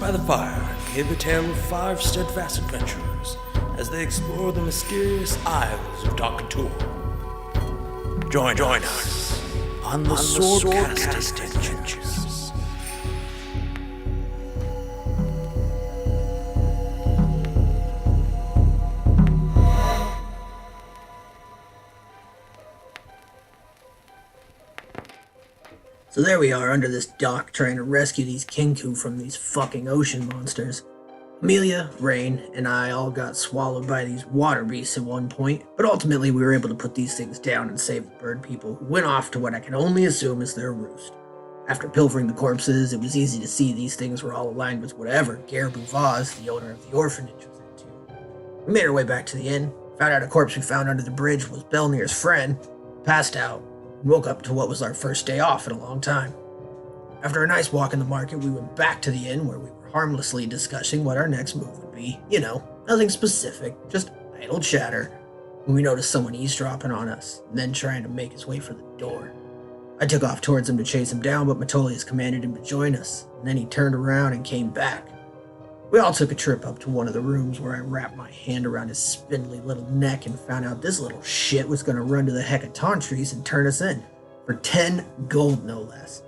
by the fire and hear the tale of 5 steadfast adventurers as they explore the mysterious isles of Doctor. Join us on the Swordcasting Adventures. So there we are under this dock trying to rescue these Kinku from these fucking ocean monsters. Amelia, Rain, and I all got swallowed by these water beasts at one point, but ultimately we were able to put these things down and save the bird people, who went off to what I can only assume is their roost. After pilfering the corpses, it was easy to see these things were all aligned with whatever Gerbu Vaz, the owner of the orphanage, was into. We made our way back to the inn, found out a corpse we found under the bridge was Belnir's friend, passed out, and woke up to what was our first day off in a long time. After a nice walk in the market, we went back to the inn where we were harmlessly discussing what our next move would be. You know, nothing specific, just idle chatter, when we noticed someone eavesdropping on us, and then trying to make his way for the door. I took off towards him to chase him down, but Metolius commanded him to join us, and then he turned around and came back. We all took a trip up to one of the rooms where I wrapped my hand around his spindly little neck and found out this little shit was going to run to the Hecatontries and turn us in. For 10 gold, no less.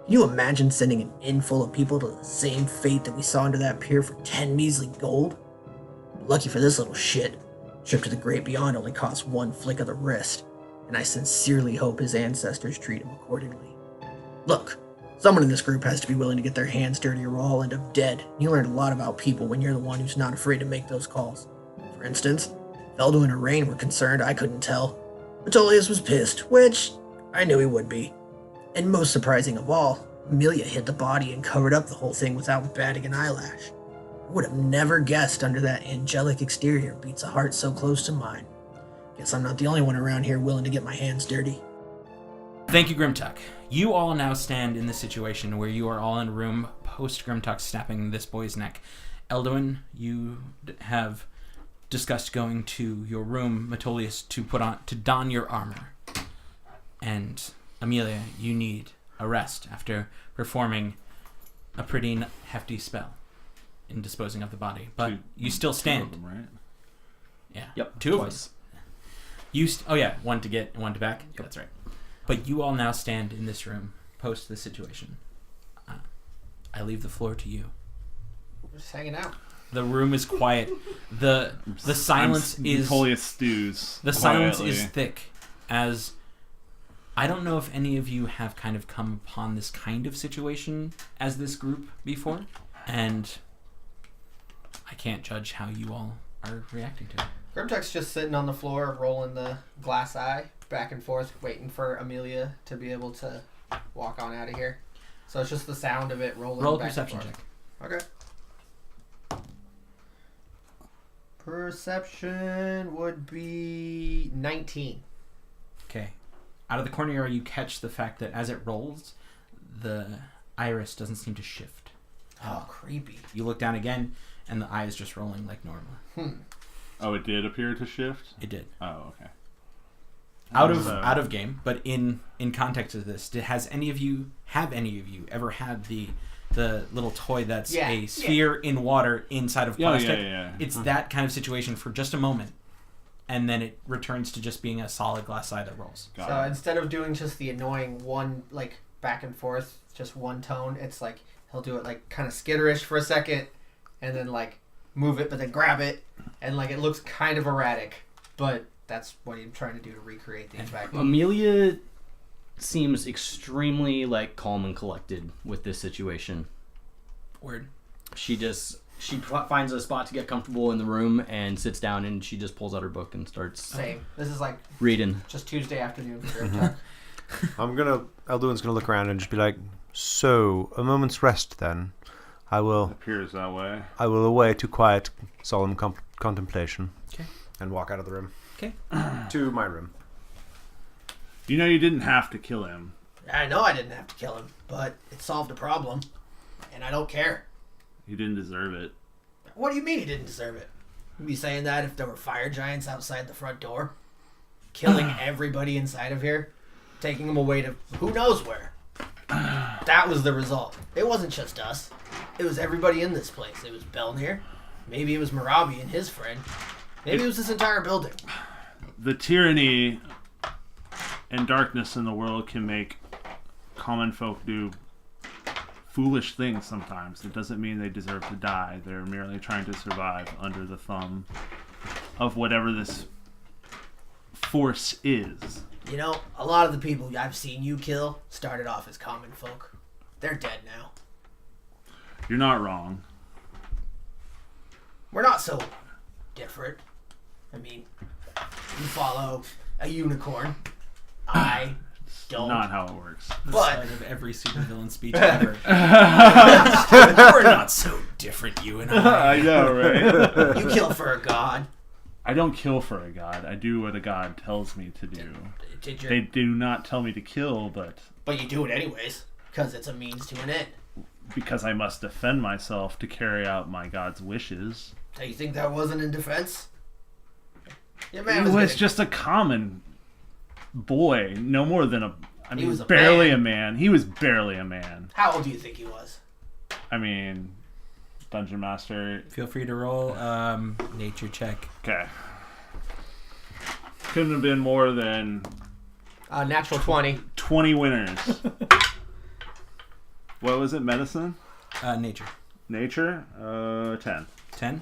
Can you imagine sending an inn full of people to the same fate that we saw under that pier for 10 measly gold? Lucky for this little shit, trip to the great beyond only cost 1 flick of the wrist, and I sincerely hope his ancestors treat him accordingly. Look, someone in this group has to be willing to get their hands dirty or we'll all end up dead. You learn a lot about people when you're the one who's not afraid to make those calls. For instance, if Eldo and Rain were concerned, I couldn't tell. Metolius was pissed, which I knew he would be. And most surprising of all, Amelia hid the body and covered up the whole thing without batting an eyelash. I would have never guessed under that angelic exterior beats a heart so close to mine. Guess I'm not the only one around here willing to get my hands dirty. Thank you, Grimtuck. You all now stand in the situation where you are all in a room post Grimtuck snapping this boy's neck. Elduin, you have discussed going to your room, Metolius, to don your armor. And Amelia, you need a rest after performing a pretty hefty spell in disposing of the body. But you still stand. 2 of them, right? Yeah. Yep. 2 twice. of them. One to get and one to back. Yep. That's right. But you all now stand in this room post this situation. I leave the floor to you. We're just hanging out. The room is quiet. The silence is Metolius stews. the silence quietly. is thick, as I don't know if any of you have kind of come upon this kind of situation as this group before, and I can't judge how you all are reacting to it. Grimtuck's just sitting on the floor, rolling the glass eye back and forth, waiting for Amelia to be able to walk on out of here. So it's just the sound of it rolling Roll a back perception and check. forth. Okay. Perception would be 19. Okay. Out of the corner of your eye, you catch the fact that as it rolls, the iris doesn't seem to shift. Oh, creepy. You look down again, and the eye is just rolling like normal. Oh, it did appear to shift? It did. Oh, okay. Out of game, but in context of this, have any of you ever had the little toy that's a sphere in water inside of plastic? Yeah. It's that kind of situation for just a moment, and then it returns to just being a solid glass eye that rolls. So instead of doing just the annoying one, like, back and forth, just one tone, it's like he'll do it like kind of skitterish for a second, and then like move it, but then grab it, and like it looks kind of erratic, but that's what I'm trying to do to recreate the effect. Amelia seems extremely like calm and collected with this situation. Word. She finds a spot to get comfortable in the room and sits down, and she just pulls out her book and starts Same. This is like reading. just Tuesday afternoon for Grimtuck. Elduin's gonna look around and just be like, so, a moment's rest then. It appears that way. I will away to quiet, solemn contemplation. Okay. And walk out of the room. Okay. To my room. You know you didn't have to kill him. I know I didn't have to kill him, but it solved a problem, and I don't care. He didn't deserve it. What do you mean he didn't deserve it? You'd be saying that if there were fire giants outside the front door, killing everybody inside of here, taking them away to who knows where. That was the result. It wasn't just us. It was everybody in this place. It was Belnir. Maybe it was Marabi and his friend. Maybe it was this entire building. The tyranny and darkness in the world can make common folk do foolish things sometimes. It doesn't mean they deserve to die. They're merely trying to survive under the thumb of whatever this force is. You know, a lot of the people I've seen you kill started off as common folk. They're dead now. You're not wrong. We're not so different. I mean, you follow a unicorn. I don't. Not how it works. The But- side of every supervillain speech ever. We're not so different, you and I. I know, right? You kill for a god. I don't kill for a god. I do what a god tells me to do. Did your- They do not tell me to kill, but But you do it anyways, because it's a means to an end. because I must defend myself to carry out my god's wishes. So you think that wasn't in defense? Your man He was was getting- just a common boy, no more than a. I He mean, was a barely man. a man. He was barely a man. How old do you think he was? I mean, dungeon master. Feel free to roll nature check. Okay. Couldn't have been more than Natural 20. 20 winners. What was it? Medicine? Nature. Nature? 10. 10.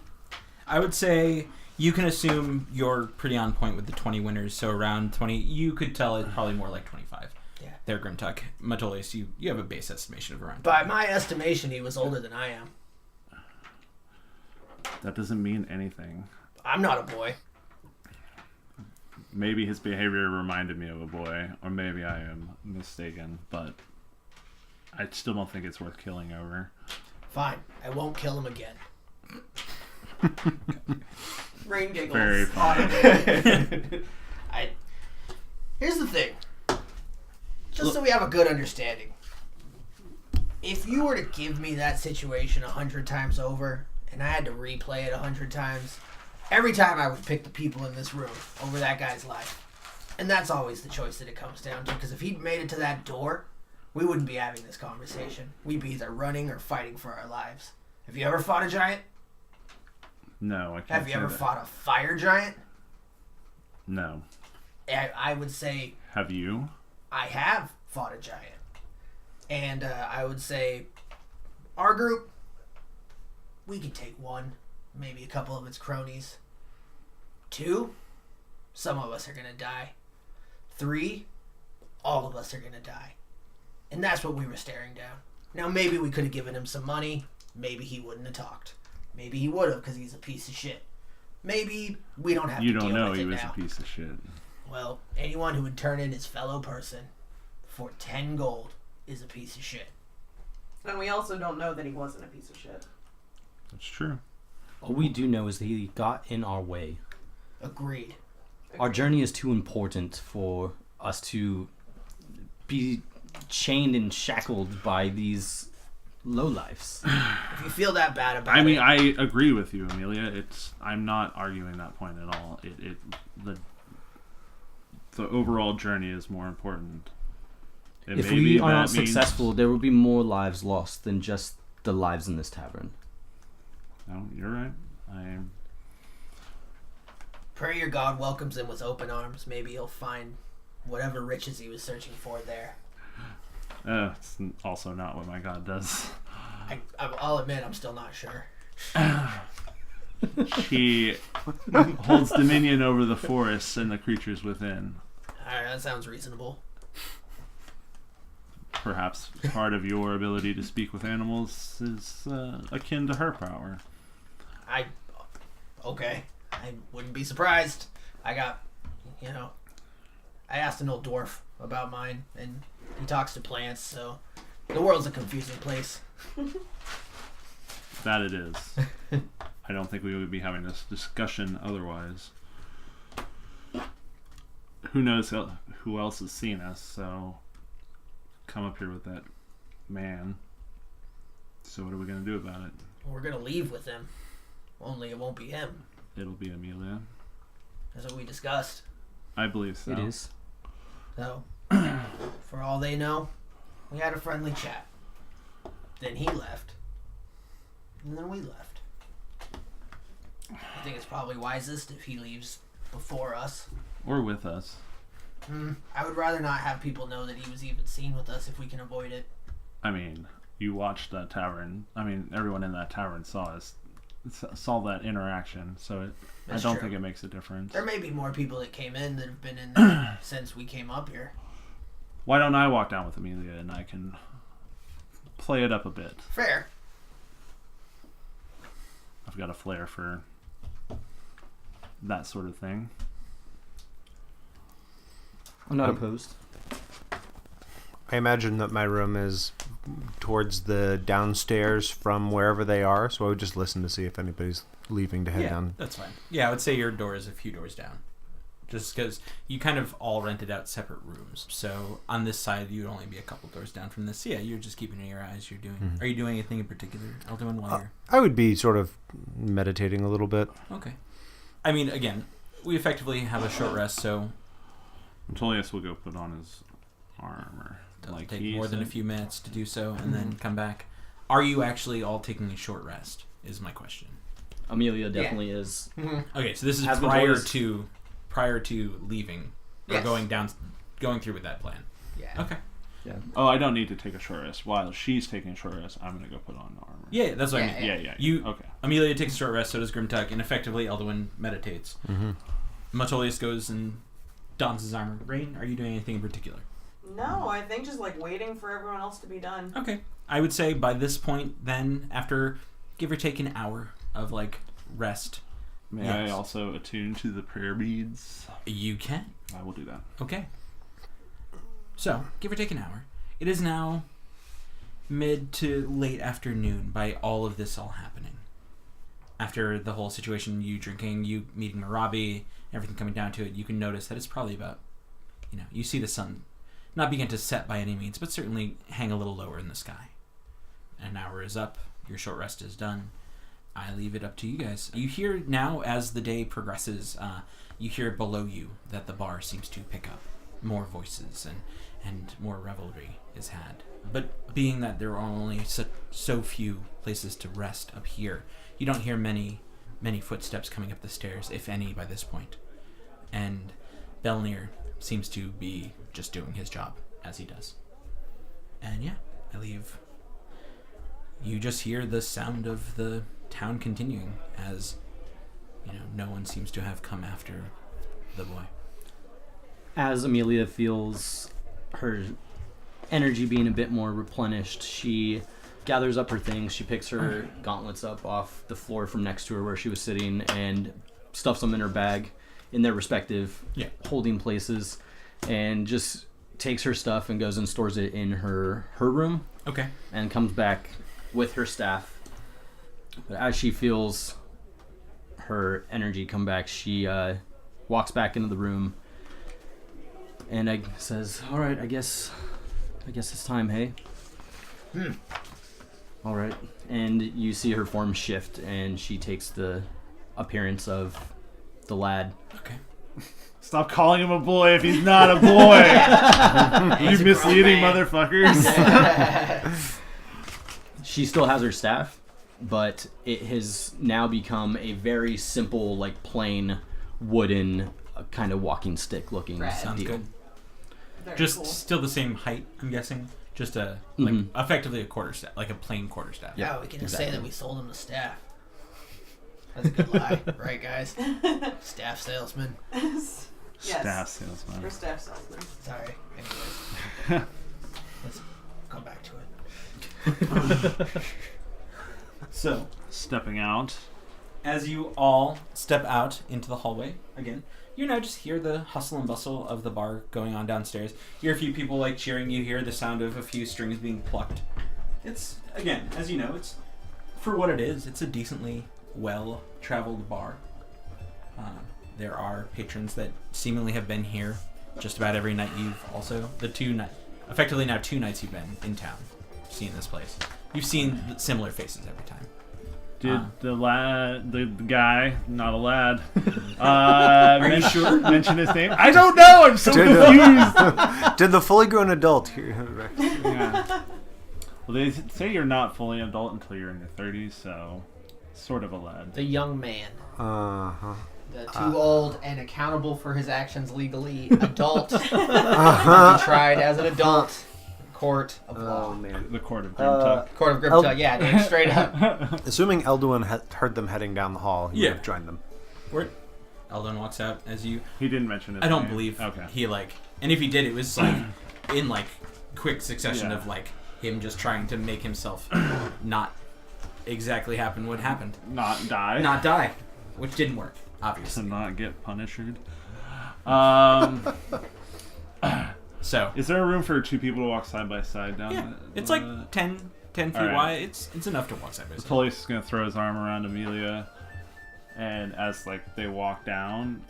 I would say you can assume you're pretty on point with the 20 winners, so around 20. You could tell it's probably more like 25. Yeah. There, Grimtuck. Matolius, you have a base estimation of around. By my estimation, he was older than I am. That doesn't mean anything. I'm not a boy. Maybe his behavior reminded me of a boy, or maybe I am mistaken, but I still don't think it's worth killing over. Fine. I won't kill him again. Rain giggles. Very fine. Here's the thing. Just so we have a good understanding. If you were to give me that situation 100 times over, and I had to replay it 100 times, every time I would pick the people in this room over that guy's life. And that's always the choice that it comes down to, because if he'd made it to that door, we wouldn't be having this conversation. We'd be either running or fighting for our lives. Have you ever fought a giant? No, I can't. Have you say ever that. fought a fire giant? No. I would say Have you? I have fought a giant. And I would say our group, we can take one, maybe a couple of its cronies. 2, some of us are going to die. 3, all of us are going to die. And that's what we were staring down. Now, maybe we could have given him some money. Maybe he wouldn't have talked. Maybe he would have because he's a piece of shit. Maybe we don't have You to don't deal know with he it was now. a piece of shit. Well, anyone who would turn in his fellow person for 10 gold is a piece of shit. And we also don't know that he wasn't a piece of shit. That's true. All we do know is that he got in our way. Agreed. Our journey is too important for us to be chained and shackled by these lowlifes. If you feel that bad about I mean, it, I agree with you, Amelia. I'm not arguing that point at all. The overall journey is more important. And If maybe we are that not means- successful, there will be more lives lost than just the lives in this tavern. No, you're right. pray your God welcomes him with open arms. Maybe he'll find whatever riches he was searching for there. It's also not what my god does. I'll admit, I'm still not sure. He holds dominion over the forests and the creatures within. Alright, that sounds reasonable. Perhaps part of your ability to speak with animals is akin to her power. Okay. I wouldn't be surprised. I asked an old dwarf about mine, and he talks to plants, so the world's a confusing place. That it is. I don't think we would be having this discussion otherwise. Who knows who else has seen us, so come up here with that man. So what are we going to do about it? We're gonna leave with him. Only it won't be him. It'll be Amelia. That's what we discussed. I believe so. It is. So, for all they know, we had a friendly chat. Then he left. and then we left. I think it's probably wisest if he leaves before us. Or with us. I would rather not have people know that he was even seen with us if we can avoid it. I mean, you watched that tavern. I mean, everyone in that tavern saw that interaction, so I That's don't true. think it makes a difference. There may be more people that came in that have been in there since we came up here. Why don't I walk down with Amelia and I can play it up a bit? Fair. I've got a flair for that sort of thing. I'm not opposed. I imagine that my room is towards the downstairs from wherever they are, so I would just listen to see if anybody's leaving to head Yeah, down. that's fine. Yeah, I would say your door is a few doors down. Just because you kind of all rented out separate rooms. So on this side, you'd only be a couple doors down from this. So yeah, you're just keeping your eyes. You're doing. Are you doing anything in particular, Elduin, while you're... I would be sort of meditating a little bit. Okay. I mean, again, we effectively have a short rest, so Antolius will go put on his armor. it'll Like take he more than a said. few minutes to do so, and then come back. Are you actually all taking a short rest? Is my question. Amelia definitely is. Okay, so this is Has the prior boys- to leaving or Yes. going through with that plan. Yeah. Okay. Oh, I don't need to take a short rest. While she's taking a short rest, I'm going to go put on armor. Yeah, that's what I Yeah, mean. Yeah. You Okay. Amelia takes a short rest, so does Grimtuck, and effectively Elduin meditates. Mm-hmm. Metolius goes and dons his armor. Rain, are you doing anything in particular? No, I think just like waiting for everyone else to be done. Okay. I would say by this point, then, after give or take an hour of like rest, May Yes. I also attune to the prayer beads? you can. I will do that. Okay. So, give or take an hour. It is now mid to late afternoon by all of this all happening. After the whole situation, you drinking, you meeting Marabi, everything coming down to it, you can notice that it's probably about, you see the sun not begin to set by any means, but certainly hang a little lower in the sky. An hour is up, your short rest is done. I leave it up to you guys. You hear now, as the day progresses, you hear below you that the bar seems to pick up more voices and more revelry is had. But being that there are only so few places to rest up here, you don't hear many footsteps coming up the stairs, if any, by this point. And Belnir seems to be just doing his job, as he does. And yeah, I leave. You just hear the sound of the town continuing as, no one seems to have come after the boy. As Amelia feels her energy being a bit more replenished, she gathers up her things. She picks her gauntlets up off the floor from next to her where she was sitting and stuffs them in her bag in their respective holding places, and just takes her stuff and goes and stores it in her room. Okay. And comes back with her staff. But as she feels her energy come back, she walks back into the room and says, "All right, I guess it's time, hey?" All right. And you see her form shift, and she takes the appearance of the lad. Okay. Stop calling him a boy if he's not a boy. You misleading motherfuckers. She still has her staff, but it has now become a very simple, like plain wooden kind of walking stick looking Rad. Sounds deal. good. Very Just cool. still the same height, I'm guessing. Just effectively a quarterstaff, like a plain quarterstaff. Yeah, we can just exactly. say that we sold him the staff. That's a good lie, right, guys? Staff salesman. Yes. Staff salesman. For staff salesman. Sorry. Anyways, let's come back to it. So, Stepping out. as you all step out into the hallway again, you now just hear the hustle and bustle of the bar going on downstairs. You hear a few people like cheering. You hear the sound of a few strings being plucked. It's, again, as you know, it's for what it is. It's a decently well-traveled bar. There are patrons that seemingly have been here just about every night you've also, effectively now 2 nights you've been in town, seeing this place. You've seen similar faces every time. Did the guy, not a lad, you sure? mention his name? I don't know. I'm so confused. Did the fully grown adult hear? Yeah. Well, they say you're not fully adult until you're in your 30s, so sort of a lad. The young man. Uh-huh. The too old and accountable for his actions legally. Adult. To be tried as an adult. Court of law. Oh, man. The Court of Grimtuck. Court of Grimtuck, yeah, dude, straight up. Assuming Elduin heard them heading down the hall, he would have joined them. Word. Eldon walks out as you. He didn't mention it. I don't believe Okay. he and if he did, it was like in like quick succession Yeah. of like him just trying to make himself not exactly happen what happened, Not die. not die, which didn't work, To obviously. not get punished. So Is there a room for 2 people to walk side by side down? yeah, the- it's like 10 feet Alright. wide. It's enough to walk side by side. Police is gonna throw his arm around Amelia, and as like they walk down,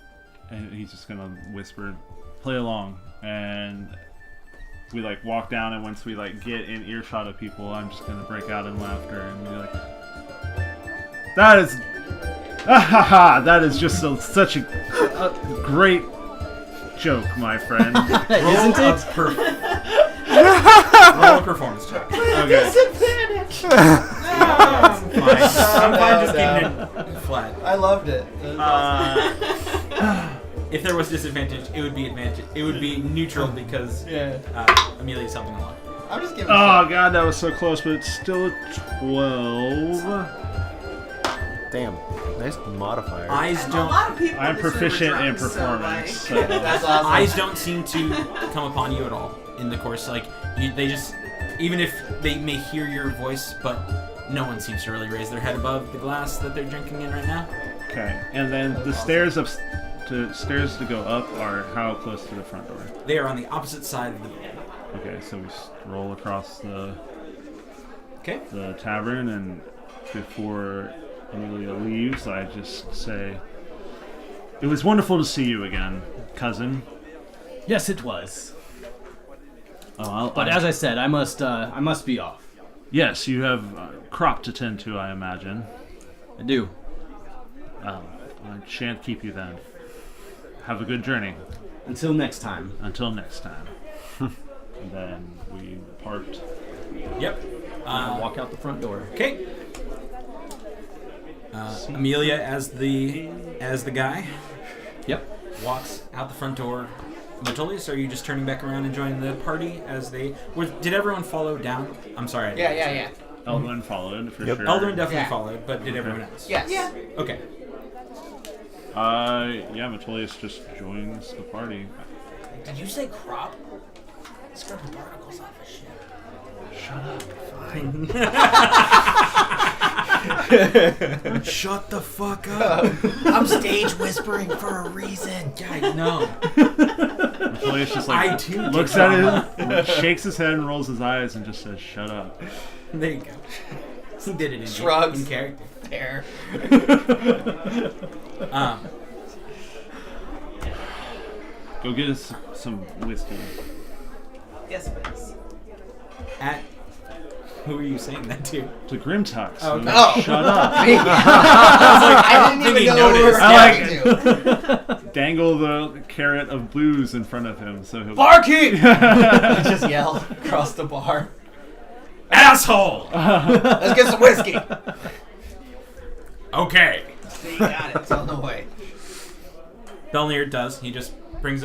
and he's just gonna whisper, "Play along." And we like walk down, and once we like get in earshot of people, I'm just gonna break out in laughter and be like, "That is, that is just such a great joke, my friend." Isn't it? Roll a performance check. Okay. I'm fine just keeping it flat. I loved it. If there was disadvantage, it would be advantage. It would be neutral because Amelia's helping along. I'm just giving Oh god, that was so close, but it's still a 12. Damn. Nice modifier. Eyes A don't. lot of people I'm just were proficient in drunk, so, performance. like- So, That's awesome. Eyes don't seem to come upon you at all in the course. Like they just, even if they may hear your voice, but no one seems to really raise their head above the glass that they're drinking in right now. okay, and then the stairs to go up are how close to the front door? They are on the opposite side of the building. Okay, so we roll across the Okay. tavern, and before Amelia leaves, I just say, "It was wonderful to see you again, cousin." Yes, it was. Oh, But as I said, I must be off. yes, you have crop to tend to, I imagine. I do. I shan't keep you then. Have a good journey. Until next time. Until next time. And then we part. Yep. Walk out the front door. Okay. Amelia as the guy Yep. walks out the front door. Metolius, are you just turning back around and joining the party as they? Did everyone follow down? I'm sorry. Yeah. Eldwin followed for Yep. sure. Eldrin definitely Yeah. followed, but did everyone else? Yes. Yeah. Okay. Yeah, Metolius just joins the party. Did you say crop? Scrub the particles off his shit. Shut the fuck up. I'm stage whispering for a reason. Yeah, no. Metolius just I like too looks take at him, shakes his head and rolls his eyes and just says, "Shut up." There you go. He did it in, Shrugs. in character. There. Go get us some whiskey. Yes, please. At who are you saying that to? To Grimtuck. So Oh. shut up. I didn't think even he know we were noticed. I talking to. Dangle the carrot of booze in front of him so he'll. Barkeep! Just yell across the bar. Asshole! Let's get some whiskey. Okay. You got it. It's on the way. Belnir does. He just brings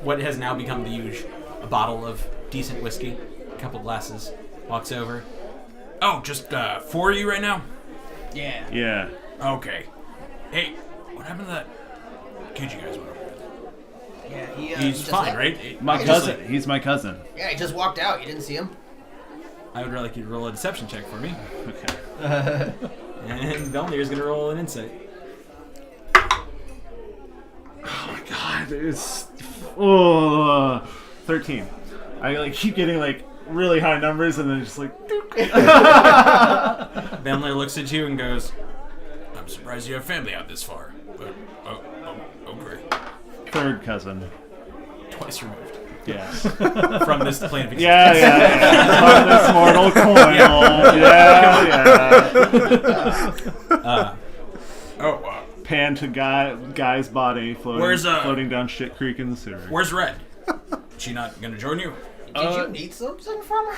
what has now become the huge, a bottle of decent whiskey, a couple glasses, walks over. Oh, just 4 of you right now? Yeah. Yeah. Okay. Hey, what happened to that kid you guys went over with? Yeah, he, He's just fine, left. right? My Just cousin. He's my cousin. Yeah, he just walked out. You didn't see him? I would like you to roll a deception check for me. Okay. And Belnir's gonna roll an insight. Oh my god, it's 13. I like keep getting like really high numbers and then just like Belnir looks at you and goes, I'm surprised you have family out this far. But, okay. third cousin. Twice removed Yes. from this plane of existence. Yeah. On this mortal coil. Yeah. Oh, wow. Pan to guy's body floating, Where's, floating down Shit Creek in the sewer. Where's Red? She not gonna join you? Did you need something from her?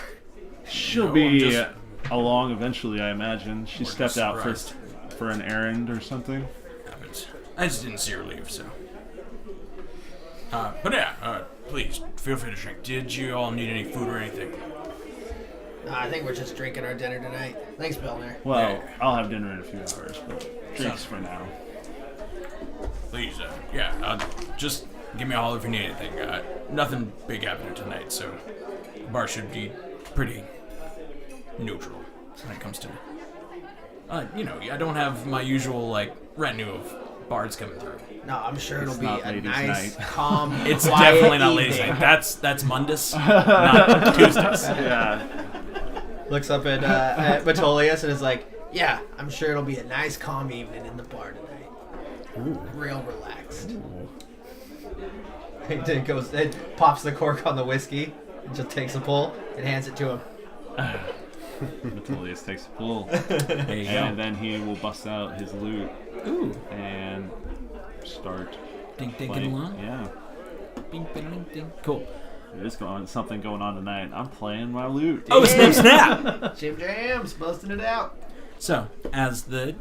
She'll No, be I'm just- along eventually, I imagine. She stepped out surprised. for an errand or something. I just didn't see her leave, so. But yeah, please, feel free to drink. Did you all need any food or anything? I think we're just drinking our dinner tonight. Thanks, Belner. Well, Yeah. I'll have dinner in a few hours, but drinks for now. Please, just give me a holler if you need anything. Nothing big happening tonight, so the bar should be pretty neutral when it comes to. I don't have my usual like retinue of bards coming through. No, I'm sure it'll It's be not a ladies' nice, night. calm, It's quiet definitely not evening. ladies' night. That's Mondays, not Tuesdays. Yeah. Looks up at Metolius and is like, yeah, I'm sure it'll be a nice, calm evening in the bar tonight. Real relaxed. It pops the cork on the whiskey and just takes a pull and hands it to him. Metolius takes a pull. There you And go. then he will bust out his lute Ooh. and start Ding, ding, playing. along. Yeah. Bing, bing, ding, ding. Cool. There's something going on tonight. I'm playing my lute. Oh, snap, snap! Jim Jams, busting it out. So, as the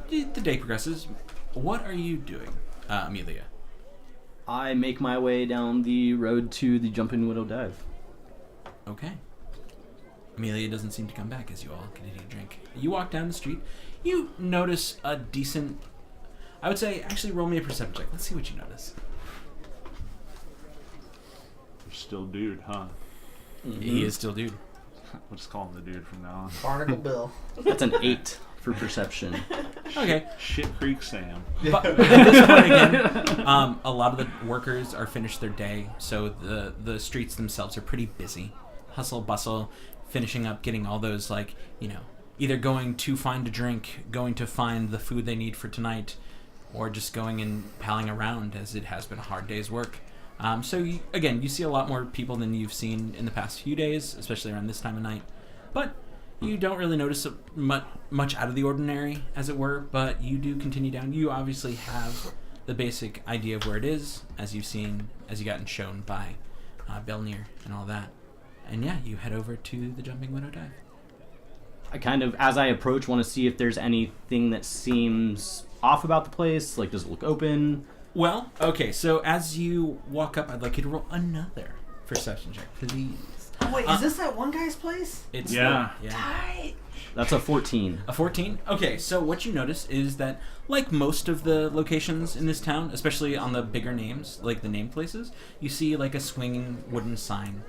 day progresses, what are you doing, Amelia? I make my way down the road to the Jumping Widow Dive. Okay. Amelia doesn't seem to come back as you all continue to drink. You walk down the street. You notice a decent... I would say, actually, roll me a perception check. Let's see what you notice. You're still dude, huh? He is still dude. We'll just call him the dude from now on. Barnacle Bill. That's an 8 for perception. Okay. Shit Creek Sam. But at this point again, a lot of the workers are finished their day, so the streets themselves are pretty busy. Hustle, bustle, finishing up, getting all those, like, either going to find a drink, going to find the food they need for tonight, or just going and palling around, as it has been a hard day's work. So, you see a lot more people than you've seen in the past few days, especially around this time of night. But you don't really notice much out of the ordinary, as it were, but you do continue down. You obviously have the basic idea of where it is, as you've seen, as you gotten shown by Belnir and all that. And yeah, you head over to the Jumping Widow Dive. I kind of, as I approach, want to see if there's anything that seems off about the place. Like, does it look open? Well, okay, so as you walk up, I'd like you to roll another perception check, please. Oh, wait, is this that one guy's place? It's Yeah. Tight. That's a 14. A 14? Okay, so what you notice is that, like most of the locations in this town, especially on the bigger names, like the name places, you see like a swinging wooden sign.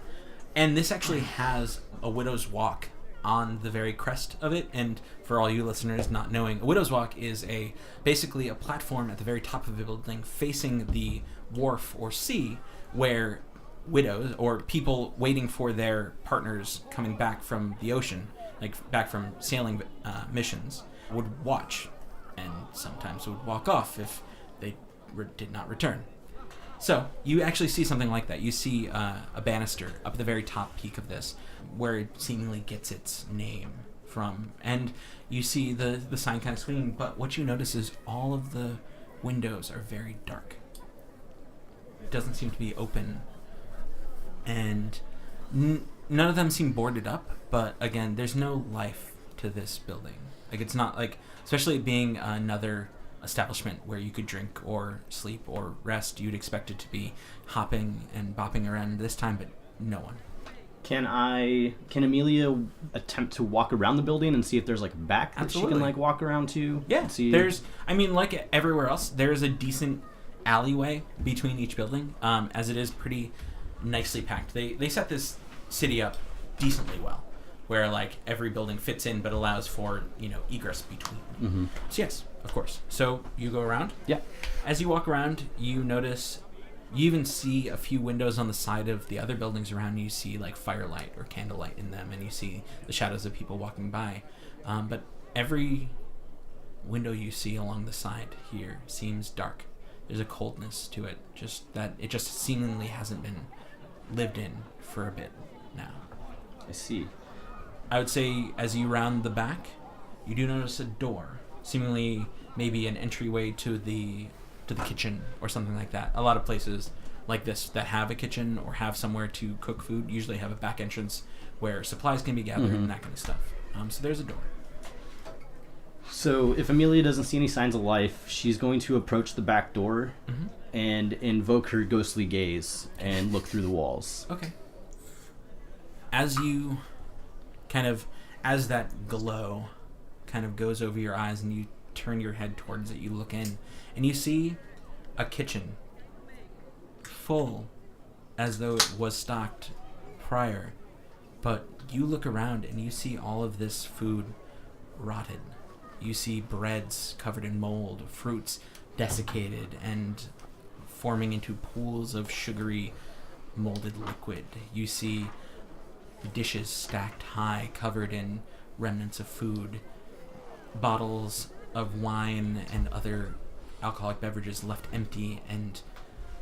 And this actually has a Widow's Walk on the very crest of it. And for all you listeners not knowing, a Widow's Walk is basically a platform at the very top of the building facing the wharf or sea where widows or people waiting for their partners coming back from the ocean, like back from sailing missions, would watch and sometimes would walk off if they did not return. So you actually see something like that. You see a banister up at the very top peak of this where it seemingly gets its name from. And you see the sign kind of swinging, but what you notice is all of the windows are very dark. It doesn't seem to be open. And none of them seem boarded up, but again, there's no life to this building. Like, it's not like, especially being another establishment where you could drink or sleep or rest, you'd expect it to be hopping and bopping around this time, but no one. Can Amelia attempt to walk around the building and see if there's like a back that she Absolutely. can like walk around to? Yeah, and see? there's, I mean, like everywhere else, there's a decent alleyway between each building, as it is pretty nicely packed. They set this city up decently well, where like every building fits in but allows for, egress between. Mm-hmm. So yes, of course. So you go around. Yeah. As you walk around, you notice, you even see a few windows on the side of the other buildings around you. You see like firelight or candlelight in them, and you see the shadows of people walking by. But every window you see along the side here seems dark. There's a coldness to it, just that it just seemingly hasn't been lived in for a bit now. I see. I would say as you round the back, you do notice a door, seemingly maybe an entryway to the kitchen or something like that. A lot of places like this that have a kitchen or have somewhere to cook food usually have a back entrance where supplies can be gathered and that kind of stuff. So there's a door. So if Amelia doesn't see any signs of life, she's going to approach the back door and invoke her ghostly gaze and look through the walls. Okay. As you as that glow kind of goes over your eyes and you turn your head towards it, you look in and you see a kitchen full as though it was stocked prior. But you look around and you see all of this food rotted. You see breads covered in mold, fruits desiccated and forming into pools of sugary molded liquid. You see dishes stacked high, covered in remnants of food, bottles of wine and other alcoholic beverages left empty and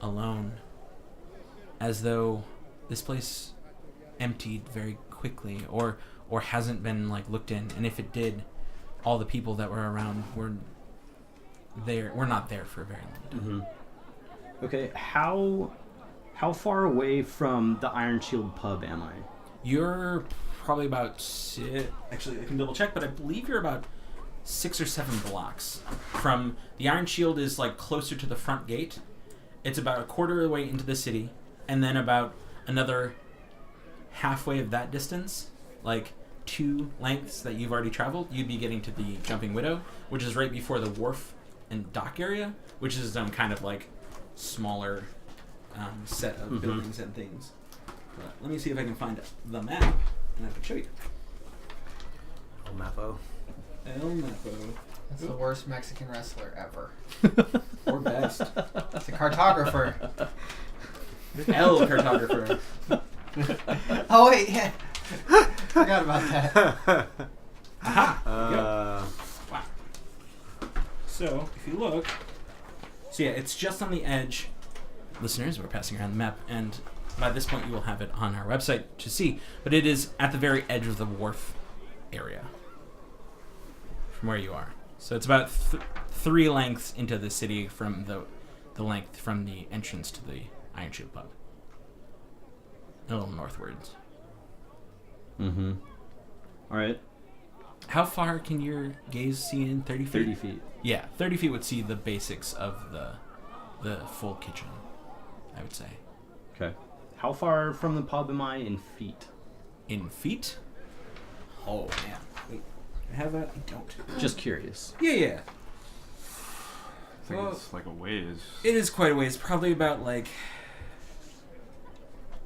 alone, as though this place emptied very quickly or hasn't been looked in, and if it did, all the people that were around were not there for a very long time. Okay, how far away from the Iron Shield pub am I? You're probably about actually I can double check, but I believe you're about 6 or 7 blocks from the Iron Shield. Is closer to the front gate. It's about a quarter of the way into the city, and then about another halfway of that distance, 2 lengths that you've already traveled, you'd be getting to the Jumping Widow, which is right before the wharf and dock area, which is its own kind of smaller set of buildings and things. But let me see if I can find the map, and I can show you. El Mapo. El Mapo. That's the worst Mexican wrestler ever. Or best. It's a cartographer. El Cartographer. Oh wait, yeah. Forgot about that. Aha! Wow. So, if you look... So yeah, it's just on the edge. Listeners, we're passing around the map, and by this point you will have it on our website to see. But it is at the very edge of the wharf area from where you are. So it's about 3 lengths into the city from the length from the entrance to the Iron Shield pub. A little northwards. Alright. How far can your gaze see in? 30 feet? 30 feet. Yeah, 30 feet would see the basics of the full kitchen, I would say. Okay. How far from the pub am I in feet? In feet? Oh, man. Wait, I have that? I don't. Just curious. Yeah. I think it's a ways. It is quite a ways. Probably about a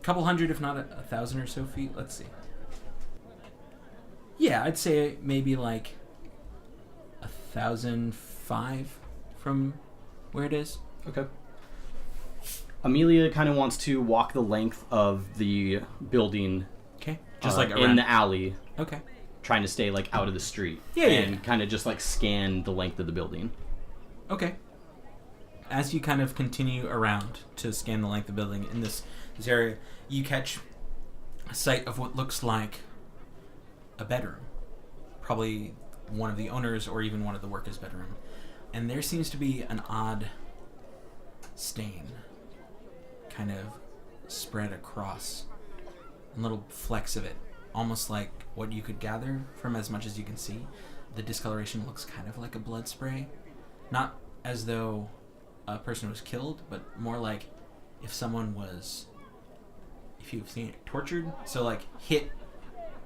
couple hundred, if not 1,000 or so feet. Let's see. Yeah, I'd say maybe 1,005 from where it is. Okay. Amelia kind of wants to walk the length of the building. Okay. Just in around the alley, Okay. trying to stay out of the street. Yeah. And kind of just scan the length of the building. Okay. As you kind of continue around to scan the length of the building in this area, you catch a sight of what looks like a bedroom. Probably one of the owners or even one of the workers' bedroom. And there seems to be an odd stain kind of spread across, and little flecks of it, almost like what you could gather from as much as you can see. The discoloration looks kind of like a blood spray. Not as though a person was killed, but more like if someone was, if you've seen it, tortured. So hit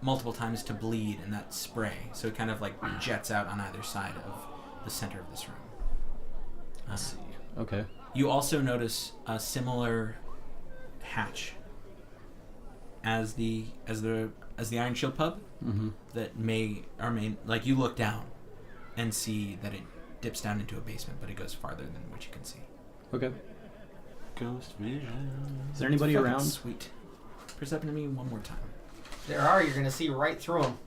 multiple times to bleed in that spray. So it kind of jets out on either side of the center of this room. I see. Okay. You also notice a similar hatch as the Iron Shield pub that may you look down and see that it dips down into a basement, but it goes farther than what you can see. Okay. Ghost vision. Is there anybody Fucking around? Sweet. Perception to me one more time. There are. You're gonna see right through them.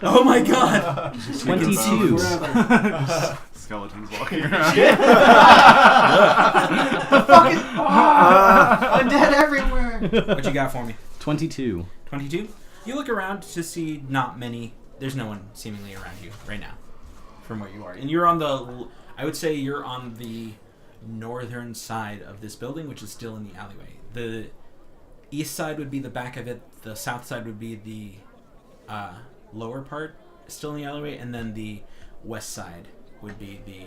Oh my god! 22. Skeletons walking around. Fucking undead everywhere. What you got for me? 22. 22? You look around to see not many. There's no one seemingly around you right now from where you are. And you're on I would say you're on the northern side of this building, which is still in the alleyway. The east side would be the back of it the south side would be the lower part still in the alleyway, and then the west side would be the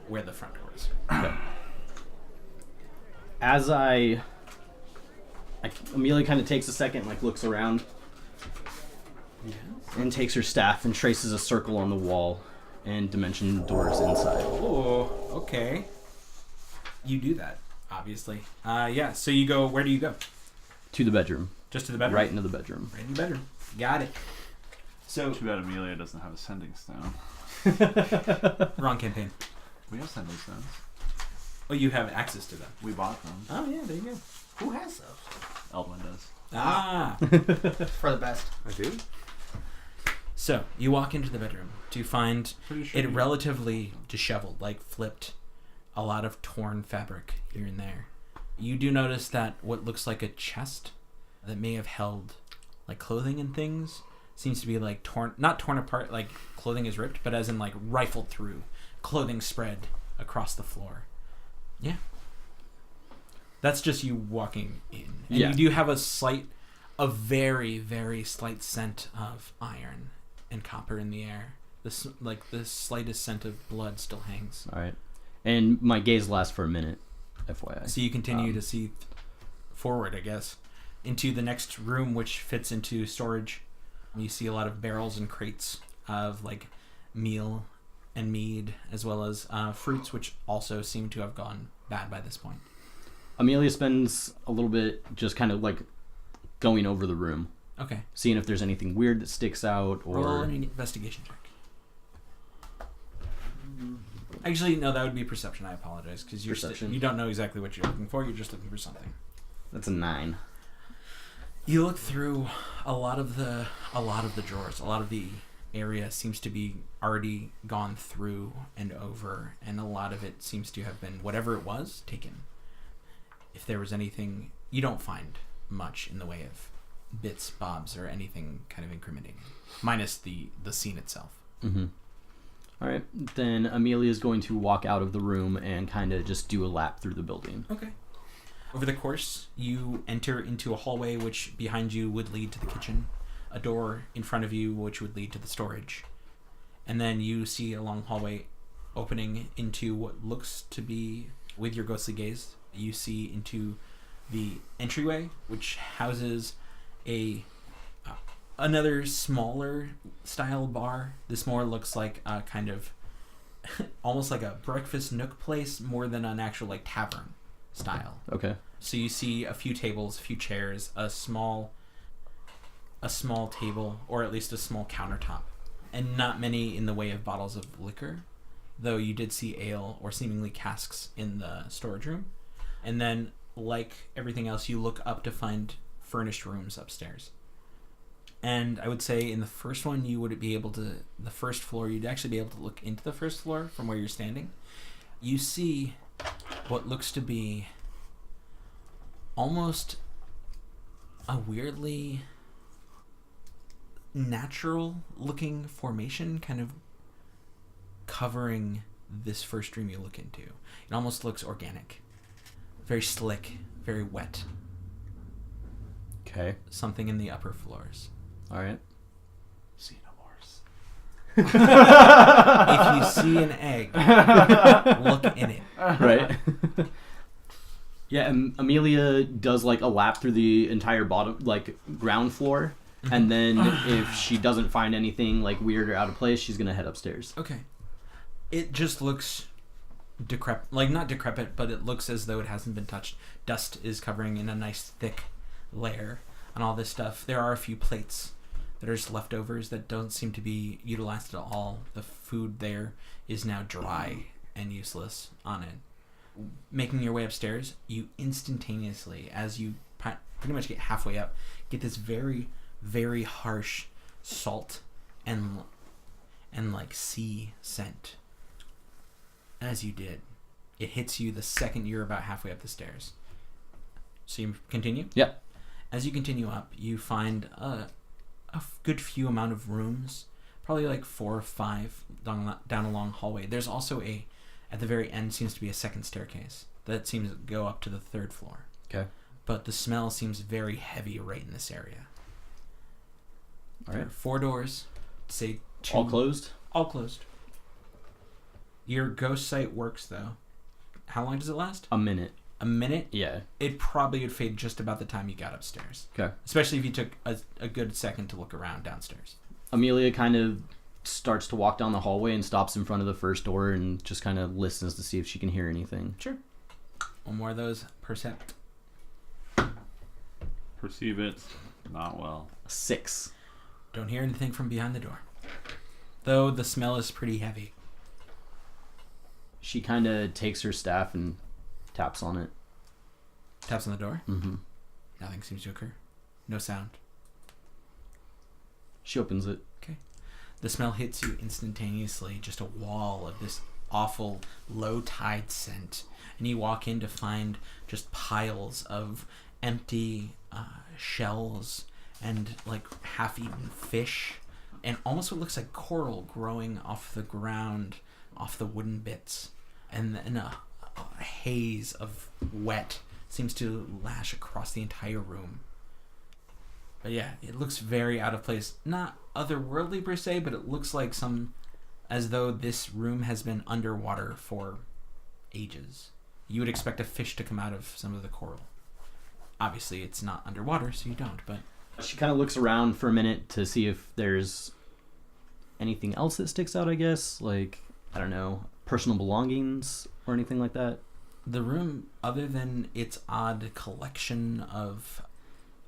where the front door is. Okay. As Amelia kind of takes a second, like looks around, and takes her staff and traces a circle on the wall and dimension doors inside. Oh, okay. You do that, obviously. Yeah, so you go, where do you go? To the bedroom. Just to the bedroom? Right into the bedroom. Right in the bedroom. Got it. So, Too bad Amelia doesn't have a sending stone. wrong campaign. We have sending stones. Oh, you have access to them. We bought them. Oh, yeah, there you go. Who has those? Eldwin does. Ah. For the best. I do. So, you walk into the bedroom to find Pretty sure. it relatively disheveled, like flipped. A lot of torn fabric here and there. You do notice that what looks like a chest that may have held like clothing and things seems to be like torn, not torn apart like clothing is ripped, but as in like rifled through, clothing spread across the floor. Yeah. That's just you walking in. And Yeah. you do have a very, very slight scent of iron and copper in the air. The slightest scent of blood still hangs. All right. And my gaze lasts for a minute, FYI. So you continue to see forward, I guess, into the next room, which fits into storage. You see a lot of barrels and crates of like meal and mead, as well as fruits, which also seem to have gone bad by this point. Amelia spends a little bit just kind of like going over the room, Okay. seeing if there's anything weird that sticks out or... Roll an investigation check. Actually, no, that would be perception. I apologize, because Perception. you don't know exactly what you're looking for. You're just looking for something. That's a 9. You look through a lot of the drawers. A lot of the area seems to be already gone through and over, and a lot of it seems to have been, whatever it was, taken. If there was anything, you don't find much in the way of bits, bobs, or anything kind of incriminating, minus the scene itself. Mm-hmm. All right. Then Amelia's going to walk out of the room and kind of just do a lap through the building. Okay. Over the course, you enter into a hallway which behind you would lead to the kitchen, a door in front of you which would lead to the storage, and then you see a long hallway opening into what looks to be, with your ghostly gaze, you see into the entryway, which houses another smaller style bar. This more looks like a kind of almost like a breakfast nook place more than an actual like tavern style. Okay. So you see a few tables, a few chairs, a small table, or at least a small countertop, and not many in the way of bottles of liquor, though you did see ale or seemingly casks in the storage room. And then, like everything else, you look up to find furnished rooms upstairs. And I would say in the first one, you would be able to, the first floor, you'd actually be able to look into the first floor from where you're standing. You see what looks to be almost a weirdly natural looking formation kind of covering this first room you look into. It almost looks organic. Very slick, very wet. Okay. Something in the upper floors. All right. Xenomorphs. If you see an egg, look in it. Right. Yeah, and Amelia does like a lap through the entire bottom, like ground floor, and then if she doesn't find anything like weird or out of place, she's gonna head upstairs. Okay. It just looks decrepit, like not decrepit, but it looks as though it hasn't been touched. Dust is covering in a nice thick layer on all this stuff. There are a few plates that are just leftovers that don't seem to be utilized at all. The food there is now dry and useless on it. Making your way upstairs, you instantaneously, as you pretty much get halfway up, get this very, very harsh salt and like sea scent. As you did, it hits you the second you're about halfway up the stairs. So you continue? Yeah. As you continue up, you find a good few amount of rooms, probably like 4 or 5 down a long hallway. There's also at the very end seems to be a second staircase that seems to go up to the 3rd floor. Okay. but the smell seems very heavy right in this area. All There right. are 4 doors. Say 2. All closed? All closed. Your ghost sight works though. How long does it last? A minute. A minute? Yeah. It probably would fade just about the time you got upstairs. Okay. Especially if you took a good second to look around downstairs. Amelia kind of starts to walk down the hallway and stops in front of the first door and just kind of listens to see if she can hear anything. Sure. One more of those. Percept. Perceive it. Not well. 6. Don't hear anything from behind the door. Though the smell is pretty heavy. She kind of takes her staff and taps on it. Taps on the door. Mm-hmm. Nothing seems to occur. No sound. She opens it. The smell hits you instantaneously. Just a wall of this awful low tide scent. And you walk in to find just piles of empty shells and like half-eaten fish and almost what looks like coral growing off the ground, off the wooden bits. And then a haze of wet seems to lash across the entire room. But yeah, it looks very out of place. Not otherworldly per se, but it looks like as though this room has been underwater for ages. You would expect a fish to come out of some of the coral. Obviously, it's not underwater, so you don't, but... She kind of looks around for a minute to see if there's anything else that sticks out, I guess. Like, I don't know, personal belongings or anything like that. The room, other than its odd collection of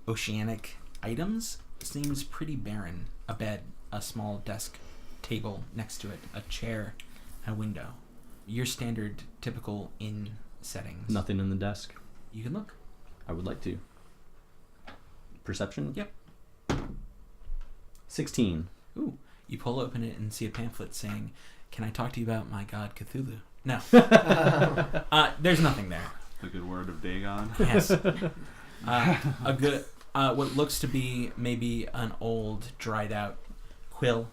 oceanic items, seems pretty barren. A bed, a small desk table next to it, a chair, a window. Your standard, typical inn settings. Nothing in the desk. You can look. I would like to. Perception? Yep. 16. Ooh. You pull open it and see a pamphlet saying, "Can I talk to you about my god Cthulhu?" No. There's nothing there. The good word of Dagon. Yes. A good, what looks to be maybe an old, dried out quill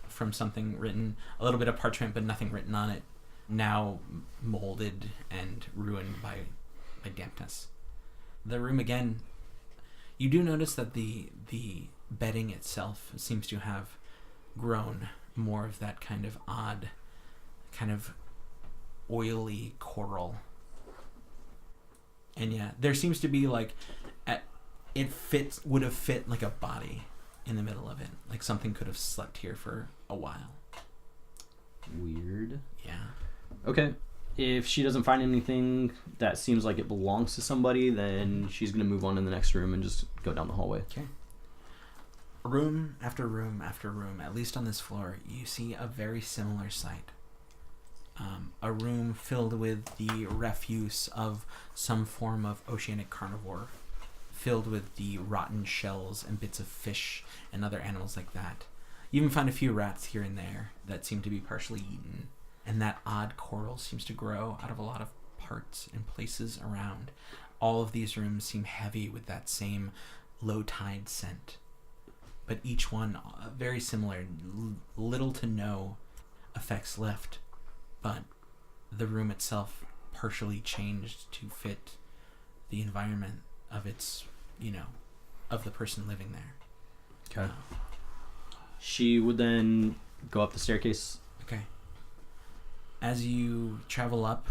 from something written. A little bit of parchment, but nothing written on it. Now molded and ruined by dampness. The room again. You do notice that the bedding itself seems to have grown more of that kind of odd, kind of oily coral. And yeah, there seems to be like, would have fit like a body in the middle of it. Like something could have slept here for a while. Weird. Yeah. Okay. If she doesn't find anything that seems like it belongs to somebody, then she's going to move on to the next room and just go down the hallway. Okay. Room after room after room, at least on this floor, you see a very similar sight. A room filled with the refuse of some form of oceanic carnivore, filled with the rotten shells and bits of fish and other animals like that. You even find a few rats here and there that seem to be partially eaten, and that odd coral seems to grow out of a lot of parts and places around. All of these rooms seem heavy with that same low tide scent, but each one very similar, little to no effects left, but the room itself partially changed to fit the environment of its, of the person living there. Okay. She would then go up the staircase. Okay. As you travel up,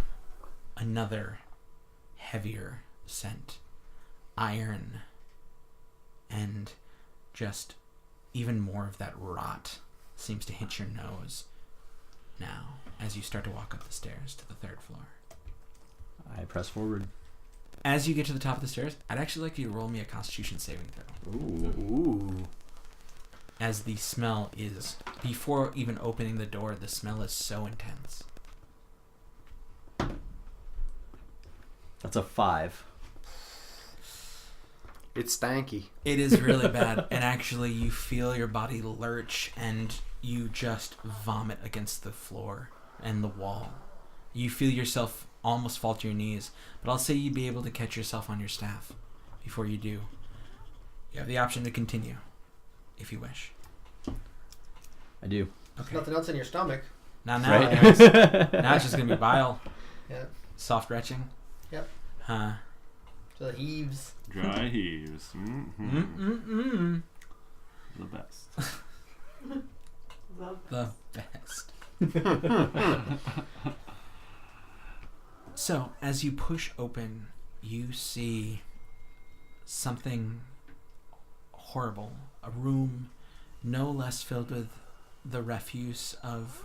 another heavier scent. Iron. And just even more of that rot seems to hit your nose now as you start to walk up the stairs to the 3rd floor. I press forward. As you get to the top of the stairs, I'd actually like you to roll me a Constitution saving throw. Ooh. As the smell is, before even opening the door, the smell is so intense. That's a 5. It's stanky. It is really bad, and actually you feel your body lurch and you just vomit against the floor and the wall. You feel yourself almost fall to your knees, but I'll say you'd be able to catch yourself on your staff before you do. You have the option to continue, if you wish. I do. Okay. Nothing else in your stomach. Now, Right? anyways, now it's just going to be bile. Yeah. Soft retching. Yep. To the heaves. Dry heaves. Mm-hmm. Mm-mm-mm. The best. The best. So, as you push open, you see something horrible. A room no less filled with the refuse of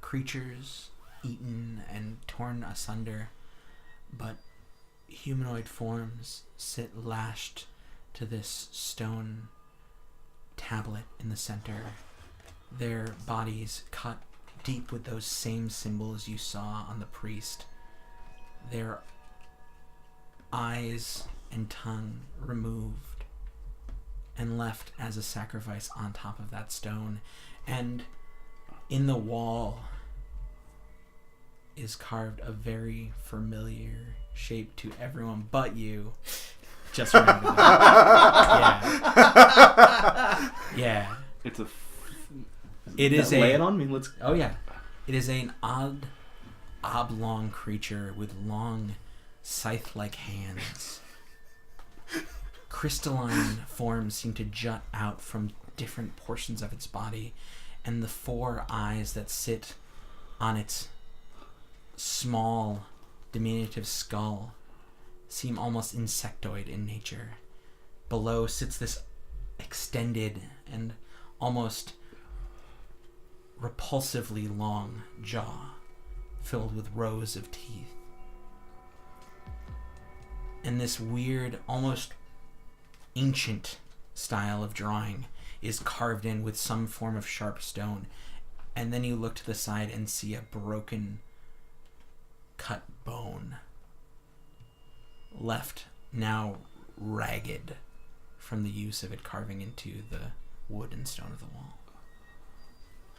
creatures eaten and torn asunder, but humanoid forms sit lashed to this stone tablet in the center, their bodies cut deep with those same symbols you saw on the priest, their eyes and tongue removed and left as a sacrifice on top of that stone. And in the wall is carved a very familiar shape to everyone but you. Just remember that. Yeah. It's a. It is Lay it on me. Let's. Oh yeah. It is an odd, oblong creature with long, scythe-like hands. Crystalline forms seem to jut out from different portions of its body, and the 4 eyes that sit on its small, diminutive skull seem almost insectoid in nature. Below sits this extended and almost repulsively long jaw filled with rows of teeth. And this weird, almost ancient style of drawing is carved in with some form of sharp stone. And then you look to the side and see a broken, cut bone, left now ragged from the use of it carving into the wood and stone of the wall.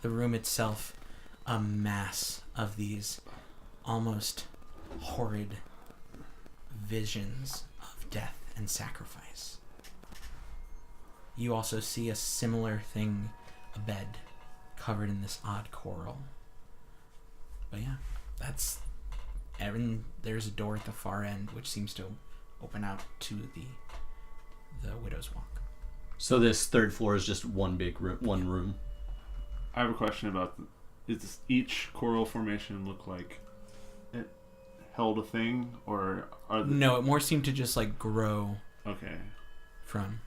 The room itself, a mass of these almost horrid visions of death and sacrifice. You also see a similar thing, a bed covered in this odd coral. But yeah, that's... And there's a door at the far end which seems to open out to the Widow's Walk. So this 3rd floor is just one big room, one room. I have a question about does each coral formation look like it held a thing, or are they... No, it more seemed to just like grow Okay. from.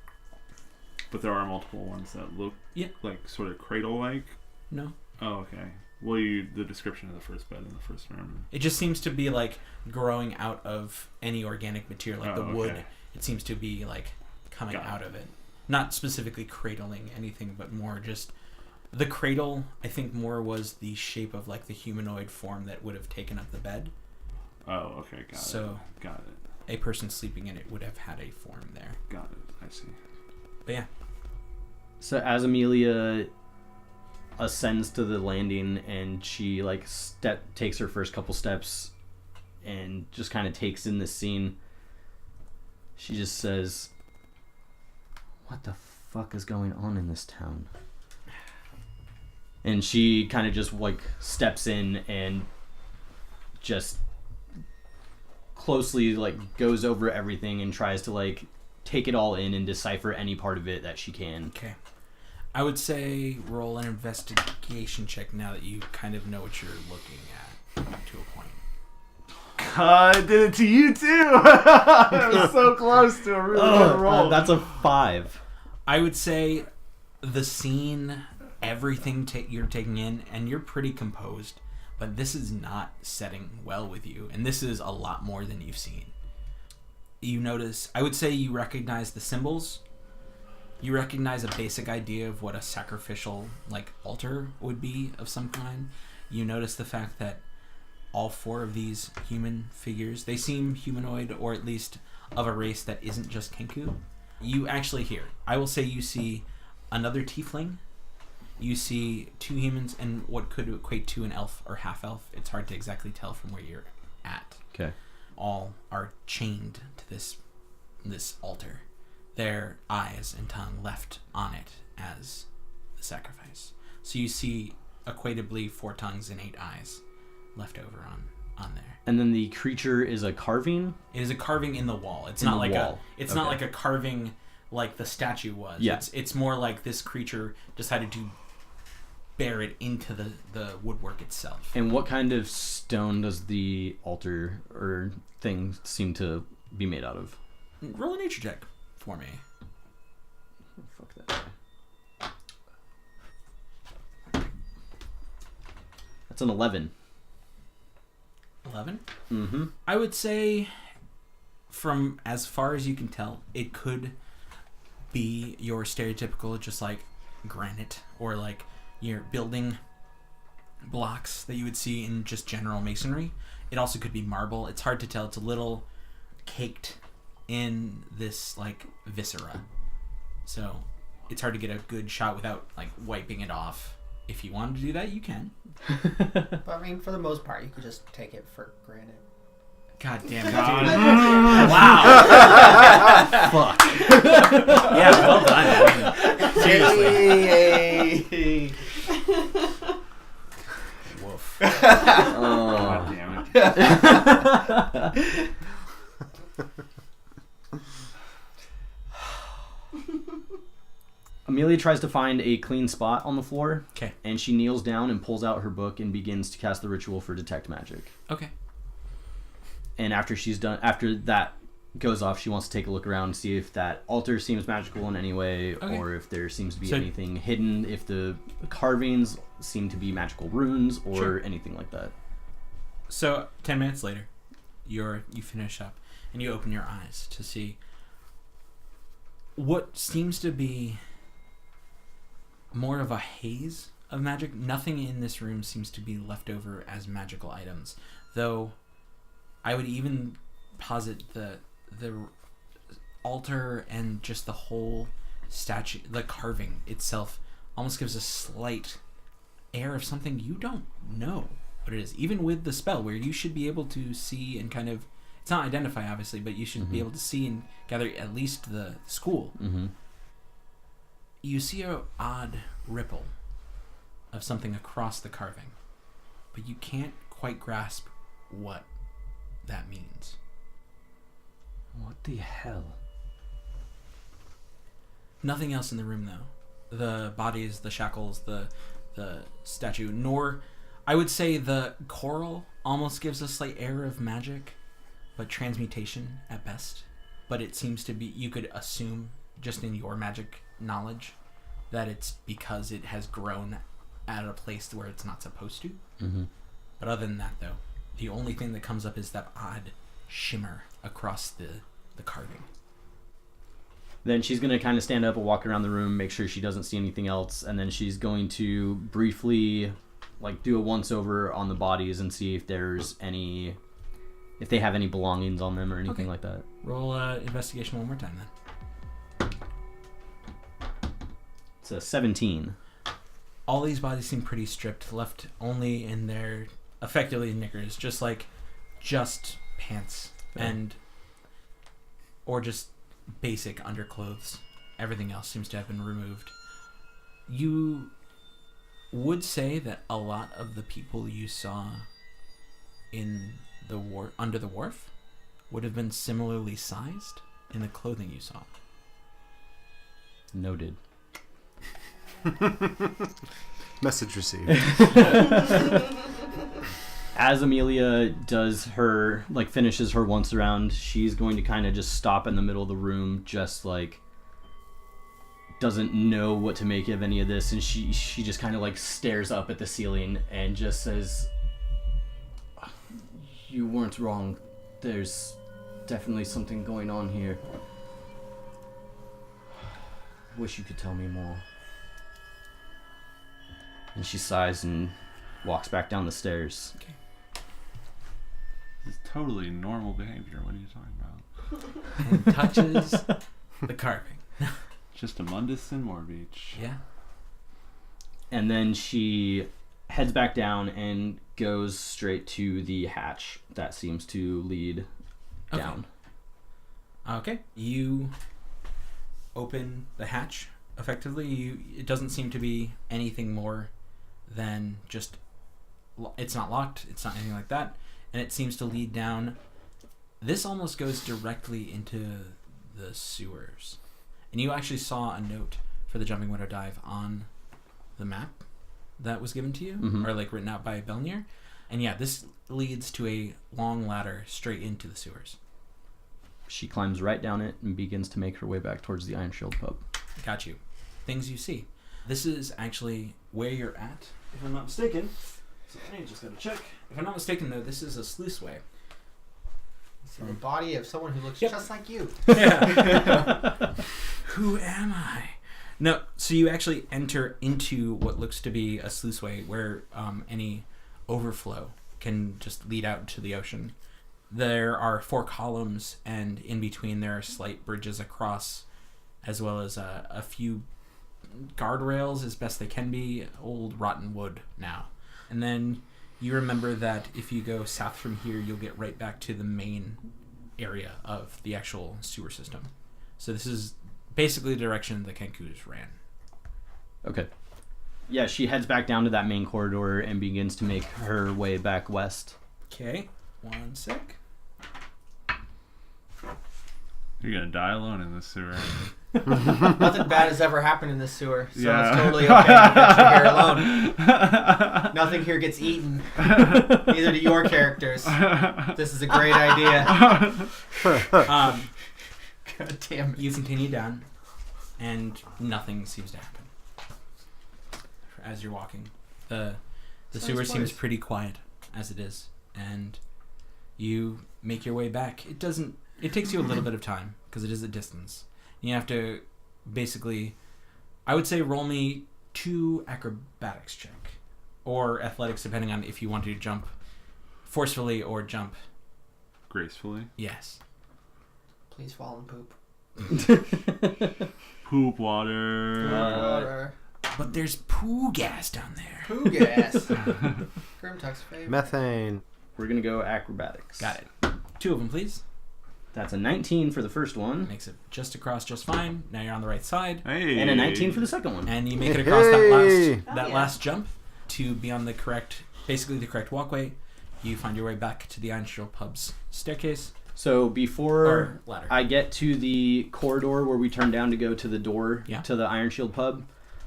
But there are multiple ones that look like sort of cradle-like. No. Oh, okay. Well, the description of the first bed in the first room. It just seems to be like growing out of any organic material, like the wood. Okay. It seems to be like coming Got it. out of it. Not specifically cradling anything, but more just the cradle. I think more was the shape of like the humanoid form that would have taken up the bed. Oh, okay. Got it. A person sleeping in it would have had a form there. Got it. I see. But yeah. So as Amelia ascends to the landing and she like takes her first couple steps and just kind of takes in this scene, she just says, "What the fuck is going on in this town?" And she kind of just like steps in and just closely like goes over everything and tries to like take it all in and decipher any part of it that she can. Okay. I would say roll an investigation check now that you kind of know what you're looking at to a point. I did it to you too. It was so close to a really good roll. That's a 5. I would say the scene, everything you're taking in, and you're pretty composed, but this is not setting well with you, and this is a lot more than you've seen. You notice, I would say you recognize the symbols. You recognize a basic idea of what a sacrificial like altar would be of some kind. You notice the fact that all 4 of these human figures, they seem humanoid, or at least of a race that isn't just Kenku. You actually hear, I will say you see another tiefling, you see 2 humans, and what could equate to an elf or half-elf. It's hard to exactly tell from where you're at. Okay. All are chained to this altar. Their eyes and tongue left on it as the sacrifice. So you see equatably 4 tongues and 8 eyes left over on on there. And then the creature is a carving? It is a carving in the wall. It's In not the like wall. it's not Okay. like a carving like the statue was. Yeah. It's more like this creature decided to bear it into the woodwork itself. And what kind of stone does the altar or thing seem to be made out of? Roll a nature check for me. Fuck that guy. That's an 11. 11? Mm-hmm. I would say, from as far as you can tell, it could be your stereotypical, just like granite or like your building blocks that you would see in just general masonry. It also could be marble. It's hard to tell. It's a little caked in this like viscera, so it's hard to get a good shot without like wiping it off. If you wanted to do that, you can. But I mean, for the most part, you could just take it for granted. God damn it, dude. Wow. Fuck. Yeah, well done. Seriously. Woof. God damn it. Amelia tries to find a clean spot on the floor. Okay. And she kneels down and pulls out her book and begins to cast the ritual for Detect Magic. Okay. And after that goes off, she wants to take a look around and see if that altar seems magical in any way, Okay. or if there seems to be So- anything hidden, if the carvings seem to be magical runes or Sure. anything like that. So 10 minutes later, you finish up and you open your eyes to see what seems to be more of a haze of magic. Nothing in this room seems to be left over as magical items, though I would even posit the altar and just the whole statue, the carving itself, almost gives a slight air of something you don't know what it is, even with the spell, where you should be able to see and kind of, it's not identify obviously, but you should be able to see and gather at least the school. Mm-hmm. You see a odd ripple of something across the carving, but you can't quite grasp what that means. What the hell? Nothing else in the room though. The bodies, the shackles, the statue, nor I would say the coral almost gives a slight air of magic, but transmutation at best. But it seems to be, you could assume just in your magic knowledge that it's because it has grown at a place where it's not supposed to. Mm-hmm. But other than that though, the only thing that comes up is that odd shimmer across the carving. Then she's going to kind of stand up and walk around the room, make sure she doesn't see anything else, and then she's going to briefly like do a once over on the bodies and see if there's any, if they have any belongings on them or anything like that. Roll investigation one more time then. It's a 17. All these bodies seem pretty stripped, left only in their effectively knickers, just pants and or just basic underclothes. Everything else seems to have been removed. You would say that a lot of the people you saw in the under the wharf would have been similarly sized in the clothing you saw. Noted. Message received. As Amelia does her, like, finishes her once around, she's going to kind of just stop in the middle of the room, just like doesn't know what to make of any of this, and she just kind of like stares up at the ceiling and just says, "You weren't wrong. There's definitely something going on here. Wish you could tell me more." And she sighs and walks back down the stairs. Okay. It's totally normal behavior. What are you talking about? And touches the carving. Just a Mundus and Morbeach. Yeah. And then she heads back down and goes straight to the hatch that seems to lead Okay. down. Okay. You open the hatch effectively. It doesn't seem to be anything more than just, it's not locked, it's not anything like that, and it seems to lead down. This almost goes directly into the sewers. And you actually saw a note for the Jumping Widow Dive on the map that was given to you, or like written out by Belnier. And yeah, this leads to a long ladder straight into the sewers. She climbs right down it and begins to make her way back towards the Iron Shield pub. Got you. Things you see. This is actually where you're at, if I'm not mistaken. So I just gotta check. If I'm not mistaken, though, this is a sluiceway. It's the body of someone who looks Yep. just like you. Yeah. Who am I? No, so you actually enter into what looks to be a sluiceway where any overflow can just lead out to the ocean. There are 4 columns, and in between there are slight bridges across, as well as a few guardrails as best they can be, old rotten wood now. And then you remember that if you go south from here, you'll get right back to the main area of the actual sewer system. So this is basically the direction the Kenkus ran. Okay. Yeah, she heads back down to that main corridor and begins to make her way back west. Okay, 1 sec. You're gonna die alone in this sewer. Nothing bad has ever happened in this sewer, so Yeah. it's totally okay to get you here alone. Nothing here gets eaten. Neither do your characters. This is a great idea. God damn it. You continue down, and nothing seems to happen as you're walking. The sewer seems pretty quiet as it is, and you make your way back. It takes you a little bit of time because it is a distance. You have to basically, I would say, roll me 2 acrobatics check or athletics, depending on if you want to jump forcefully or jump. Gracefully. Yes. Please fall and poop. Poop water. Water. But there's poo gas down there. Poo gas. Grimtuck's favorite. Methane. We're going to go acrobatics. Got it. 2 of them, please. That's a 19 for the first one, Makes it just across just fine. Now you're on the right side. Hey. and a 19 for the second one. And you make it across that last Hey! Oh, yeah. last jump to be on the correct walkway. You find your way back to the Iron Shield Pub's staircase So before or ladder. I get to the corridor where we turn down to go to the door to the Iron Shield pub,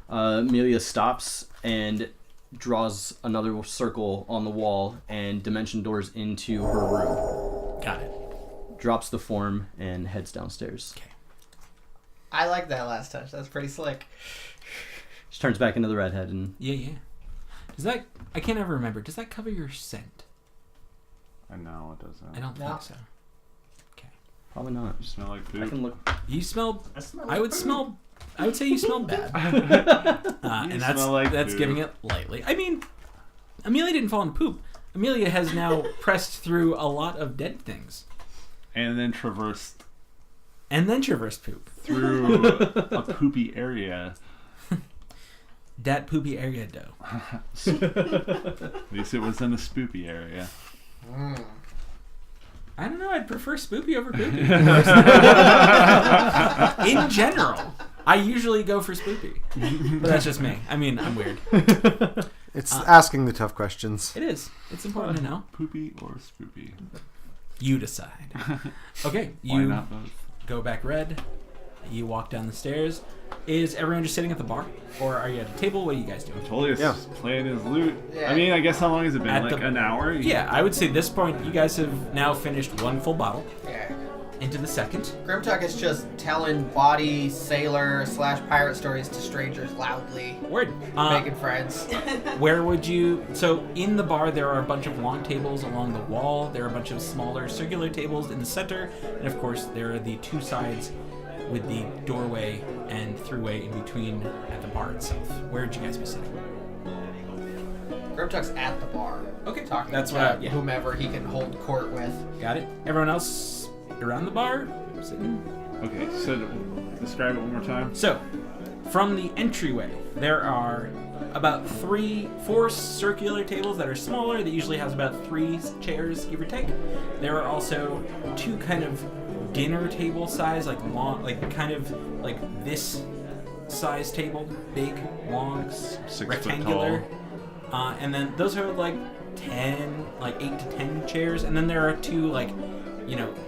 Amelia stops and draws another circle on the wall and dimension doors into her room. Got it. Drops the form and heads downstairs. Okay. I like that last touch. That's pretty slick. She turns back into the redhead and Yeah. Does that? I can't ever remember. Does that cover your scent? I know it doesn't. I don't No. think so. probably not. You smell like I food. can look. You smell. I smell I would say you smell bad. And that's smell like that's poo. giving it lightly. I mean, Amelia didn't fall in poop. Amelia has now pressed through a lot of dead things And then traversed and then traversed poop. through a poopy area. That poopy area though. At least it was in a spoopy area. Mm. I don't know. I'd prefer spoopy over poopy. In general, I usually go for spoopy, but that's just me. I mean, I'm weird. It's asking the tough questions. It is. It's important to know. Poopy or spoopy? You decide. Okay, Why you not both? go back red. You walk down the stairs. Is everyone just sitting at the bar, or are you at a table? What are you guys doing? Tullius Yeah. is playing his loot. Yeah. I mean, I guess how long has it been? At Like the- an hour? Yeah, I would say at this point you guys have now finished 1 full bottle. Yeah. Into the second. Grimtuck is just telling body sailor / pirate stories to strangers loudly, Word. making friends. Where would you... So, in the bar, there are a bunch of long tables along the wall. There are a bunch of smaller circular tables in the center. And, of course, there are the 2 sides with the doorway and throughway in between at the bar itself. Where would you guys be sitting? Grimtuck's at the bar. Okay, Talking that's to what I... Yeah, whomever he can hold court with. got it. Everyone else around the bar? Sitting? Okay, so describe it one more time. So, from the entryway, there are about 4 circular tables that are smaller. That usually has about 3 chairs, give or take. There are also 2 kind of dinner table size, like long, like kind of like this size table, big, long, 6 foot rectangular. tall. And then those are like 8 to 10 chairs, and then there are 2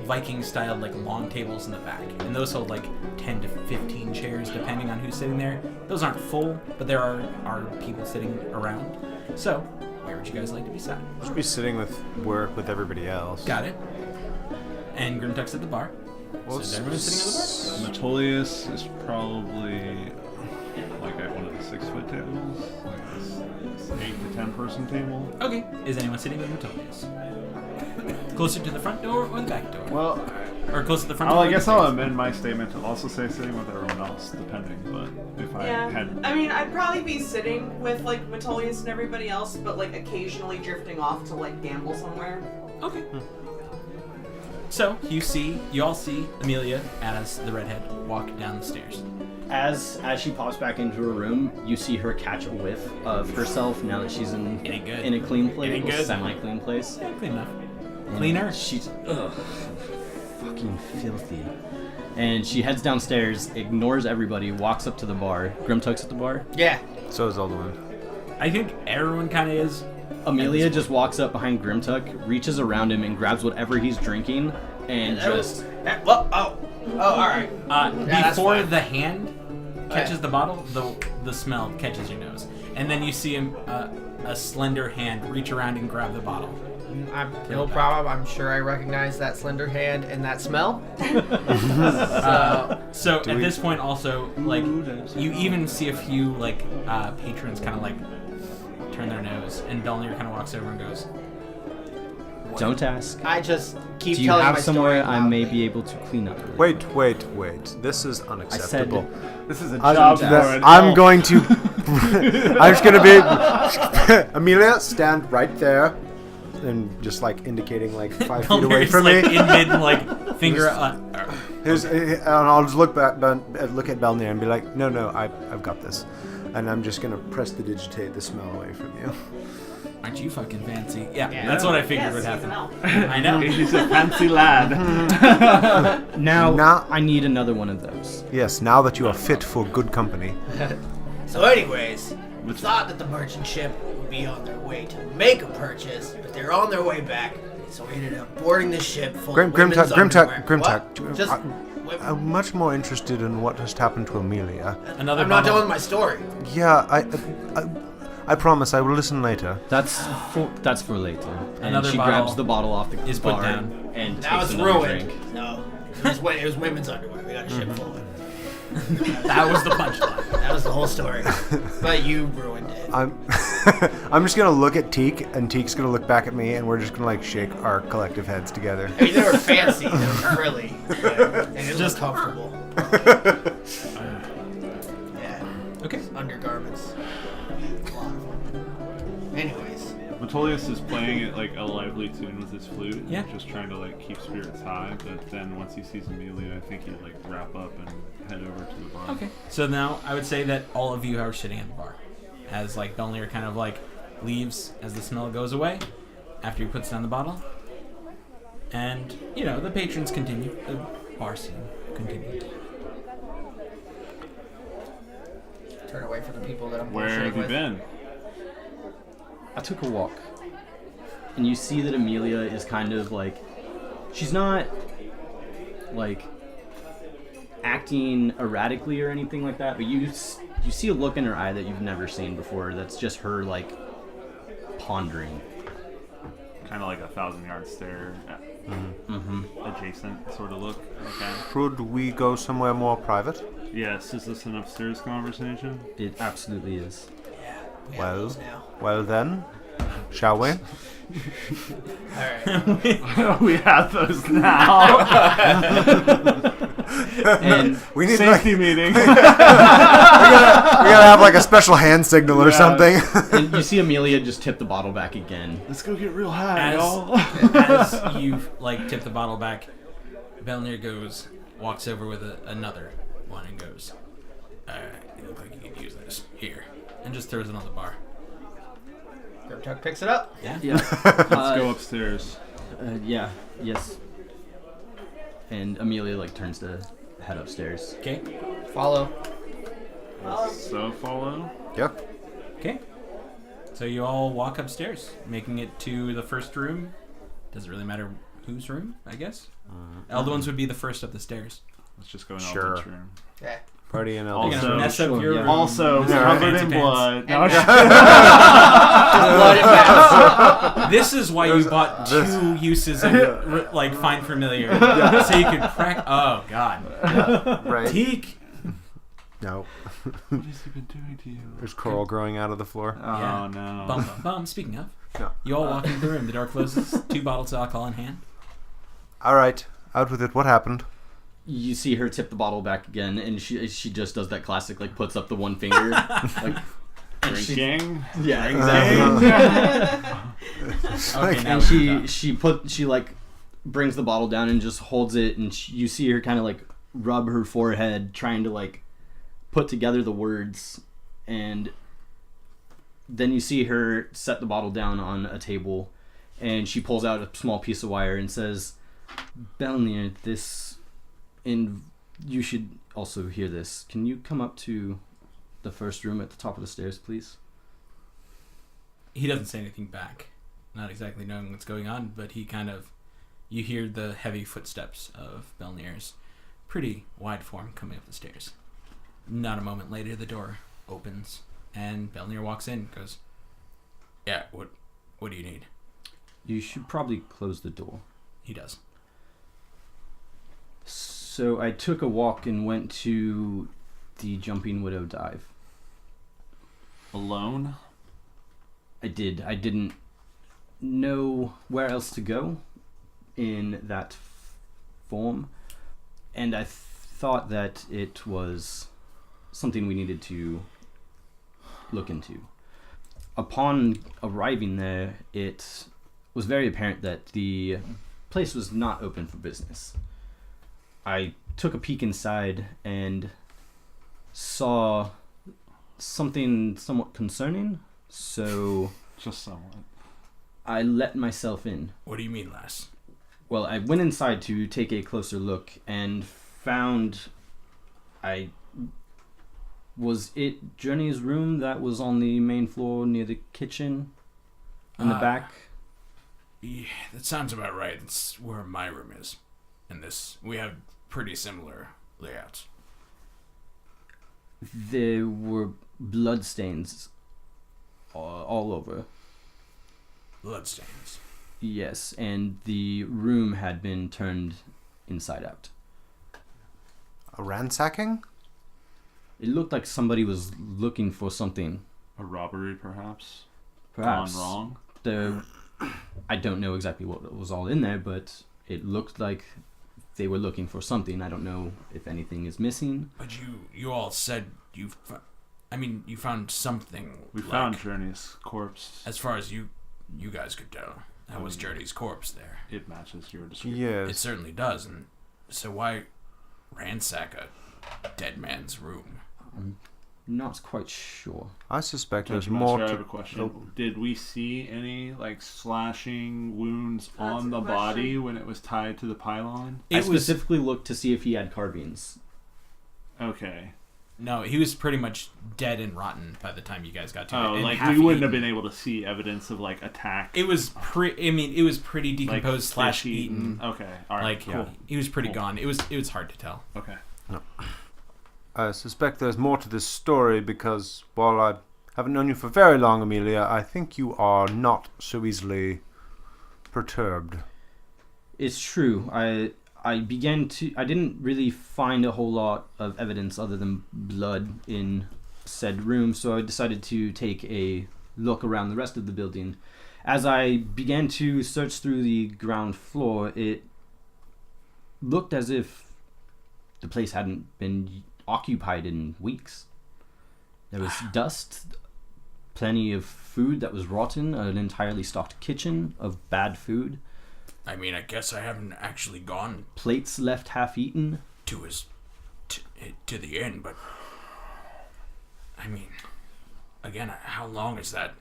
Viking-styled long tables in the back, and those hold 10 to 15 chairs depending on who's sitting there. Those aren't full, but there are people sitting around. So, where would you guys like to be sat? Should be sitting with everybody else. Got it. And Grimtuck's at the bar. So is everyone sitting at the bar? Metolius is probably at one of the 6-foot tables, this 8 to 10 person table. Okay. Is anyone sitting with Metolius? Closer to the front door or the back door? Well, or closer to the front door? I guess I'll amend my statement to also say sitting with everyone else, depending. But if I had, I mean, I'd probably be sitting with Metolius and everybody else, but occasionally drifting off to gamble somewhere. Okay. So you all see Amelia as the redhead walk down the stairs. As she pops back into her room, you see her catch a whiff of herself now that she's in a clean place, semi-clean place. Yeah, clean enough. And Cleaner. She's fucking filthy. And she heads downstairs, ignores everybody, walks up to the bar. Grimtuck's at the bar. Yeah. So is Alduin. I think everyone kind of is. Amelia just walks up behind Grimtuck, reaches around him, and grabs whatever he's drinking, and just. All right. That's Before fine. the hand catches the bottle, the smell catches your nose, and then you see him a slender hand reach around and grab the bottle. No problem. I'm sure I recognize that slender hand and that smell. So at this point, also you even see a few patrons kind of turn their nose, and Belnir kind of walks over and goes, Don't ask. I just keep Do you telling have my somewhere story I may loudly. be able to clean up? Really Wait. This is unacceptable. this is a I'm- job for that- an I'm elf. going to. I'm just gonna be. Amelia, stand right there, and just indicating 5 feet away Belnir's from me. in mid finger. And I'll just look at Belnir and be like, no, I've got this, and I'm just gonna press the digitate the smell away from you. Aren't you fucking fancy? Yeah, that's what I figured would Yes, he's happen. an elf. I know. He's a fancy lad. Now, I need another one of those. Yes, now that you are fit for good company. So anyways, we thought that the merchant ship would be on their way to make a purchase, but they're on their way back. So we ended up boarding the ship full of women's underwear. What? Just women. I'm much more interested in what has happened to Amelia. Another I'm not bottle. done with my story. Yeah, I promise I will listen later. That's for later. And Another she bottle grabs the bottle off the is put bar down. and Now takes it's another ruined. drink. No, it was women's underwear. We got a ship full of it. That was the punchline. That was the whole story. But you ruined it. I'm just gonna look at Teak, and Teak's gonna look back at me, and we're just gonna shake our collective heads together. I mean, they were fancy. They were frilly. And it was comfortable. Yeah. Okay. Undergarments. A lot of them. Anyways. Metolius is playing it a lively tune with his flute, Yeah. just trying to keep spirits high. But then once he sees Amelia, I think he'd wrap up and head over to the bar. Okay. So now I would say that all of you are sitting at the bar, as Belnir kind of leaves as the smell goes away, after he puts down the bottle, and the patrons continue. The bar scene continues. Turn away from the people that I'm Where bullshitting have you with. been? I took a walk, and you see that Amelia is kind of she's not acting erratically or anything like that, but you see a look in her eye that you've never seen before. That's just her pondering. Kind of like a 1,000-yard stare, adjacent sort of look. Okay. Should we go somewhere more private? Yes. Is this an upstairs conversation? It absolutely is. We have those now. Well then, shall we? Alright. We have those now. And We need Safety meeting. we gotta have a special hand signal or Yeah. something. and you see Amelia just tip the bottle back again. Let's go get real high, As, y'all. as you tip the bottle back, Belnir walks over with another one and goes, you look like you can use this here, and just throws it on the bar. Grimtuck picks it up. Yeah. Yeah. Let's go upstairs. Yeah. Yes. And Amelia turns to head upstairs. Okay. Follow. So follow. Yeah. Okay. So you all walk upstairs, making it to the first room. Doesn't really matter whose room, I guess. Eldwin's would be the first up the stairs. Let's just go in Sure. Eldritch room. Yeah. Party in You're Elder. gonna mess up sure, your yeah. room. Also Yeah. covered Fancy in pants. blood. No, And- Blood and mess. This is why you bought two uses of like Find Familiar, so you could practice. Oh God, Right. Teak. No. what has he been doing to you? There's coral growing out of the floor. Oh Yeah. no. Bum bum bum. Speaking of, No. you all walk into the room. The door closes. 2 bottles of alcohol in hand. All right. Out with it. What happened? You see her tip the bottle back again, and she just does that classic, like, puts up the one finger. Like, and she- Drinking. yeah, exactly. Okay, now And she like brings the bottle down and just holds it, and you see her kind of like rub her forehead, trying to like put together the words, and then you see her set the bottle down on a table, and she pulls out a small piece of wire and says, "Belnir, you should also hear this. Can you come up to the first room at the top of the stairs, please?" He doesn't say anything back, not exactly knowing what's going on, but he kind of, you hear the heavy footsteps of Belnir's pretty wide form coming up the stairs. Not a moment later, the door opens, and Belnir walks in, goes, "Yeah, what do you need?" You should probably close the door. He does. So I took a walk and went to the Jumping Widow dive. Alone. I did. I didn't know where else to go in that form, and I thought that it was something we needed to look into. Upon arriving there, it was very apparent that the place was not open for business. I took a peek inside and saw something somewhat concerning, so Just somewhat. I let myself in. What do you mean, lass? Well, I went inside to take a closer look and found was it Journey's room that was on the main floor near the kitchen in the back? Yeah, that sounds about right. It's where my room is. And we have pretty similar layouts. There were bloodstains all over. Bloodstains. Yes, and the room had been turned inside out. A ransacking? It looked like somebody was looking for something. A robbery, perhaps. Perhaps. Gone wrong. I don't know exactly what was all in there, but it looked like they were looking for something. I don't know if anything is missing. But you all said you found something. We like, found Journey's corpse. as far as you guys could tell, that was Journey's corpse there. It matches your description. It Yes. certainly does. And so why ransack a dead man's room? I'm not quite sure. I suspect there's Judge more Master, I have to... a question. Did we see any slashing wounds That's on a the question. body when it was tied to the pylon? I specifically looked to see if he had carbines. Okay. No, he was pretty much dead and rotten by the time you guys got to Oh, it. and like half we wouldn't have eaten. been able to see evidence of attack. It was pretty decomposed slash fish eaten. Okay, all right, Like cool. he was pretty Cool. gone. It was hard to tell. Okay. I suspect there's more to this story because while I haven't known you for very long, Amelia, I think you are not so easily perturbed. It's true. I didn't really find a whole lot of evidence other than blood in said room, so I decided to take a look around the rest of the building. As I began to search through the ground floor, it looked as if the place hadn't been occupied in weeks. There was dust, plenty of food that was rotten, an entirely stocked kitchen of bad food, I mean, I guess I haven't actually gone plates left half eaten. to the end, but I mean, again, how long is that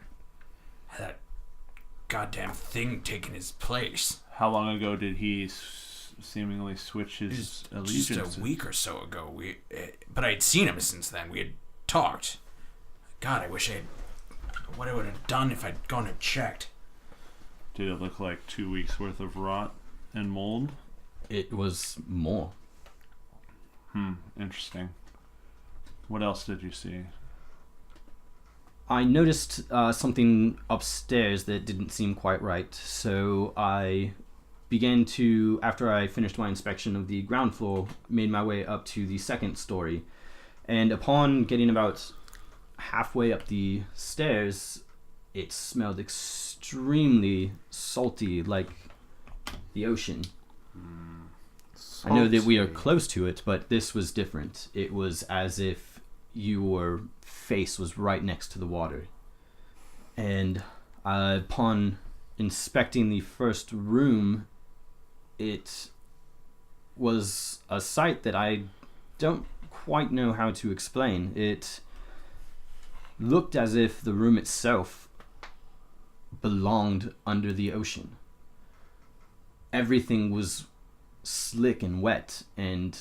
goddamn thing taking his place? How long ago did he seemingly switch his Just allegiance? a week or so ago. But I had seen him since then. We had talked. God, I wish I what I would have done if I'd gone and checked. Did it look like 2 weeks worth of rot and mold? It was more. Interesting. What else did you see? I noticed something upstairs that didn't seem quite right, so I began to, after I finished my inspection of the ground floor, made my way up to the second story. And upon getting about halfway up the stairs, it smelled extremely salty, like the ocean. I know that we are close to it, but this was different. It was as if your face was right next to the water. And upon inspecting the first room, it was a sight that I don't quite know how to explain. It looked as if the room itself belonged under the ocean. Everything was slick and wet, and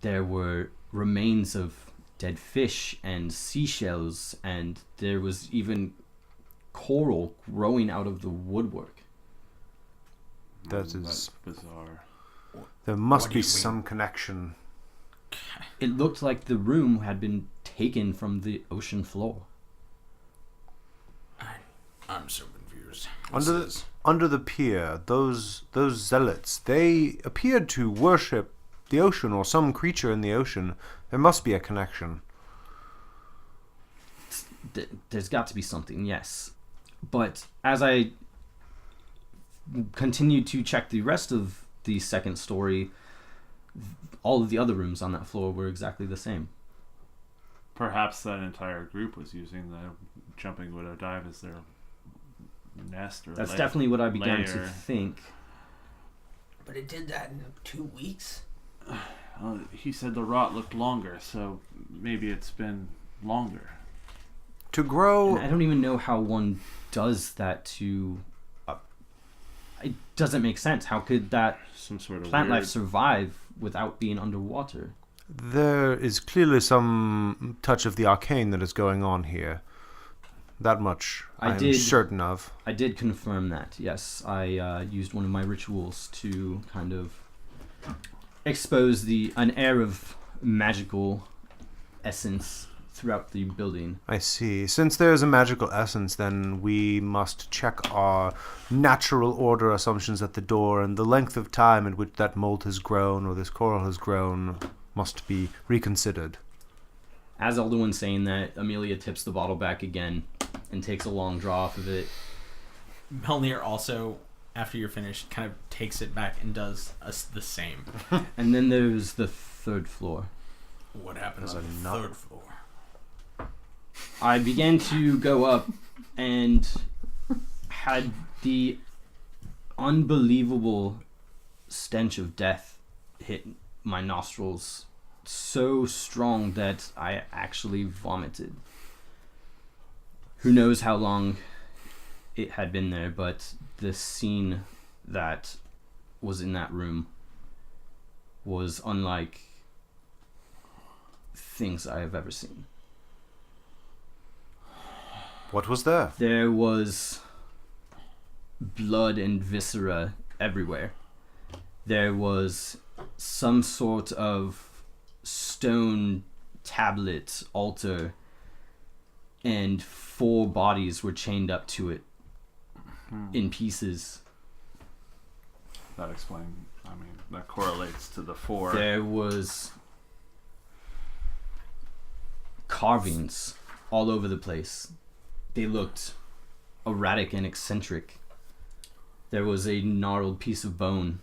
there were remains of dead fish and seashells, and there was even coral growing out of the woodwork. That is That's bizarre. There must What do be you some connection. It looked like the room had been taken from the ocean floor. I'm so confused. Under the pier, those zealots, they appeared to worship the ocean or some creature in the ocean. There must be a connection. There's got to be something, yes. But as I continued to check the rest of the second story, all of the other rooms on that floor were exactly the same. Perhaps that entire group was using the Jumping Widow dive as their nest or That's definitely what I began lair. to think. But it did that in 2 weeks. He said the rot looked longer, so maybe it's been longer. To grow, And I don't even know how one does that to... it doesn't make sense. How could that Some sort of plant weird... life survive without being underwater? there is clearly some touch of the arcane that is going on here. That much I am certain of. I did confirm that, yes. I used one of my rituals to kind of expose an air of magical essence throughout the building. I see. Since there is a magical essence, then we must check our natural order assumptions at the door, and the length of time in which that mold has grown or this coral has grown must be reconsidered. As Alduin's saying that, Amelia tips the bottle back again and takes a long draw off of it. Melnir also, after you're finished, kind of takes it back and does the same. And then there's the third floor. What happens on the third floor? I began to go up and had the unbelievable stench of death hit my nostrils so strong that I actually vomited. Who knows how long it had been there, but the scene that was in that room was unlike things I have ever seen. What was there? There was blood and viscera everywhere. There was some sort of stone tablet altar, and 4 bodies were chained up to it in pieces. That that correlates to the 4. There was carvings all over the place. They looked erratic and eccentric. There was a gnarled piece of bone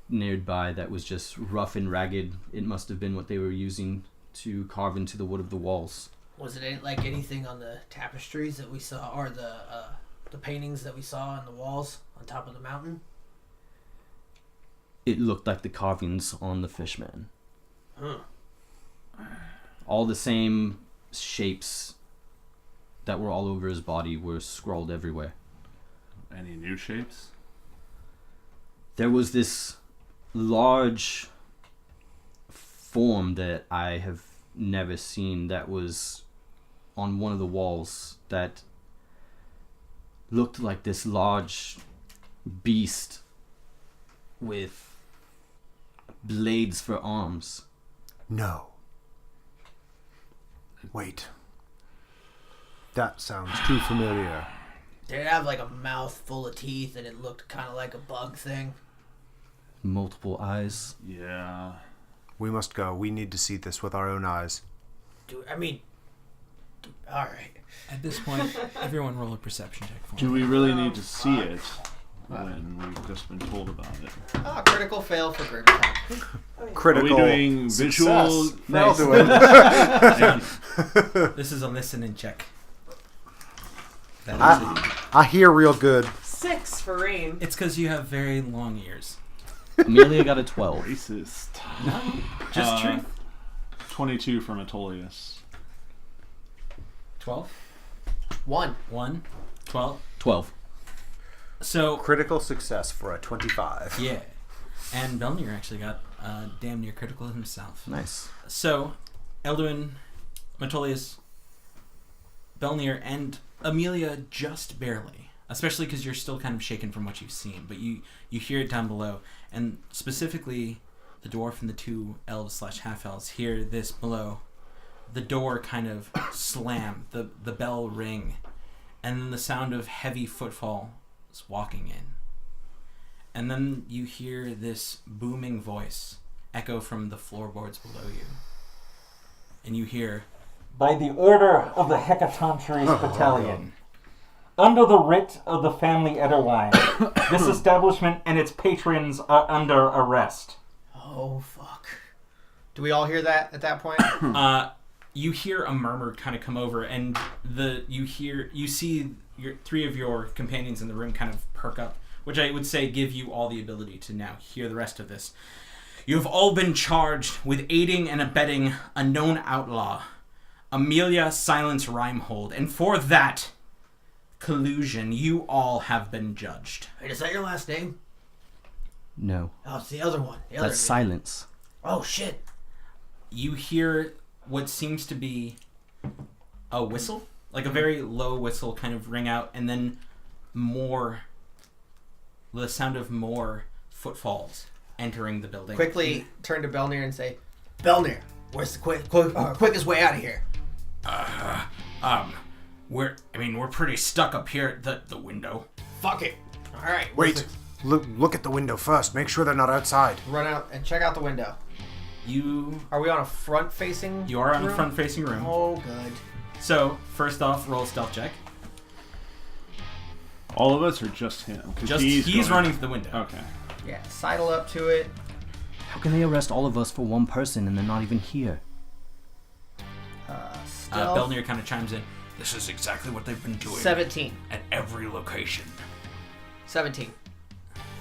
nearby that was just rough and ragged. It must have been what they were using to carve into the wood of the walls. Was it like anything on the tapestries that we saw, or the paintings that we saw on the walls on top of the mountain? It looked like the carvings on the fishman. Huh. All the same shapes that were all over his body were scrawled everywhere. Any new shapes? There was this large form that I have never seen that was on one of the walls that looked like this large beast with blades for arms. No. Wait. That sounds too familiar. Did it have like a mouth full of teeth and it looked kind of like a bug thing? Multiple eyes. Yeah. We must go. We need to see this with our own eyes. Alright. At this point, everyone roll a perception check for me. Do we really need to see it when we've just been told about it? Oh, critical fail for Grimtalk. Critical. Are we doing visual? success. Nice. This is a listening check. That is it. I hear real good. 6 for Rain. It's because you have very long ears. Amelia got a 12. Racist. Just truth. 22 from Metolius. 12? 1. 1? 12? 12. So, Critical success for a 25. yeah. And Belnir actually got damn near critical himself. Nice. So, Elduin, Metolius, Belnir, and Amelia just barely. Especially because you're still kind of shaken from what you've seen. But you hear it down below. And specifically, the dwarf and the two elves/half-elves hear this below. The door kind of slam, the bell ring, and then the sound of heavy footfalls walking in. And then you hear this booming voice echo from the floorboards below you. And you hear, By the order of the Hecatoncheries Battalion, under the writ of the family Ederline, this establishment and its patrons are under arrest. Oh, fuck. Do we all hear that at that point? you hear a murmur kind of come over, and you see three of your companions in the room kind of perk up, which I would say give you all the ability to now hear the rest of this. You have all been charged with aiding and abetting a known outlaw, Amelia Silence Rimehold, and for that collusion, you all have been judged. Wait, is that your last name? No. Oh, it's the other one. The That's other silence. Oh, shit. You hear what seems to be a whistle, like a very low whistle kind of ring out, and then the sound of more footfalls entering the building. Quickly turn to Belnir and say, Belnir, where's the quickest way out of here? We're pretty stuck up here at the window. Fuck it. All right. Wait. Look at the window first. Make sure they're not outside. Run out and check out the window. Are we on a front-facing You are on room? a front-facing room. Oh, good. So, first off, roll a stealth check. All of us or just him? 'Cause Just he's running to the window. Okay. Yeah, sidle up to it. How can they arrest all of us for one person and they're not even here? Stealth. Belnir kind of chimes in. This is exactly what they've been doing 17. at every location. 17.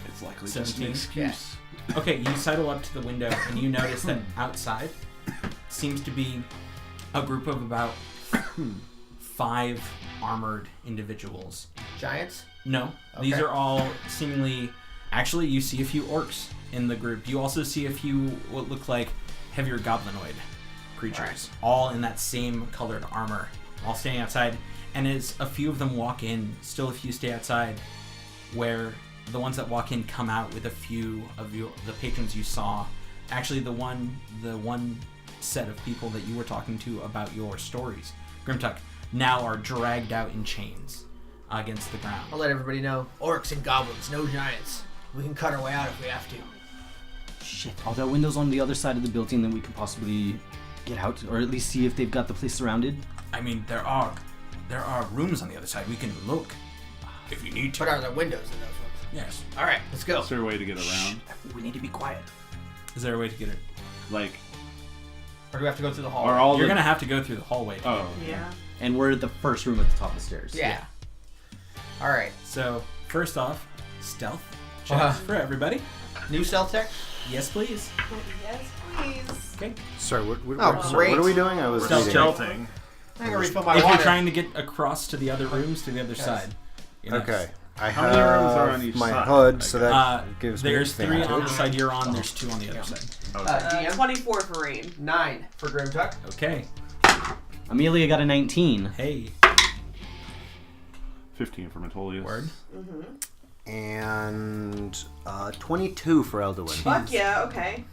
It's likely just 17? an excuse. Okay, you sidle up to the window and you notice that outside seems to be a group of about 5 armored individuals. Giants? No, these Okay. are all seemingly... Actually, you see a few orcs in the group. You also see a few what look like heavier goblinoid creatures, all in that same colored armor, all standing outside. And as a few of them walk in, still a few stay outside, where the ones that walk in come out with a few of the patrons you saw. Actually, the one set of people that you were talking to about your stories, Grimtuck, now are dragged out in chains against the ground. I'll let everybody know. Orcs and goblins, no giants. We can cut our way out if we have to. Shit. Are there windows on the other side of the building that we could possibly get out? Or at least see if they've got the place surrounded? I mean, there are rooms on the other side. We can look if you need to. But are there windows in those ones? Yes. All right, let's go. Is there a way to get around? We need to be quiet. Is there a way to get it? Like, Or do we have to go through the hall? are all You're the... gonna have to go through the hallway. Oh. Yeah. And we're at the first room at the top of the stairs. Yeah. All right. So first off, stealth checks Uh-huh. for everybody. New stealth check? Yes, please. Yes, please. Okay. Sorry, what great. are we doing? I was Stealth reading. Stealthing. I'm gonna refill my If water. you're trying to get across to the other rooms, to the other side. Yes. Okay. I How many rooms are on have each my side? HUD, so that Uh, gives me there's 3 on the advantage. side you're on. There's 2 on the other side. DM? 24 for Rain. 9 for Grimtuck. Okay. Amelia got a 19. Hey. 15 for Metolius. Word. And 22 for Elduin. Fuck yeah, okay.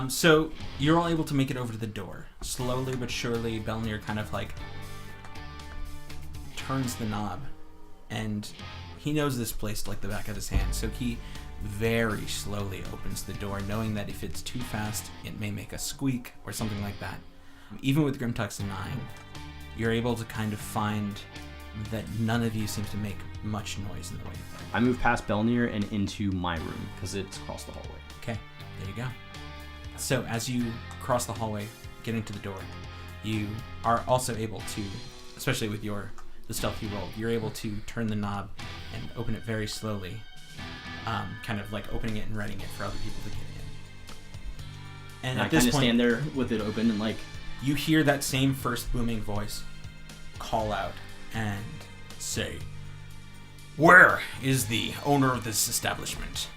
So you're all able to make it over to the door. Slowly but surely, Belnir kind of like turns the knob, and he knows this place like the back of his hand. So he very slowly opens the door, knowing that if it's too fast, it may make a squeak or something like that. Even with Grimtuck's 9, you're able to kind of find that none of you seems to make much noise in the way you play. I move past Belnir and into my room because it's across the hallway. Okay, there you go. So as you cross the hallway, getting to the door, you are also able to, especially with the stealth you rolled, you're able to turn the knob and open it very slowly, kind of like opening it and readying it for other people to get in. And I at this kind of point, stand there with it open and like, you hear that same first booming voice call out and say, "Where is the owner of this establishment?"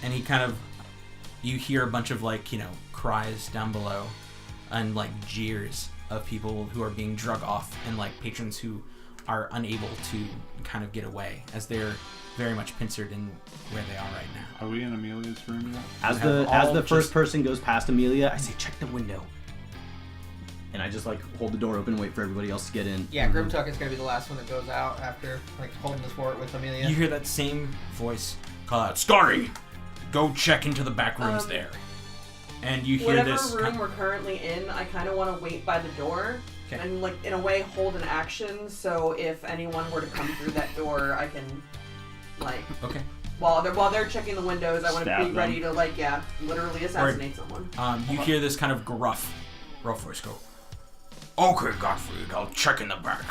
And he kind of, you hear a bunch of like, cries down below and like jeers of people who are being drug off and like patrons who are unable to kind of get away as they're very much pincered in where they are right now. Are we in Amelia's room yet? as have the all first just- person goes past Amelia, I say, check the window. And I just like hold the door open, wait for everybody else to get in. Yeah, Grimtuck is gonna be the last one that goes out after like holding the fort with Amelia. You hear that same voice call out, "Scary, go check into the back rooms there." And you hear Whatever this. room we're currently in, I kind of want to wait by the door. Okay. And, like, in a way, hold an action, so if anyone were to come through that door, I can, like, Okay. while they're checking the windows, I want to Stab be them. ready to, like, yeah, literally assassinate someone. You hear this kind of gruff voice go, "Okay, Gottfried, I'll check in the back."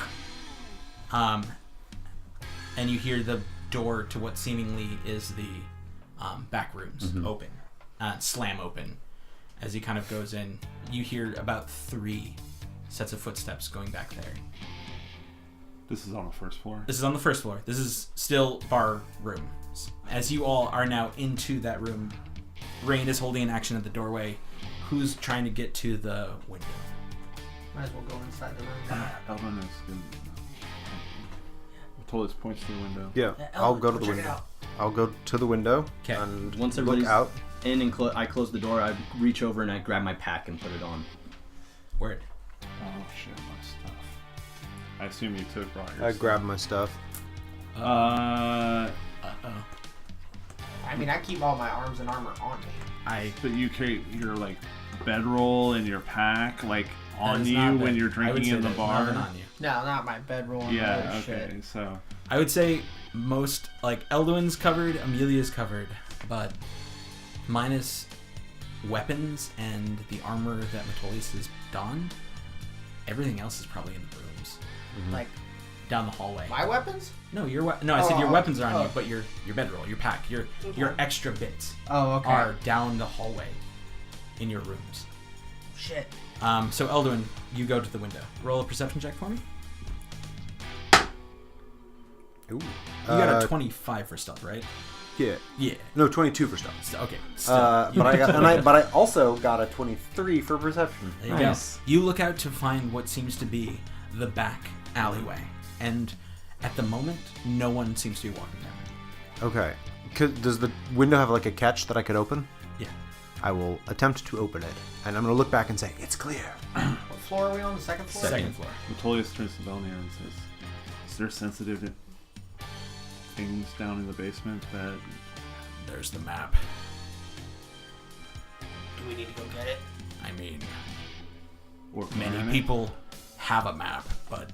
And you hear the door to what seemingly is the back rooms open, slam open. As he kind of goes in, you hear about 3 sets of footsteps going back there. This is on the first floor. This is on the first floor. This is still bar room. As you all are now into that room, Rain is holding an action at the doorway. Who's trying to get to the window? Might as well go inside the room. Elvin is good. Metolius points to the window. Yeah, I'll go to the check it window. out. I'll go to the window 'Kay. and Once look everybody's out. in and I close the door, I reach over and I grab my pack and put it on. Word. Oh shit, my stuff. I assume you took all your I stuff. grab my stuff. Uh-oh. I mean, I keep all my arms and armor on me. But you carry your like bedroll and your pack like on That is you not when bad. you're I would drinking say in the that is bar. not on you. No, not my bedroll and Yeah. other Okay. shit. So I would say most, like, Elduin's covered, Amelia's covered, but minus weapons and the armor that Metolius has donned, everything else is probably in the rooms. Like Down the hallway. my weapons? No, I said your Oh, weapons are on oh. you, but your bedroll, your pack, your extra bits Oh, okay. are down the hallway in your rooms. Shit. So Elduin, you go to the window. Roll a perception check for me. Ooh. You got a 25 for stealth, right? Yeah. Yeah. No, 22 for stealth. So, okay. Still. But I also got a 23 for perception. There you Nice. go. You look out to find what seems to be the back alleyway, and at the moment, no one seems to be walking down. Okay. Does the window have like a catch that I could open? Yeah. I will attempt to open it, and I'm going to look back and say, it's clear. What floor are we on? The second floor? Second floor. Metolius turns to Belnir and says, "Is there sensitive things down in the basement that?" There's the map. Do we need to go get it? I mean, Or many planet? people have a map, but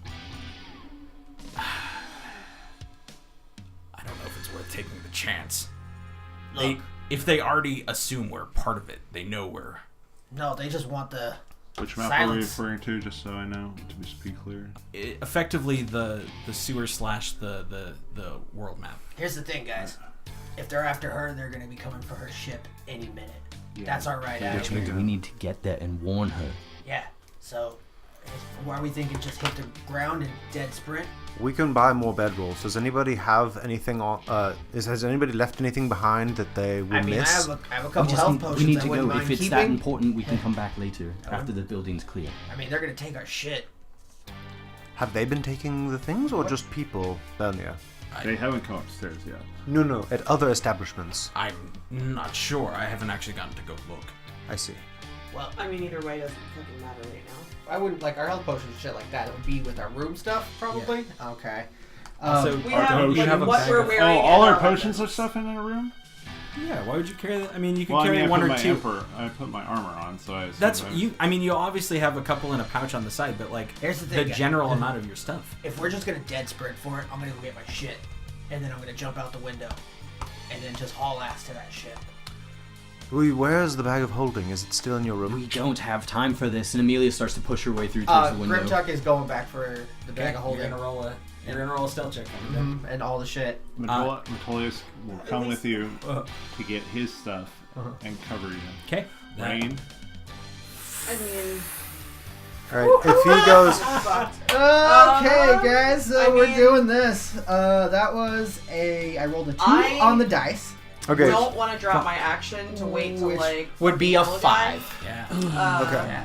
I don't know if it's worth taking the chance. Look. If they already assume we're part of it, they know we're. No, they just want the. Which map are we Silence. referring to? Just so I know, to just be clear. Effectively the sewer / the world map. Here's the thing, guys. If they're after her, they're gonna be coming for her ship any minute. That's our right Which action. means we need to get there and warn her. Yeah. So Why are we thinking just hit the ground and dead sprint? We can buy more bedrolls. Does anybody have anything on? Has anybody left anything behind that they will I mean, miss? I have a We, couple just health need, potions we need I to wouldn't go. mind If it's keeping. that important, we can come back later after the building's clear. I mean, they're gonna take our shit. Have they been taking the things, or just people down here? They haven't come upstairs yet. No, at other establishments. I'm not sure. I haven't actually gotten to go look. I see. Well, I mean, either way doesn't fucking matter right now. I wouldn't like our health potions and shit like that. It would be with our room stuff, probably. Okay. Also, We Our have, potions. like, have a what bag we're of- wearing. Oh, all and our potions weapons. are stuff in our room? Yeah, why would you carry that? I mean, you could Well, carry I one put or my two. I put my armor on, so I assume That's I'm- you. I mean, you obviously have a couple in a pouch on the side, but like Here's the the thing, guys. general amount of your stuff. if we're just gonna dead sprint for it, I'm gonna go get my shit, and then I'm gonna jump out the window, and then just haul ass to that shit. Where's the bag of holding? Is it still in your room? We don't have time for this, and Amelia starts to push her way through towards the window. Grimtuck is going back for the bag of holding. You're gonna roll a stealth check. And all the shit. Metolius will come with you to get his stuff and cover you. Okay. Rain. I mean, Alright, if he goes... Okay, guys, so I we're mean- doing this. That was I rolled a 2 on the dice. Okay, don't want to drop my action to wait till Which like Would be a roll die. 5. Yeah. okay.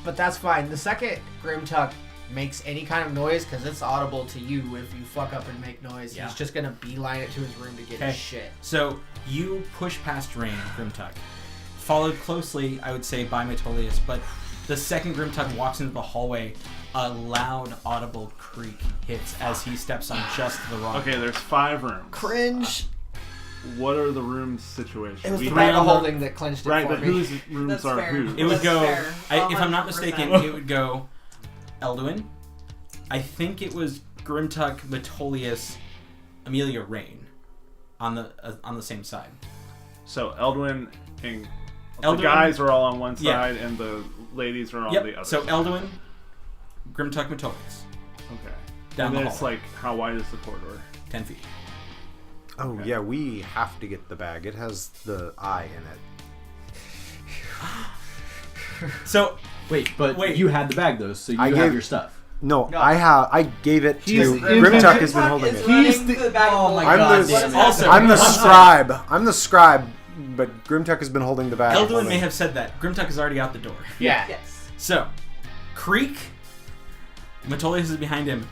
But that's fine. The second Grimtuck makes any kind of noise, because it's audible to you if you fuck up and make noise, Yeah. he's just gonna beeline it to his room to get Okay. his shit. So you push past Rain, Grimtuck, followed closely, I would say, by Metolius. But the second Grimtuck walks into the hallway, a loud, audible creak hits as he steps on just the wrong. Okay, there's 5 rooms. Cringe. What are the rooms situation? It was We the bag have- of holding that clenched it Right, for but me. whose rooms That's are fair. who? It would That's go. fair. If I'm not 100%. mistaken, it would go Elduin. I think it was Grimtuck, Metolius, Amelia, Rain, on the same side. So Eldwin and the Eldwin- guys are all on one Yeah. side, and the ladies are on Yep. the other. So side. Elduin, Grimtuck, Metolius, Okay. down and the then it's hallway. like, how wide is the corridor? 10 feet. Oh, Okay. yeah, we have to get the bag. It has the eye in it. So Wait, but Wait. you had the bag though, so you I have gave- your stuff. No, I gave it to... He's- Grimtuck has been Grimtuck holding is it. running He's the- to the bag of oh my holding. I'm the, God damn it. Also- I'm the scribe. I'm the scribe, but Grimtuck has been holding the bag. of Elduin holding. may have said that. Grimtuck is already out the door. Yeah. Yes. So, Creek, Metolius is behind him.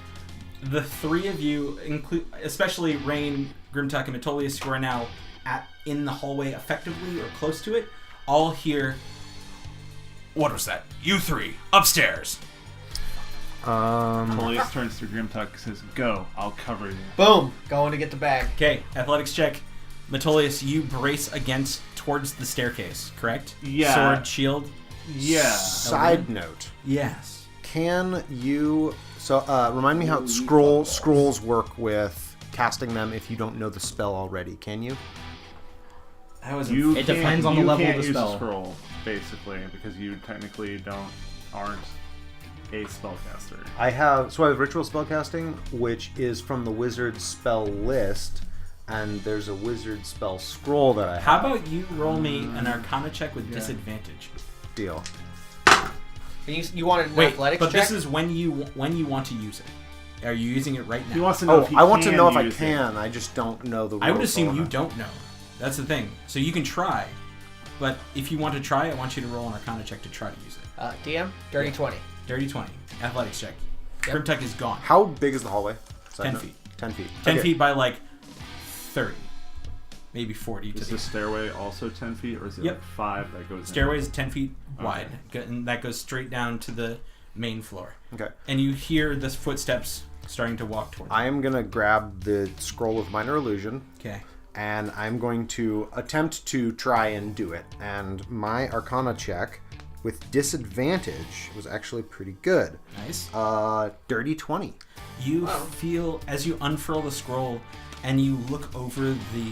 The three of you, especially Rain, Grimtuck, and Metolius, who are now in the hallway effectively or close to it, all hear, "What was that? You three, upstairs!" Police turns to Grimtuck and says, "Go, I'll cover you." Boom. Going to get the bag. Okay, athletics check. Metolius, you brace against towards the staircase, correct? Yeah. Sword, shield? Yeah. Side note. Yes. Can you... So, remind me how scrolls work with casting them if you don't know the spell already. Can you? That was You It can't- depends on the you level of can't the use spell. A scroll, basically, because you technically aren't a spellcaster. I have ritual spellcasting, which is from the wizard spell list, and there's a wizard spell scroll that I have. How about you roll me an Arcana check with disadvantage? Deal? And you wanted an Wait, athletics but check? this is when you want to use it. Are you using it right He now? wants to know Oh, if he I want to can know if I use it. can. I just don't know the rules. I would assume well you enough. don't know. That's the thing. So you can try, but if you want to try, I want you to roll an Arcana check to try to use it. DM, dirty 20. Dirty 20. Athletics check. Yep. Grimtuck is gone. How big is the hallway? 10 note. feet. 10 feet. 10 Okay. feet by like 30. Maybe 40 to Is the the stairway also 10 feet, or is it Yep. like 5 that goes in? stairway is 10 feet Okay. wide, and that goes straight down to the main floor. Okay. And you hear the footsteps starting to walk towards I am gonna grab the scroll of minor illusion, you. Okay. and I'm going to attempt to try and do it. And my Arcana check with disadvantage was actually pretty good. Nice. Dirty 20. You feel, as you unfurl the scroll and you look over the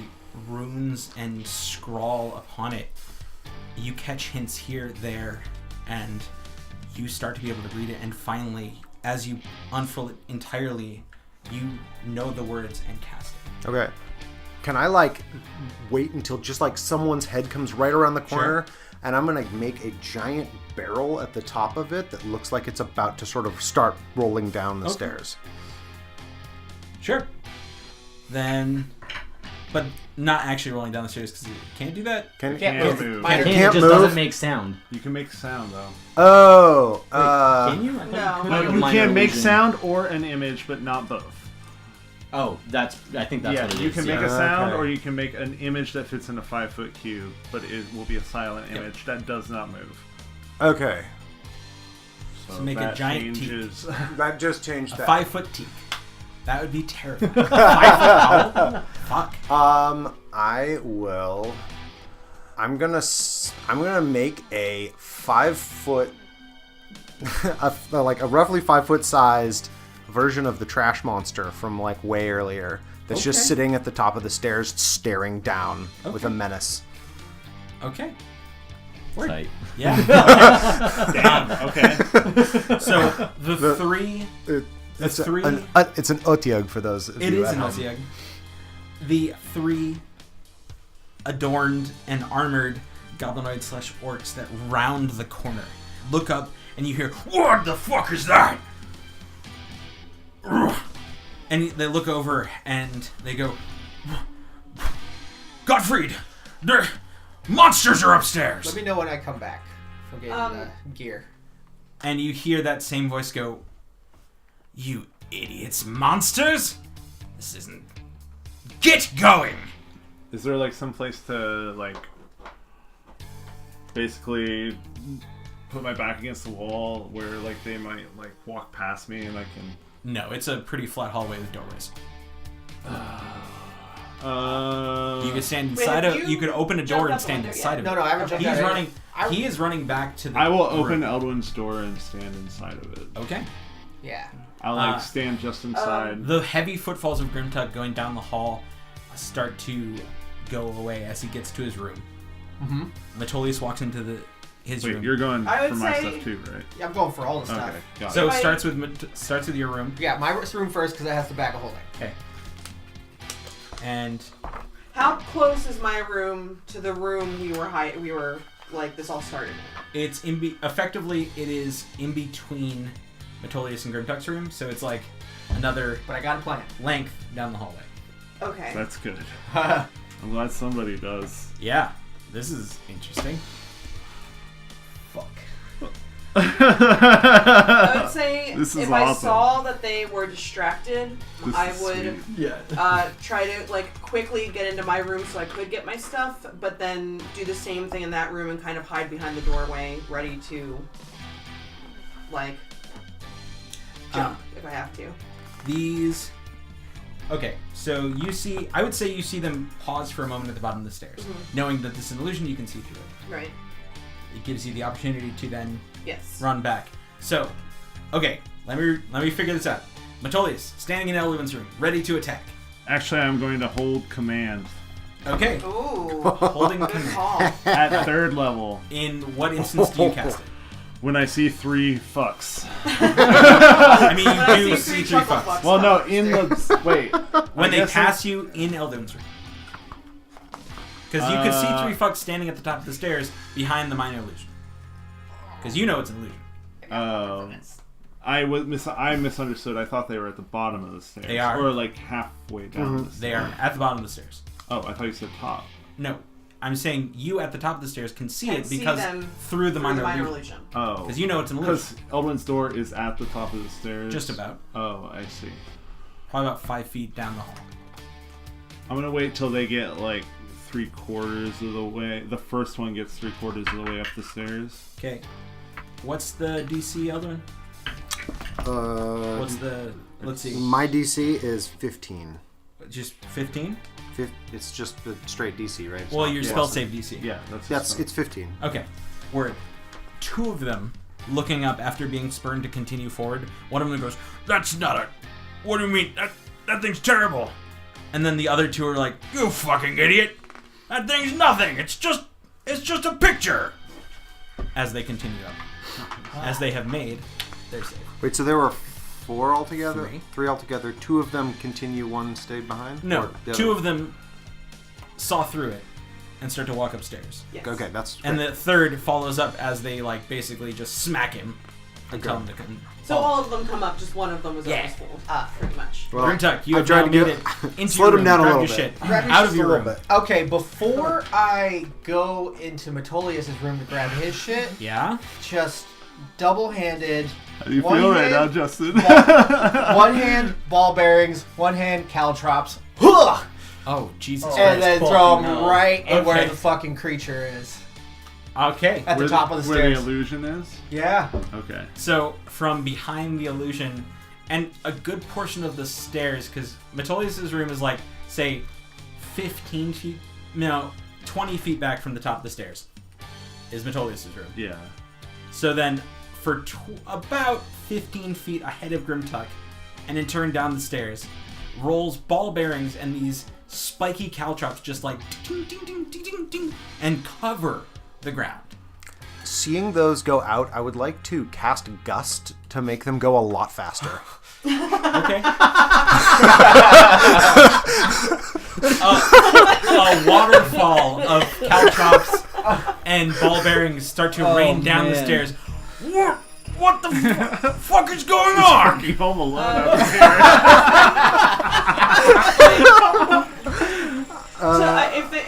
runes and scrawl upon it, you catch hints here, there, and you start to be able to read it. And finally, as you unfurl it entirely, you know the words and cast it. Okay. Can I, like, wait until just, like, someone's head comes right around the corner? and I'm gonna make a giant barrel at the top of it that looks like it's about to sort of start rolling down the stairs. Sure. Then, but not actually rolling down the stairs because you can't do that. Can Can't Can't move. move. Mine It can't just move. doesn't make sound. You can make sound though. Oh, Can you? I thought No. you could But with you minor can make illusion. sound or an image, but not both. Oh, I think that's yeah, what it is. you can yeah. make a sound, Okay. or you can make an image that fits in a 5-foot cube, but it will be a silent image that does not move. okay. So make a that giant teak. changes. That just changed A that. 5-foot teak. That would be terrible. 5 foot tall? Fuck. I will. I'm gonna make a 5-foot, like a roughly 5-foot sized version of the trash monster from like way earlier. That's just Okay. sitting at the top of the stairs, staring down with a menace. Okay. Tight. Yeah. Damn. Okay. So the three. It's three- it's an otyug for those. Of It you is at an home. Oziag. The 3 adorned and armored goblinoid / orcs that round the corner look up and you hear, "What the fuck is that?" And they look over and they go, "Gottfried, the monsters are upstairs." Let me know when I come back from getting the gear. And you hear that same voice go, "You idiots, monsters! This isn't... Get going!" Is there like some place to like basically put my back against the wall where like they might like walk past me and I can? No, it's a pretty flat hallway with doorways. You could stand inside have of. you You could open a jumped door out and the stand window inside yet? of No, it. no, I haven't jumped He's out yet. running. He is running back to the. I will open room. Eldwin's door and stand inside of it. Okay. Yeah. I'll like stand just inside. The heavy footfalls of Grimtug going down the hall start to go away as he gets to his room. Mm-hmm. Metolius walks into his Wait, room. you're going I would for my say- stuff too, right? Yeah, I'm going for all the stuff. Okay, got So it. it starts with your room. Yeah, my room first because it has the bag of holding. Okay. And How close is my room to the room we were like this all started? it's effectively it is in between Metolius and Grimtug's room, so it's like another But I got a plan. length down the hallway. Okay. That's good. I'm glad somebody does. Yeah, this is interesting. Fuck. I would say This is if I awesome. saw that they were distracted, This I is would sweet. try to like quickly get into my room so I could get my stuff, but then do the same thing in that room and kind of hide behind the doorway, ready to like jump if I have to. These. Okay, so I would say you see them pause for a moment at the bottom of the stairs. Knowing that this is an illusion, you can see through it. Right. It gives you the opportunity to then Yes. run back. So, okay, let me figure this out. Metolius, standing in Elwin's room, ready to attack. Actually, I'm going to hold command Okay, Ooh. holding Good command. call. at 3rd level In what instance do you cast it? when I see 3 fucks. I mean, When I you do see see three 3 chuckle fucks. fucks Well, no, come in upstairs. the wait. When I they guess cast you in Elwin's room. Because you could see 3 fucks standing at the top of the stairs behind the minor illusion. Because you know it's an illusion. I misunderstood. I thought they were at the bottom of the stairs. They are. Or like halfway down the stairs. They are at the bottom of the stairs. Oh, I thought you said top. No, I'm saying you at the top of the stairs can see Can it see because them through the minor illusion. illusion. Oh. Because you know it's an illusion. Because Eldwin's door is at the top of the stairs. Just about. Oh, I see. Probably about 5 feet down the hall. I'm gonna wait till they get like 3/4 of the way. The first one gets 3/4 of the way up the stairs. Okay. What's the DC, Eldwin? What's the... Let's see. My DC is 15. Just 15? It's just the straight DC, right? It's Well, not your plus. spell save DC. Yeah, that's. That's it's 15. Okay. Where 2 of them looking up after being spurned to continue forward. One of them goes, "That's not a... What do you mean? That thing's terrible." And then the other 2 are like, "You fucking idiot! That thing's nothing! It's just a picture!" As they continue up. As they have made their save. Wait, so there were 4 altogether? 3. 3 altogether. 2 of them continue, 1 stayed behind? No, Or the 2 other- of them saw through it. and start to walk upstairs. Yes. Okay, that's And the third follows up as they like basically just smack him and tell him to come. So all of them come up, just one of them was Yeah. always full. Pretty much. well, Grimtuck, you I have tried now to made get it into slowed your him room. down a Grab little your bit. shit Grab your out shit of your a little room. bit. Okay, before I go into Metolius' room to grab his shit, Yeah. just double-handed. How do you One feel right hand- now, Justin? One hand ball bearings, one hand caltrops. Huh! Oh Jesus And Christ. then throw them right in where Okay. the fucking creature is. Okay. At the top of the where stairs. the illusion is? Yeah. Okay. So from behind the illusion, and a good portion of the stairs, because Metolius' room is like, say, 15 feet, no, 20 feet back from the top of the stairs, is Metolius' room. Yeah. So then, for about 15 feet ahead of Grimtuck, and in turn down the stairs, rolls ball bearings and these spiky caltrops just like ding, ding, ding, ding, ding, ding, and cover the ground. Seeing those go out, I would like to cast Gust to make them go a lot faster. Okay. A waterfall of caltrops and ball bearings start to rain down the man. stairs. What the fuck is going on? Fucking Home Alone out here.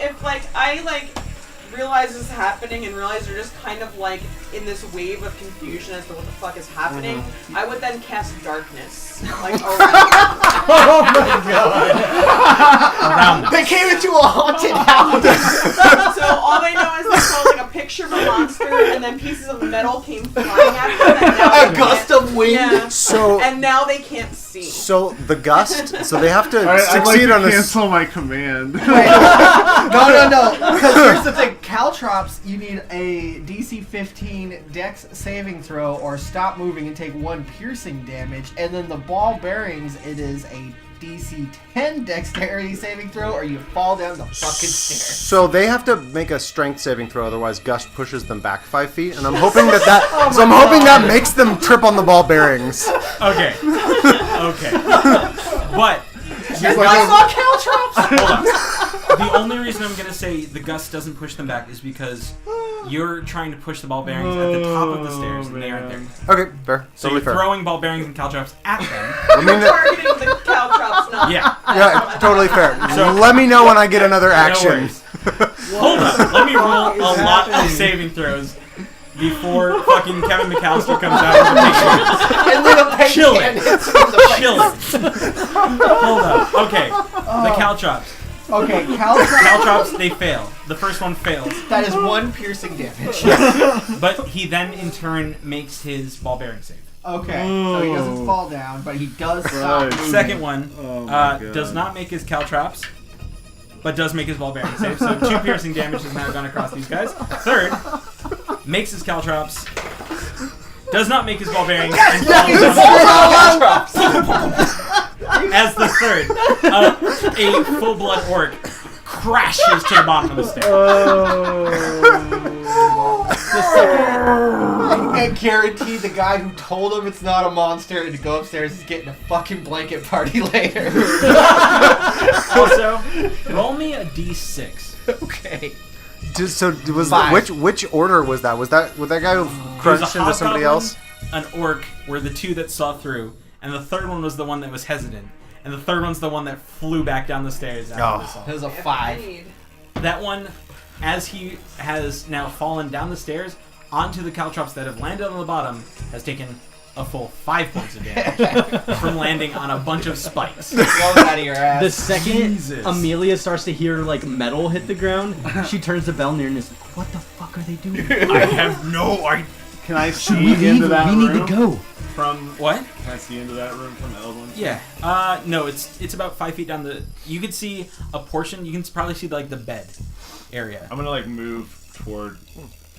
If I realize this is happening and realize they're just kind of like in this wave of confusion as to what the fuck is happening, I would then cast darkness like around. Around them. They came into a haunted house. So all they know is they saw like a picture of a monster and then pieces of metal came flying at them. And now A gust of wind. Yeah. So, And now they can't see. so the gust. So they have to I'd like succeed to on this. cancel my command. No. Because here's the thing. Caltrops, you need a DC 15 Dex saving throw or stop moving and take 1 piercing damage. And then the ball bearings, it is a DC 10 Dexterity saving throw or you fall down the fucking stairs. So they have to make a strength saving throw, otherwise Gust pushes them back 5 feet, and I'm hoping that so I'm hoping that makes them trip on the ball bearings. Okay. Okay. But I saw Caltrops! hold on. The only reason I'm gonna say the gust doesn't push them back is because you're trying to push the ball bearings at the top of the stairs and they aren't there. Okay, fair. So Totally you're fair. throwing ball bearings and caltrops at them. I mean, Targeting the caltrops, not Yeah. yeah, totally fair. So- Let me know when I get another No action. worries. Hold on. Let me roll a lot of saving throws before fucking Kevin McAllister comes out with a picture. And then a paint Chill can it. hits him in the face. Chill it. Hold up. Okay. The caltrops. Okay, Caltrops. Caltrops, they fail. The first one fails. That is 1 piercing damage. But he then, in turn, makes his ball bearing save. Okay, so he doesn't fall down, but he does stop Right. moving. Second one Oh my God. does not make his caltrops, but does make his ball bearing save. So 2 piercing damage has now gone across these guys. Third, makes his caltrops, does not make his ball bearings, and falls down. As the third, a full-blood orc crashes to the bottom of the stairs. And guarantee the guy who told him it's not a monster and to go upstairs is getting a fucking blanket party later. Also, roll me a d6. Okay. So was 5. which order was that? Was that guy who There's crunched a into somebody hobgoblin, else? An orc were the 2 that saw through, and the third one was the one that was hesitant, and the third one's the one that flew back down the stairs after this all. There's a If I 5. need. That one, as he has now fallen down the stairs onto the caltrops that have landed on the bottom, has taken a full 5 points of damage from landing on a bunch of spikes. Blows out of your ass. The second Jesus. Amelia starts to hear like metal hit the ground, she turns to Belnir and is like, "What the fuck are they doing? I have no idea. Can I see into that We need room to go." from? What? Can I see into that room from Eldwin? Yeah. No, it's about 5 feet down the... You can see a portion, you can probably see like the bed area. I'm gonna like move toward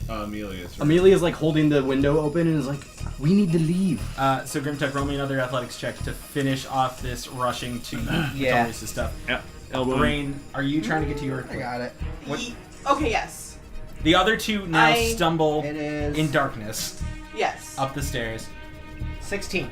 Amelia's room. Amelia's like holding the window open and is like, "We need to leave." So Grimtech, roll me another athletics check to finish off this rushing to Yeah. Metolius' stuff. Yeah. Eldwin. Rain, are you trying to get to your... I got it. Okay, yes. The other 2 now I- stumble It is in darkness Yes. up the stairs. 16.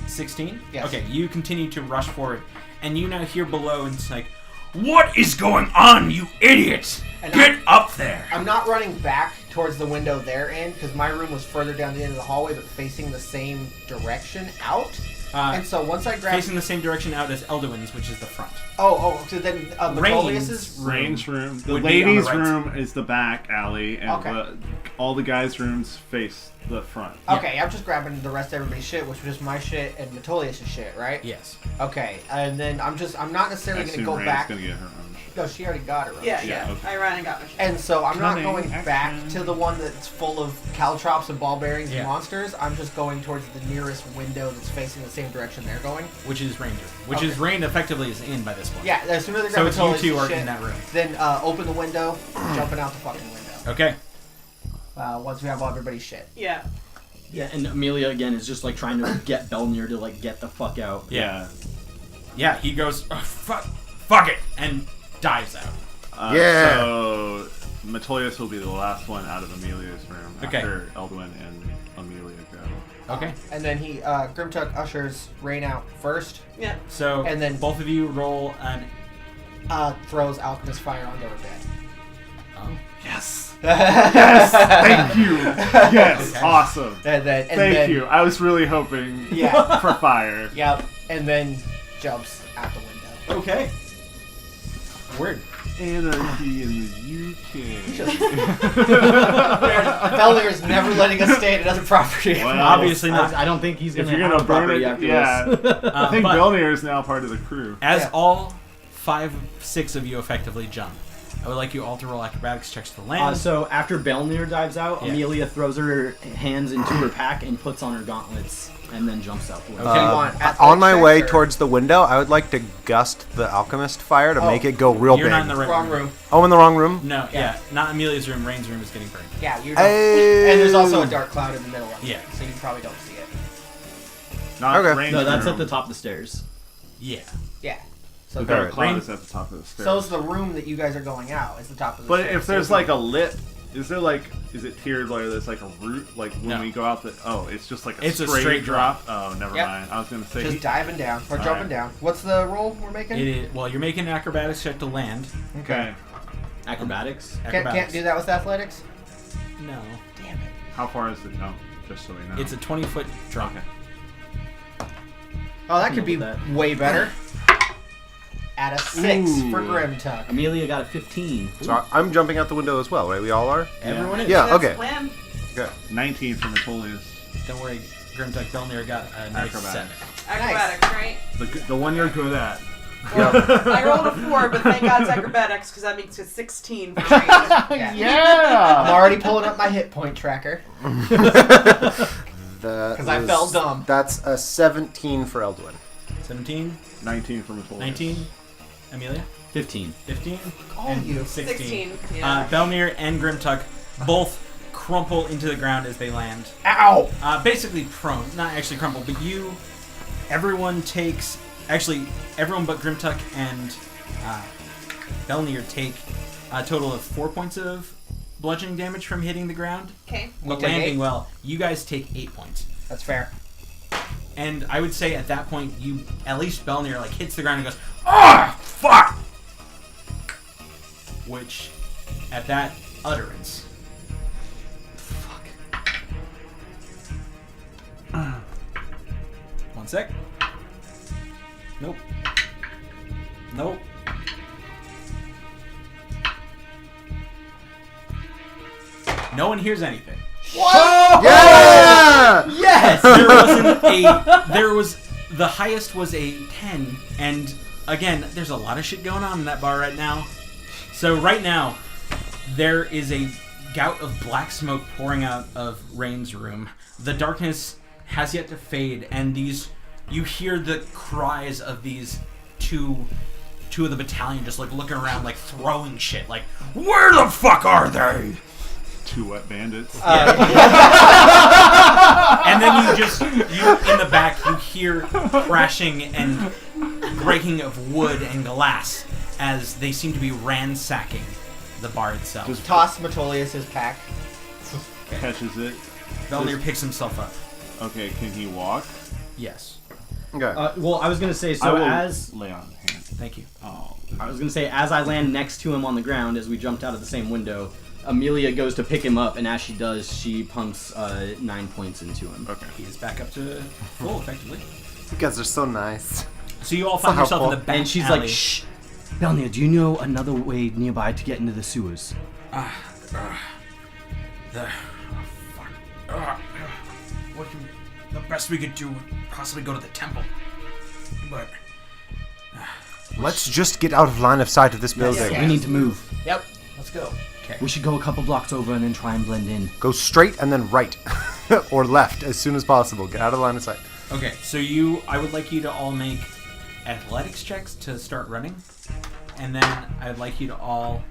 16? Yes. Okay, you continue to rush forward, and you now hear below, and it's like, What is going on, you idiots? And Get up there! I'm not running back towards the window they're in because my room was further down the end of the hallway, but facing the same direction out. And so once I grab Facing the same direction out as Elduin's, which is the front. so then Metolius's Rain's room. The would be on the ladies' right room is the back alley, and Okay. all the guys' rooms face the front. Okay, I'm just grabbing the rest of everybody's shit, which was just my shit and Metolius's shit, right? Yes. Okay, and then I'm not I necessarily going to assume go Rain's back. gonna get her own shit. No, she already got it. Right? Yeah, Yeah, yeah. okay. I ran and got my shit. And so I'm not Cunning going back action. to the one that's full of caltrops and ball bearings Yeah. and monsters. I'm just going towards the nearest window that's facing the same direction they're going. Which is Ranger. Which Okay. is Rain effectively is in by this point. Yeah, as soon as I So grab it's you Metolius's two are shit, in that room. then open the window, jumping out the fucking window. Okay. Once we have all everybody's shit. Yeah. Yeah, and Amelia again is just like trying to get Belnir to like get the fuck out. Yeah. Yeah, he goes, oh, fuck it, and dives out. Yeah. So Metolius will be the last one out of Amelia's room Okay. after Elduin and Amelia go. Okay. And then he Grimtuck ushers Rain out first, Yeah. So, And then- both of you roll an... throws Alchemist Fire onto her bed. Oh. Yes. Yes. Thank you. Yes. Okay. Awesome. And then Thank you. I was really hoping Yeah. for fire. Yep. And then jumps out the window. Okay. Word. Anarchy in the UK. Belnir's never letting us stay at another property. Well, Obviously not. I don't think he's If gonna you're have gonna a burn property it, after yeah. this. I think but Belnir is now part of the crew. as Yeah. all 6 of you effectively jump, I would like you all to roll acrobatics checks to land. So after Belnir dives out, Yeah. Amelia throws her hands into her pack and puts on her gauntlets, and then jumps out the window. Okay. You want athletic On my checks way or- towards the window, I would like to gust the alchemist fire to make it go real You're big. not in the right Wrong room. Oh, in the wrong room? No, yeah. Not Amelia's room. Rain's room is getting burned. Yeah, you're. Hey. And there's also a dark cloud in the middle of it. Yeah. So you probably don't see it. Not Okay. Rain's No, that's room. at the top of the stairs. Yeah. Yeah. So The the, dark cloud Rain- is at the top of the stairs. so's the room that you guys are going out is the top of the But stairs. if So there's it's like a lit, is it tiered where there's like a route? Like when No. we go out it's just like a It's a straight, straight drop. Oh, never Yep. mind. I was gonna say just diving down or All jumping right. down. What's the roll we're making? It is, well, you're making an acrobatics check to land. okay. Acrobatics. Can't do that with athletics. No. Damn it. How far is it? Oh, just so we know. It's a 20-foot drop. Okay. Oh, that could Look be at that. way better. At a 6 Ooh. for Grimtuck. Amelia got a 15. So I'm jumping out the window as well, right? We all are? Everyone is. Yeah, That's okay. the plan. Okay. 19 for Metolius. Don't worry, Grimtuck Belnir got a nice Acrobatics. 7. Acrobatics, right? The one you're good at. I rolled a 4, but thank God it's acrobatics because that makes it 16 for range. I'm already pulling up my hit point tracker. Because I felt dumb. That's a 17 for Elduin. 17, 19 for Metolius. 19, Amelia, 15. 15, All and you. 16. 16. Yeah. Belnir and Grimtuck both crumple into the ground as they land. Ow! Basically prone. Not actually crumple, but everyone takes... Actually, everyone but Grimtuck and Belnir take a total of 4 points of bludgeoning damage from hitting the ground. Okay. But take landing 8? well, you guys take 8 points. That's fair. And I would say at that point, at least Belnir hits the ground and goes, "Ah, fuck!" Which, at that utterance, one sec. Nope. Nope. No one hears anything. Yeah! Yes! There was the highest was a 10, and again, there's a lot of shit going on in that bar right now. So right now, there is a gout of black smoke pouring out of Rain's room. The darkness has yet to fade, and you hear the cries of these two of the battalion just looking around, throwing shit, where the fuck are they? 2 wet bandits. And then you in the back, you hear crashing and breaking of wood and glass as they seem to be ransacking the bar itself. Just Toss Metolius' pack. catches it. Belnir picks himself up. Okay, can he walk? Yes. Okay. Well, I was gonna say, I so will as lay on hand. Thank you. Oh, I was gonna say, as I land next to him on the ground, as we jumped out of the same window, Amelia goes to pick him up, and as she does, she pumps 9 points into him. okay. He is back up to full, effectively. You guys are so nice. So you all find yourself in the back And she's alley. like, "Shh, Belnia, do you know another way nearby to get into the sewers?" The best we could do would possibly go to the temple. But Let's just get out of line of sight of this building. We need to move. Yep. Let's go. We should go a couple blocks over and then try and blend in. Go straight and then right. Or left as soon as possible. Get out of line of sight. okay, so I would like you to all make athletics checks to start running, and then I'd like you to all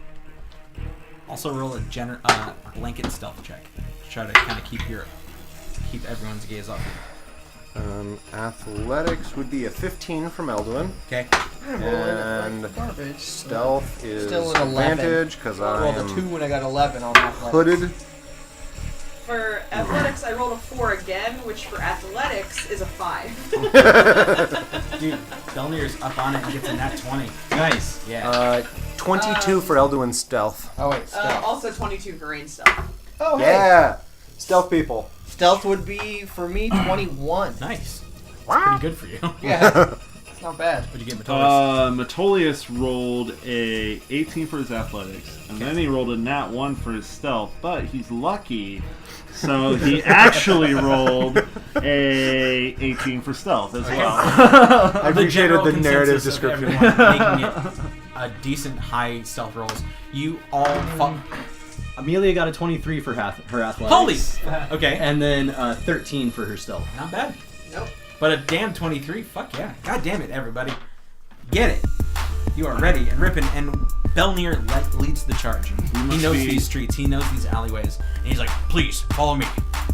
also roll a blanket stealth check to try to kind of keep everyone's gaze off you. Athletics would be a 15 from Elduin. Okay. And Garbage. stealth is Still an 11. advantage because I Well, the am 2 when I got 11 on that one. hooded. For athletics, I rolled a 4 again, which for athletics is a 5. Dude, Belnir's up on it and gets a nat 20. Nice. Yeah. 22 for Elduin's stealth. Oh wait, stealth. Also 22 for rain stuff. Oh hey. Yeah! Stealth people. Stealth would be for me 21. Nice. That's pretty good for you. Yeah. It's not bad. What'd you get, Metolius? Metolius rolled a 18 for his athletics, and then he rolled a nat 1 for his stealth, but he's lucky, so he actually rolled a 18 for stealth as well. I appreciated general the narrative consensus of description. everyone making it a decent high stealth rolls. You all Amelia got a 23 for her athletics. Holy! Okay. And then 13 for her stealth. Not bad. Nope. But a damn 23, fuck yeah. God damn it, everybody. Get it. You are ready and ripping, and Belnir leads the charge. He knows these streets, he knows these alleyways, and he's like, please, follow me.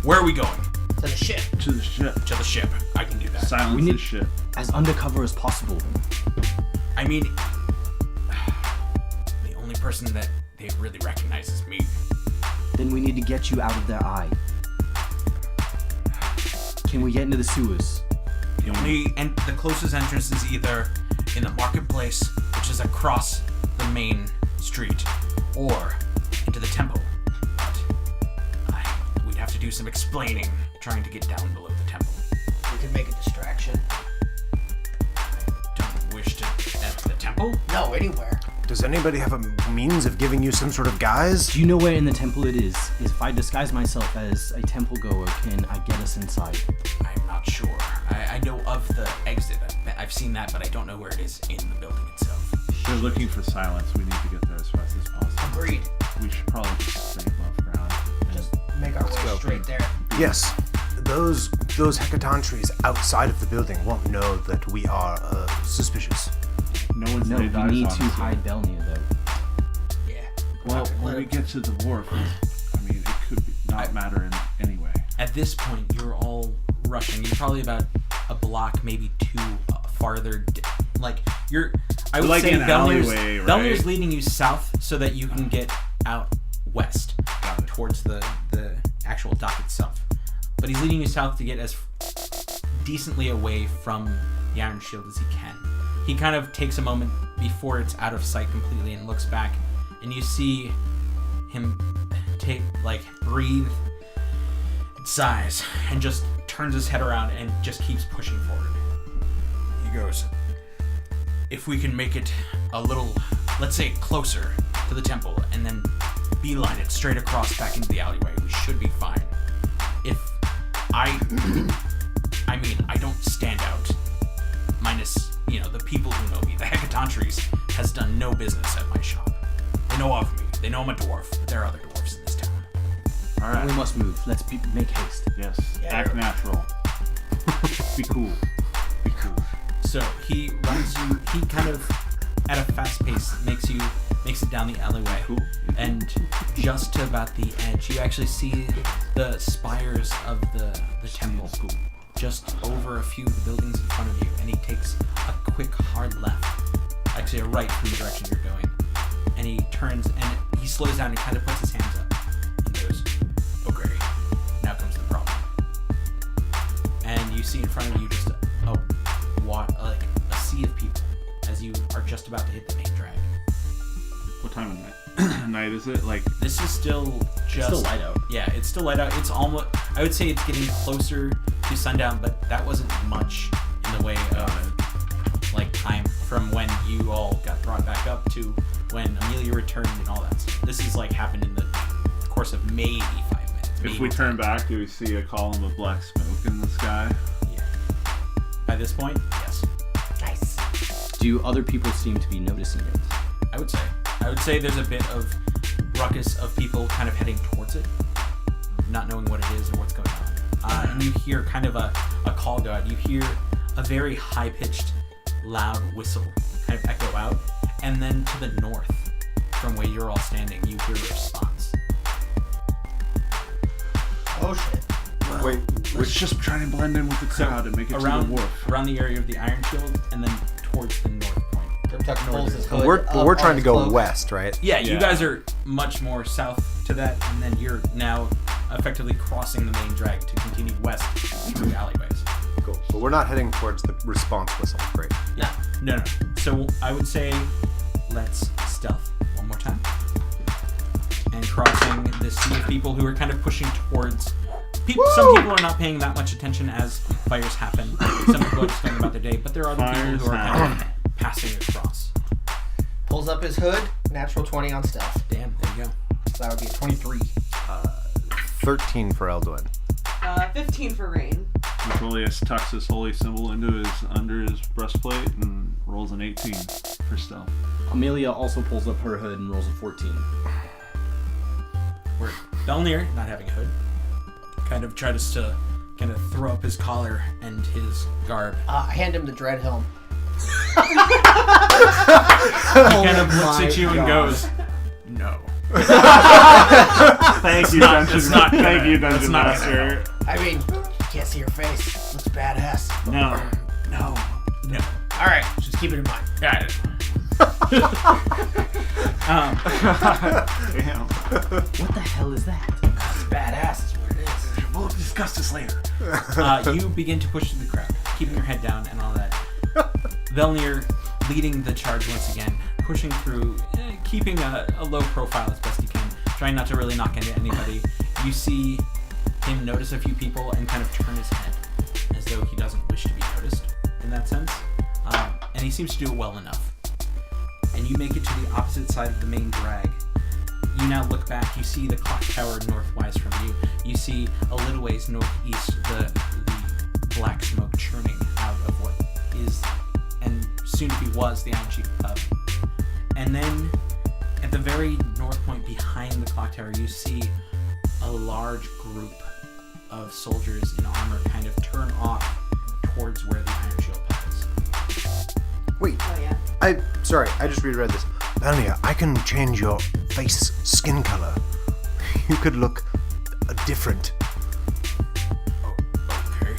Where are we going? To the ship. To the ship. To the ship. I can do that. Silence We need- his ship. As undercover as possible. I mean, the only person that they really recognize is me. Then we need to get you out of their eye. Can we get into the sewers? The closest entrance is either in the marketplace, which is across the main street, or into the temple. But we'd have to do some explaining trying to get down below the temple. We could make a distraction. Don't wish to at the temple? No, anywhere. Does anybody have a means of giving you some sort of guise? Do you know where in the temple it is? If I disguise myself as a temple goer, can I get us inside? I'm not sure. I know of the exit. I've seen that, but I don't know where it is in the building itself. They're looking for silence. We need to get there as fast as possible. Agreed. We should probably just stay above ground. Just make our way straight there. Yes. Those hecaton trees outside of the building won't know that we are suspicious. No one's No, laid we eyes need on to us hide Belnia, though. Yeah. Well, when we get to the wharf, I mean, it could not matter in any way. At this point, you're all rushing. You're probably about a block, maybe two farther. I would like say an alleyway, right? Belnir's leading you south so that you can get out west towards the actual dock itself. But he's leading you south to get as decently away from the Iron Shield as he can. He kind of takes a moment before it's out of sight completely and looks back, and you see him breathe, sighs, and just turns his head around and just keeps pushing forward. He goes, if we can make it a little, let's say, closer to the temple, and then beeline it straight across back into the alleyway, we should be fine. If I don't stand out, minus, the people who know me. The Hecatontries has done no business at my shop. They know of me. They know I'm a dwarf, but there are other dwarves in this town. All right. We must move. Let's make haste. Yes. Act natural. Be cool. Be cool. So he runs you. He kind of, at a fast pace, makes it down the alleyway. Cool. And just to about the edge, you actually see the spires of the temple. Cool. Just over a few of the buildings in front of you, and he takes a quick hard left, actually a right from the direction you're going, and he turns and he slows down and kind of puts his hands up and goes, okay, now comes the problem. And you see in front of you just a sea of people as you are just about to hit the main drag. What time of night? Night is it? Like This is still just Still light out. Yeah, it's still light out. It's almost, I would say it's getting closer to sundown, but that wasn't much in the way of like time from when you all got brought back up to when Amelia returned and all that stuff. This is like happened in the course of maybe 5 minutes. if we turn back, do we see a column of black smoke in the sky? Yeah. By this point, yes. Nice. Do other people seem to be noticing it? I would say there's a bit of ruckus of people kind of heading towards it, not knowing what it is or what's going on. And you hear kind of a call go out. You hear a very high-pitched, loud whistle kind of echo out. And then to the north, from where you're all standing, you hear a response. Oh shit. Wait, Let's just try and blend in with the crowd and make it to the wharf. Around the area of the Iron Shield, and then towards the north point. Grimtuck pulls his hood we're up trying on to his go cloak. west, right? Yeah, you Yeah. guys are much more south to that, and then you're now effectively crossing the main drag to continue west through alleyways. Cool. But we're not heading towards the response whistle. Great. Yeah. No. So I would say let's stealth one more time. And crossing this sea of people who are kind of pushing towards people. Some people are not paying that much attention as fires happen. Some people are just going about their day, but there are other people who are kind of passing across. Pulls up his hood. Natural 20 on stealth. Damn, there you go. So that would be a 23. 13 for Elduin. 15 for Rain. Napoleus tucks his holy symbol under his breastplate and rolls an 18 for stealth. Amelia also pulls up her hood and rolls a 14. Where Belnir, not having a hood, kind of tries to kind of throw up his collar and his garb. I hand him the dread helm. Kind of looks at you and goes, "No." Thank you, not- Dungeon it's not gonna- Thank you, it's Dungeon not Master. I mean, you can't see your face. Looks badass. No. Alright, just keep it in mind. Got it. Damn. What the hell is that? It's badass is what it is. We'll discuss this later. You begin to push through the crowd, keeping your head down and all that. Velnir leading the charge once again, pushing through, keeping a low profile as best he can, trying not to really knock into anybody. You see him notice a few people and kind of turn his head as though he doesn't wish to be noticed in that sense. And he seems to do it well enough. And you make it to the opposite side of the main drag. You now look back, you see the clock tower northwise from you. You see a little ways northeast the black smoke churning out of what is and soon to be was the Iron Chief pub. And then at the very north point behind the clock tower, you see a large group of soldiers in armor kind of turn off towards where the Iron Shield pub is. Wait, Oh yeah. Sorry, I just reread this. Belnia, I can change your face skin color. You could look different. Okay.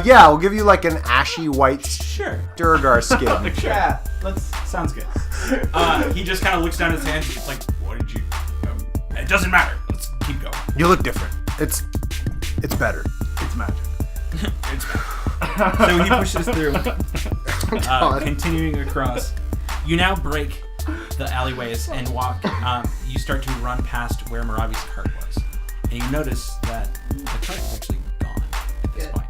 Yeah, we'll give you like an ashy white Sure. Durgar skin. Yeah, Sounds good. He just kind of looks down at his hands. He's like, "What did you? It doesn't matter. Let's keep going. You look different. It's better. It's magic. It's bad." So he pushes through, continuing across. You now break the alleyways and walk. You start to run past where Maravi's cart was, and you notice that the cart is actually gone at this Good. point.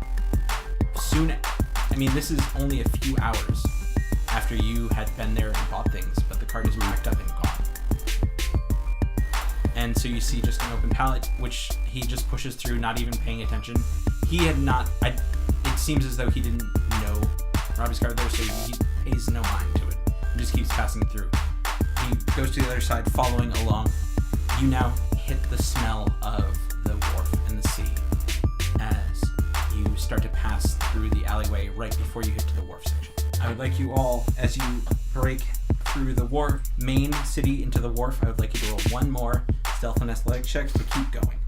Soon, I mean, this is only a few hours after you had been there and bought things, but the cart is packed up and gone. And so you see just an open pallet, which he just pushes through, not even paying attention. He had not. It seems as though he didn't know Robbie's cart there, so he pays no mind to it. He just keeps passing through. He goes to the other side, following along. You now hit the smell of the wharf and the sea as you start to pass through the alleyway right before you get to the wharf section. I would like you all, as you break through the wharf, main city into the wharf, I would like you to roll one more stealth and athletic checks to keep going.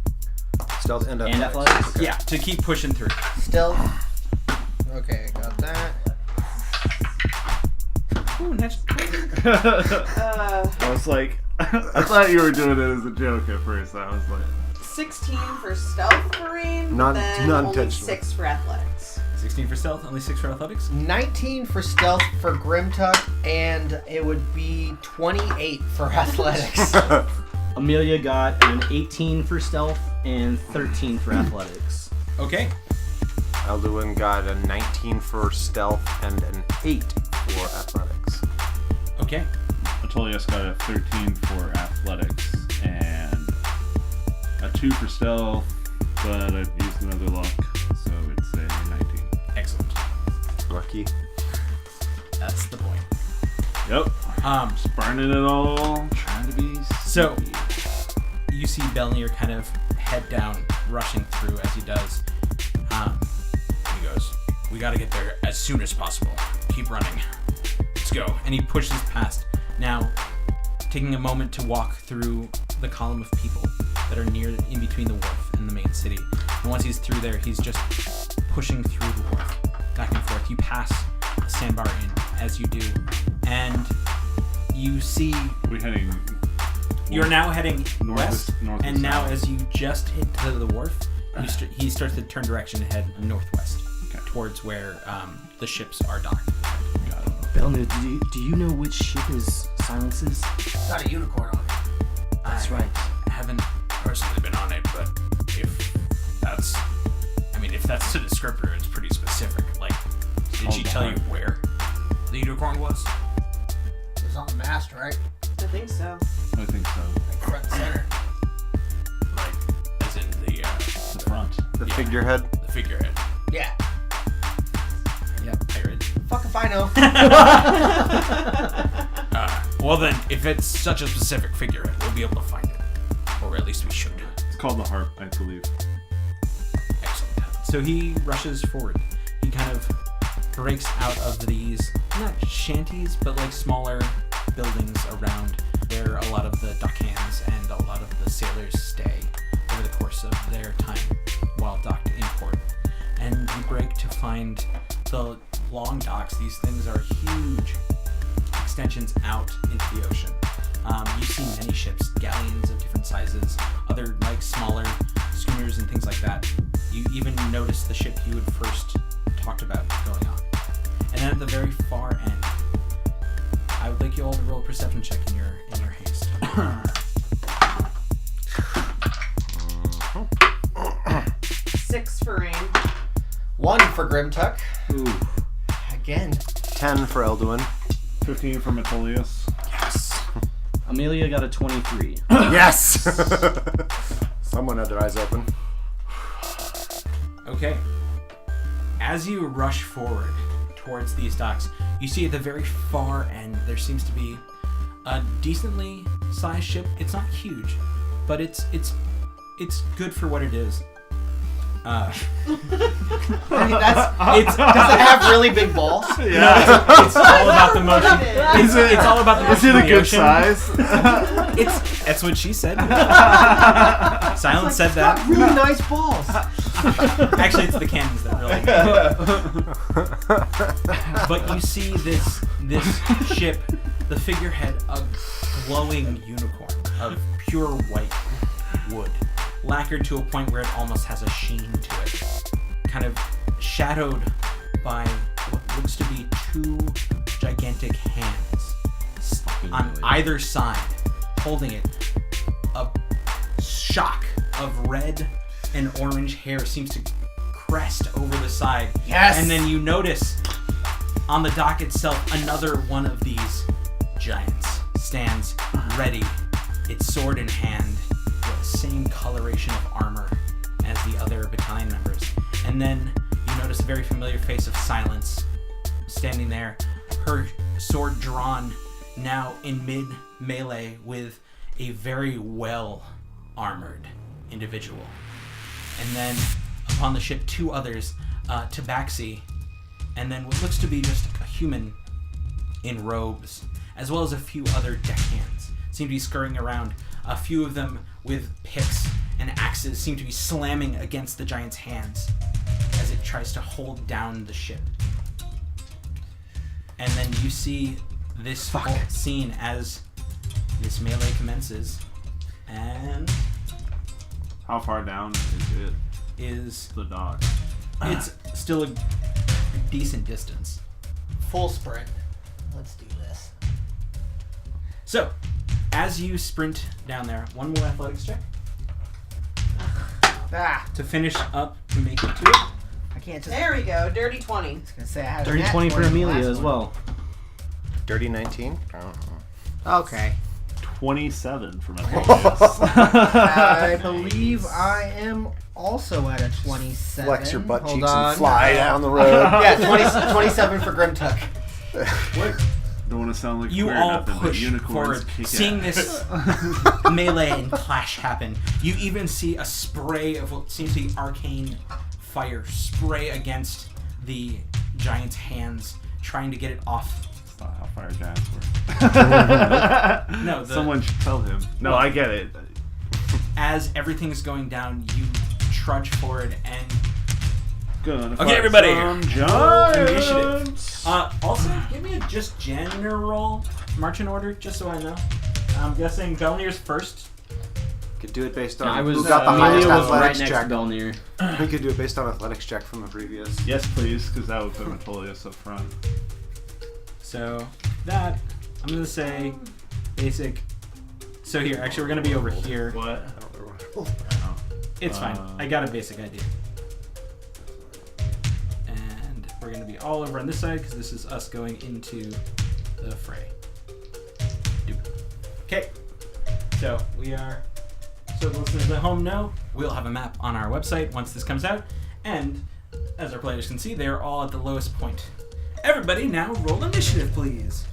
Stealth and And athletics? Yeah, to keep pushing through. Stealth. Okay, got that. Ooh, next. I was like, I thought you were doing it as a joke at first. I was like, 16 for stealth for Rain, Non- then only non-intentional. 6 for athletics. 16 for stealth, only 6 for athletics. 19 for stealth for Grimtuck, and it would be 28 for athletics. Amelia got an 18 for stealth and 13 for athletics. Okay. Elduin got a 19 for stealth and an 8 for athletics. Okay. Atolius got a 13 for athletics and a 2 for stealth, but I've used another luck, so it's a 19. Excellent. Lucky. That's the point. Yep. Just burning it all, trying to be So, sneaky. you see Belnir kind of head down, rushing through as he does. He goes, "We gotta get there as soon as possible. Keep running. Let's go." And he pushes past. Now, taking a moment to walk through the column of people that are near in between the wharf and the main city. And once he's through there, he's just pushing through the wharf, back and forth. You pass the Sandbar Inn as you do, and you see We're heading. you're now heading North- west, north and and now south. as you just hit the wharf, he starts to turn direction and head northwest, Okay. towards where the ships are docked. Got it. Belnir, do you know which ship is Silence's? It's got a unicorn on it. That's right. I haven't personally been on it, but if that's the descriptor, it's pretty specific. Like, did she tell you where the unicorn was? It was on the mast, right? I think so. I think so. Like front and center. Like, as in the The front. The Yeah. figurehead. the figurehead. Yeah. Yep, pirate. Fuck if I know. Well then, if it's such a specific figurehead, we'll be able to find it, or at least we should. It's called the harp, I believe. Excellent. So he rushes forward. He kind of breaks out of these, not shanties, but like smaller buildings around where a lot of the dockhands and a lot of the sailors stay over the course of their time while docked in port. And you break to find the long docks. These things are huge extensions out into the ocean. You see many ships, galleons of different sizes, other like smaller schooners and things like that. You even notice the ship you had first talked about going on. And then at the very far end, I would like you all to roll a perception check in your haste. 6 for Rain. 1 for Grimtuck. Ooh. Again. 10 for Elduin. 15 for Metolius. Amelia got a 23. Yes! Someone had their eyes open. Okay. As you rush forward towards these docks, you see at the very far end there seems to be a decently sized ship. It's not huge, but it's good for what it is. I mean, It's does it have really big balls? it's all about the motion. It's all about the motion. Is it of a the good ocean. size? That's what she said. Silence said that. Really nice balls. Actually, it's the cannons that really. But you see this ship, the figurehead, a glowing unicorn of pure white wood, lacquered to a point where it almost has a sheen to it, kind of shadowed by what looks to be 2 gigantic hands on either side, holding it. A shock of red and orange hair seems to crest over the side. Yes! And then you notice on the dock itself another one of these giants stands ready, its sword in hand, the same coloration of armor as the other battalion members. And then you notice a very familiar face of Silence standing there, her sword drawn, now in mid melee with a very well armored individual. And then upon the ship, 2 others, Tabaxi, and then what looks to be just a human in robes, as well as a few other deckhands seem to be scurrying around. A few of them with picks and axes seem to be slamming against the giant's hands as it tries to hold down the ship. And then you see this whole scene as this melee commences, and How far down is it? is The dock. it's still decent distance. Full sprint. Let's do this. So, as you sprint down there, one more athletics check Ah, to finish up to make it to it. I can't just. There we go. Dirty 20. I was gonna say I had a Dirty nat 20 for 20 the Amelia last as one. well. Dirty 19? I don't know. Okay. 27 for my I believe I am also at a 27. Flex your butt Hold cheeks on. and fly down the road. Yeah, 27 for Grimtuck. Don't want to sound like You weird all nothing, but push unicorns forward, kick seeing ass. this melee and clash happen. You even see a spray of what seems to be arcane fire spray against the giant's hands, trying to get it off. That's not how fire giants work. No, Someone should tell him. No, I get it. as everything's going down, you trudge forward and Gonna Okay, everybody. some Initiative. giants. Also give me a just general marching order, just so I know. I'm guessing Belnir's first. Could do it based on I was. who got the Amelia highest was right athletics next check. to Belnir. We could do it based on athletics check from the previous. Yes, please, because that would put Metolius up front. So that I'm gonna say basic. So here, actually, we're gonna be over here. What? It's fine. I got a basic idea. And we're going to be all over on this side because this is us going into the fray. Okay. So we are. So the listeners at home know we'll have a map on our website once this comes out. And as our players can see, they're all at the lowest point. Everybody now roll initiative, please.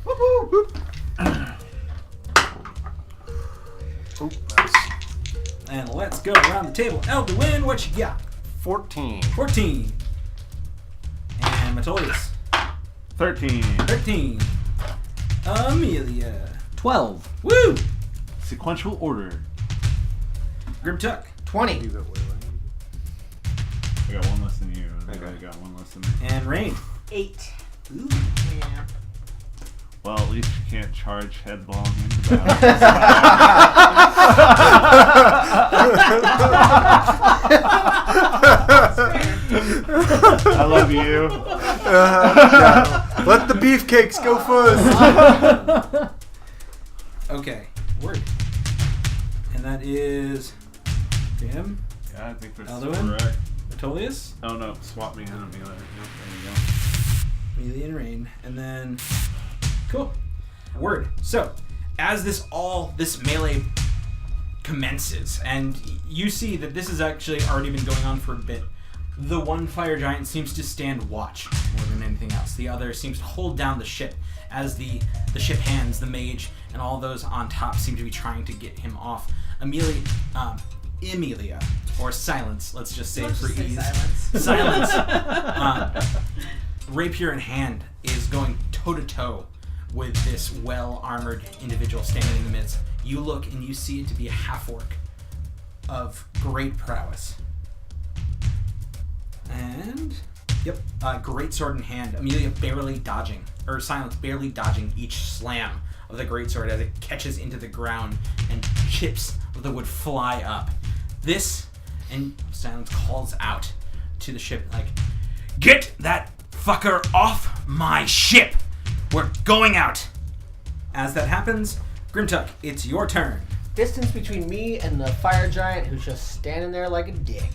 And let's go around the table. Elduin, what you got? 14. 14. And Metolius. 13. 13. Amelia. 12. Woo! Sequential order. Grimtuck. 20. I got one less than you. And Okay. I got one less than me. And Rain. 8. Ooh. Yeah. Well, at least you can't charge headlong into battle. I love you. Let the beefcakes go first. Okay. Word. And that is him, Yeah, I think that's Elduin? correct. Metolius, Oh no, swap me and Amelia. Yep, there you go. Amelia, and Rain. And then. Cool. Word. So, as this melee commences, and you see that this has actually already been going on for a bit. The one fire giant seems to stand watch more than anything else. The other seems to hold down the ship as the ship hands, the mage, and all those on top seem to be trying to get him off. Emilia, or Silence, let's just say Let's for just say ease. silence. Silence, rapier in hand, is going toe-to-toe with this well-armored individual standing in the midst. You look and you see it to be a half-orc of great prowess. And, yep, great sword in hand. Amelia barely dodging, or Silence barely dodging each slam of the great sword as it catches into the ground and chips of the wood fly up. This, and Silence calls out to the ship, like, "Get that fucker off my ship! We're going out!" As that happens, Grimtuck, it's your turn. Distance between me and the fire giant who's just standing there like a dick.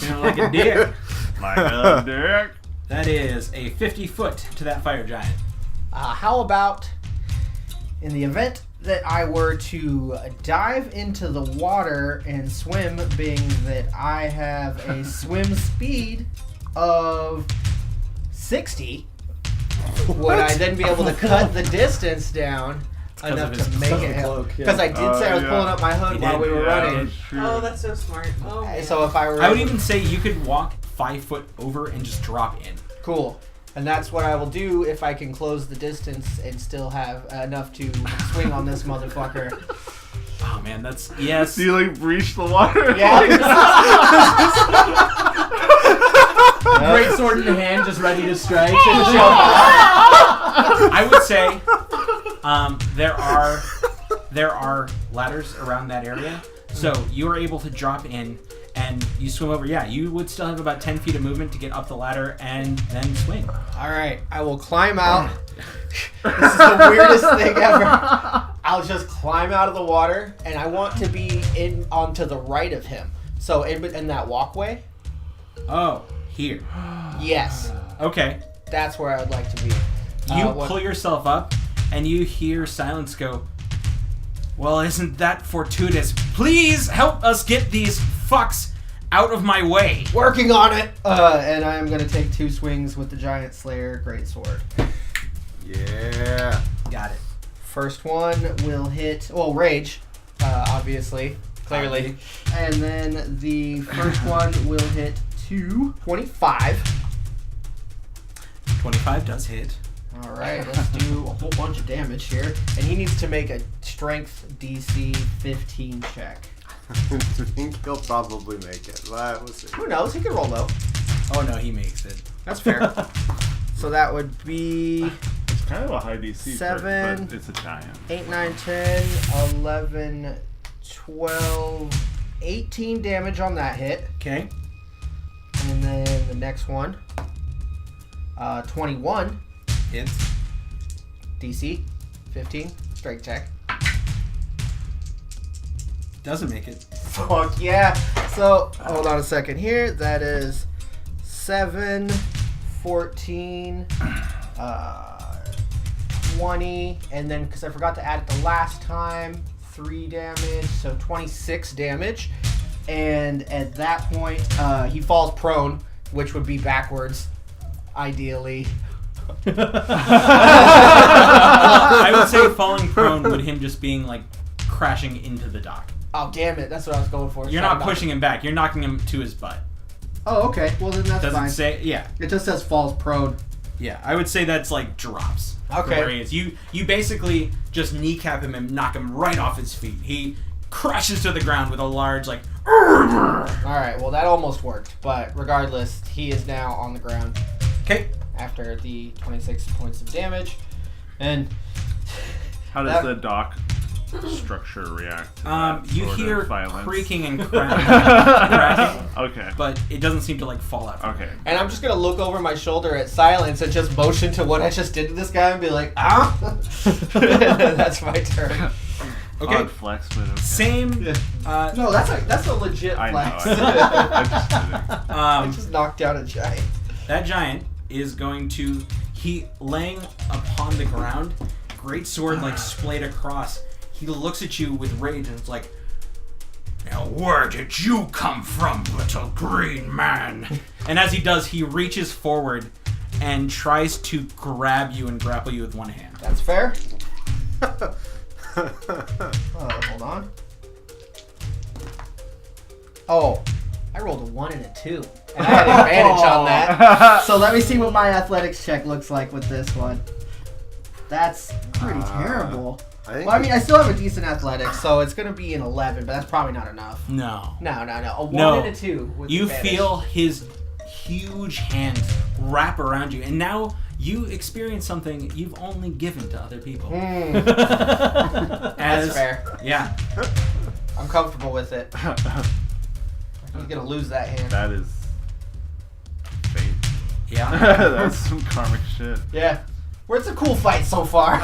You know, like a dick. My God, Derek. That is a 50-foot to that fire giant. How about in the event that I were to dive into the water and swim, being that I have a swim speed of 60, would I then be able to cut the distance down enough of his to make cloak, it? cloak, yeah. Because I did say I was yeah. pulling up my hood You while did, we were Yeah, running. that's true. Oh, that's so smart. Oh, man. So if I were I would able- even say you could walk 5 foot over and just drop in. Cool. And that's what I will do if I can close the distance and still have enough to swing on this motherfucker. Oh man, that's yes. Do you like breach the water? Yeah. Great sword in hand, just ready to strike. I would say there are ladders around that area, so you are able to drop in, and and you swim over. Yeah, you would still have about 10 feet of movement to get up the ladder and then swing. All right, I will climb out. This is the weirdest thing ever. I'll just climb out of the water, and I want to be in onto the right of him. So in that walkway. Oh, here. Yes, Okay. that's where I would like to be. You What- pull yourself up, and you hear Silence go, well, isn't that fortuitous? Please help us get these fucks out of my way. Working on it. And I am gonna take 2 swings with the Giant Slayer Greatsword. Yeah. Got it. First one will hit. Well, rage, obviously, clearly, and then the first one will hit 25. 25 does hit. All right, let's do a whole bunch of damage here, and he needs to make a Strength DC 15 check. I think he'll probably make it. Well, we'll see. Who knows? He could roll low. Oh no, he makes it. That's fair. So that would be It's kind of a high DC, 7, but it's a giant. 8, 9, 10, 11, 12, 18 damage on that hit. Okay. And then the next one, 21 Hits. DC, 15 strength check. Doesn't make it. Fuck yeah! So hold on a second here. That is 7, 14, 20, and then because I forgot to add it the last time, 3 damage, so 26 damage. And at that point, he falls prone, which would be backwards, ideally. I would say falling prone would him just being like crashing into the dock. Oh damn it! That's what I was going for. You're not pushing him back. You're knocking him to his butt. Oh okay. Well then that's Doesn't fine. say. Yeah. It just says falls prone. Yeah. I would say that's like drops. from Okay. Where he is. You basically just kneecap him and knock him right off his feet. He crashes to the ground with a large like. Alright, well that almost worked, but regardless, he is now on the ground Okay. after the 26 points of damage. And How does the dock structure react to that You sort hear of violence? creaking and cracking, Okay. but it doesn't seem to like fall out. Okay. and I'm just gonna look over my shoulder at Silence and just motion to what I just did to this guy and be like, ah! That's my turn. Okay. Odd flex, but okay. Same. No, that's a legit I know. flex. I'm just kidding. I just knocked down a giant. That giant is going to laying upon the ground, great sword like splayed across. He looks at you with rage and it's like, now where did you come from, little green man? And as he does, he reaches forward and tries to grab you and grapple you with one hand. That's fair. Hold on. Oh, I rolled a 1 and a 2. And I had advantage on that. So let me see what my athletics check looks like with this one. That's pretty terrible. I I mean, I still have a decent athletics, so it's going to be an 11, but that's probably not enough. No. No. A 1 No. and a 2 with You advantage. feel his huge hands wrap around you, and now you experience something you've only given to other people. That's fair. Yeah. I'm comfortable with it. He's going to lose that hand. That is fate. Yeah. That's some karmic shit. Yeah. Well, it's a cool fight so far.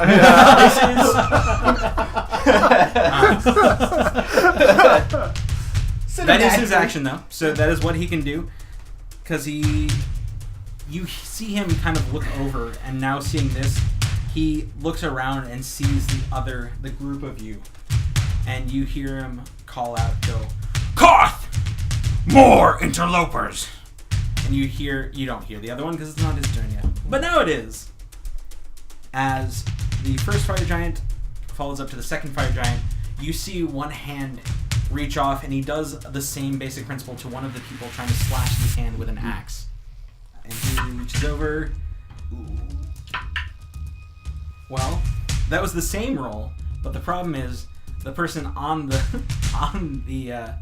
That is his action, though. So that is what he can do. Because you see him kind of look over, and now seeing this, he looks around and sees the group of you. And you hear him call out, go, Koth! More interlopers! And you don't hear the other one because it's not his turn yet. But now it is. As the first fire giant follows up to the second fire giant, you see one hand reach off, and he does the same basic principle to one of the people trying to slash his hand with an axe. And he reaches over. Ooh. Well, that was the same roll, but the problem is the person on the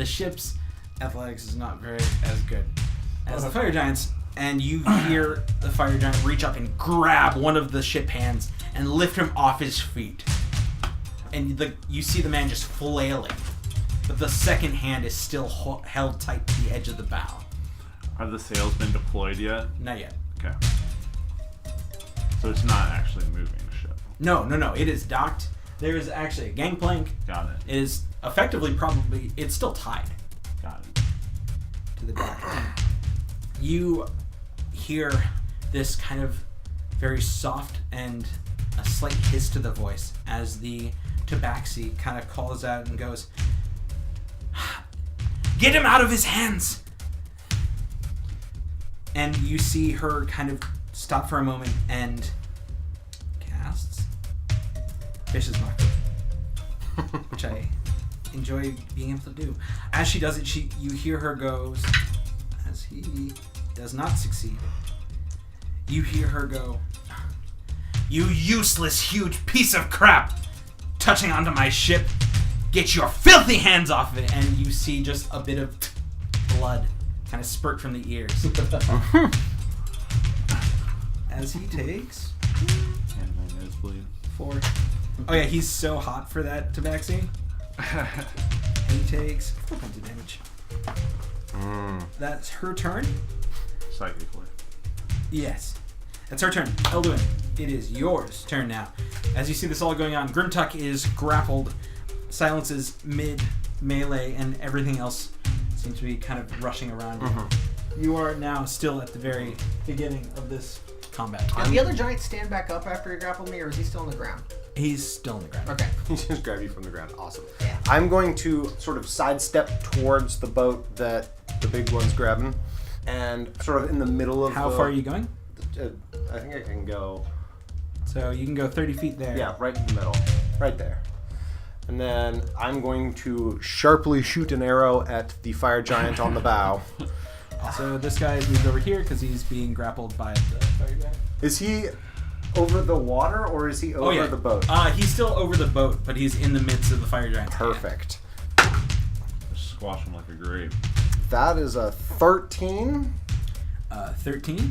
ship's athletics is not very as good as the fire giants. And you hear the fire giant reach up and grab one of the ship hands and lift him off his feet. And you see the man just flailing. but the second hand is still held tight to the edge of the bow. Have the sails been deployed yet? Not yet. Okay. So it's not actually moving the ship. No. It is docked. There is actually a gangplank. Got it. It is effectively it's still tied Got it. to the deck. You hear this kind of very soft and a slight hiss to the voice as the tabaxi kind of calls out and goes, "Get him out of his hands!" And you see her kind of stop for a moment and casts Vicious Mockery, which I enjoy being able to do. As she does it, you hear her goes, as he does not succeed, you hear her go, "You useless huge piece of crap! Touching onto my ship! Get your filthy hands off of it!" And you see just a bit of blood kind of spurt from the ears. As he takes And my nose bleed. 4. Oh yeah, he's so hot for that tabaxi. He takes 4 points of damage. That's her turn. Psychically. Yes. That's her turn. Elduin, it is yours turn now. As you see this all going on, Grimtuck is grappled. Silence is mid-melee, and everything else seems to be kind of rushing around. You are now still at the very beginning of this combat. Did the other giant stand back up after he grappled me, or is he still on the ground? He's still on the ground. Okay. He just grabbed you from the ground. Awesome. Yeah. I'm going to sort of sidestep towards the boat that the big one's grabbing, and sort of in the middle of. How far are you going? I think I can go. So you can go 30 feet there. Yeah, right in the middle, right there. And then I'm going to sharply shoot an arrow at the fire giant on the bow. So this guy is moved over here because he's being grappled by the fire giant. Is he over the water or is he over the boat? He's still over the boat, but he's in the midst of the fire giant. Perfect. Just squash him like a grape. That is a 13. 13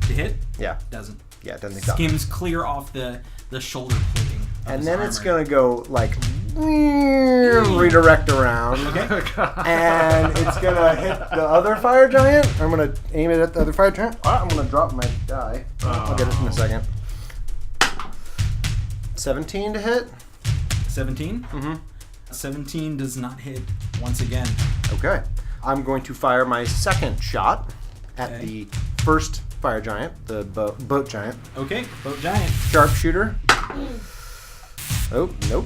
to hit. Yeah. Doesn't. Yeah, it doesn't think so. Skims clear off the shoulder plating. Of And his then it's armor. going to go like redirect around. Okay. And it's going to hit the other fire giant. I'm going to aim it at the other fire giant. I'm going to drop my die. I'll get it in a second. 17 to hit. 17? 17 does not hit once again. Okay. I'm going to fire my second shot at the first fire giant, the boat giant. Okay, boat giant. Sharpshooter. Oh, nope.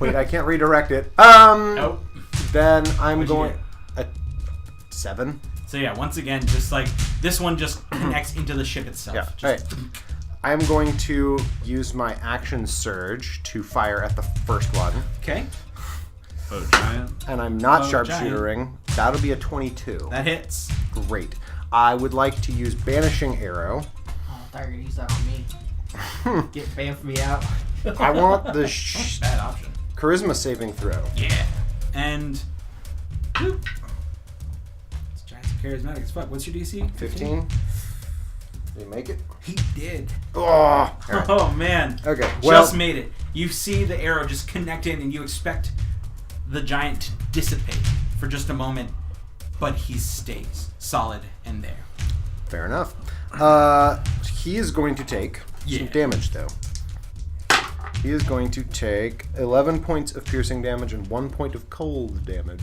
Wait, I can't redirect it. Nope. Then I'm What'd you going a 7. So yeah, once again, just like this one just connects into the ship itself. Yeah. Just, All right. I'm going to use my action surge to fire at the first one. Okay. Boat giant. And I'm not Boat sharpshootering. That'll be a 22. That hits. Great. I would like to use banishing arrow. Oh, I thought you were going to use that on me. Get bamf me out. I want the Bad option. charisma saving throw. Yeah. And boop. This giant's charismatic as fuck. What's your DC? 15. Did he make it? He did. Oh, all right. Oh man. Okay. Well, Just made it. You see the arrow just connect in, and you expect the giant to dissipate for just a moment, but he stays solid and there. fair enough. He is going to take some damage, though. He is going to take 11 points of piercing damage and 1 point of cold damage.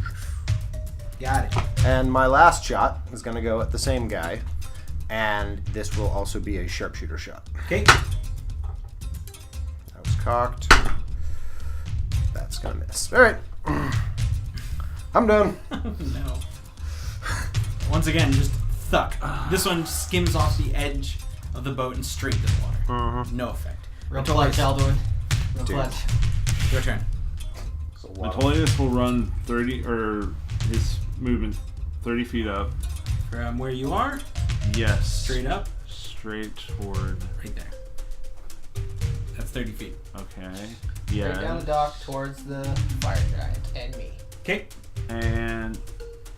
Got it. And my last shot is going to go at the same guy. And this will also be a sharpshooter shot. Okay. That was cocked. That's going to miss. All right. I'm done. No. Once again, just thuck. This one skims off the edge of the boat and straight to the water. No effect. Real clutch, Alduin. Real Dude. clutch. Your turn. Metolius will run 30, or his movement 30 feet up. From where you are, Yes. straight up, Straight toward. right there. That's 30 feet. Okay. Straight down Yeah. the dock towards the fire giant and me. Okay. And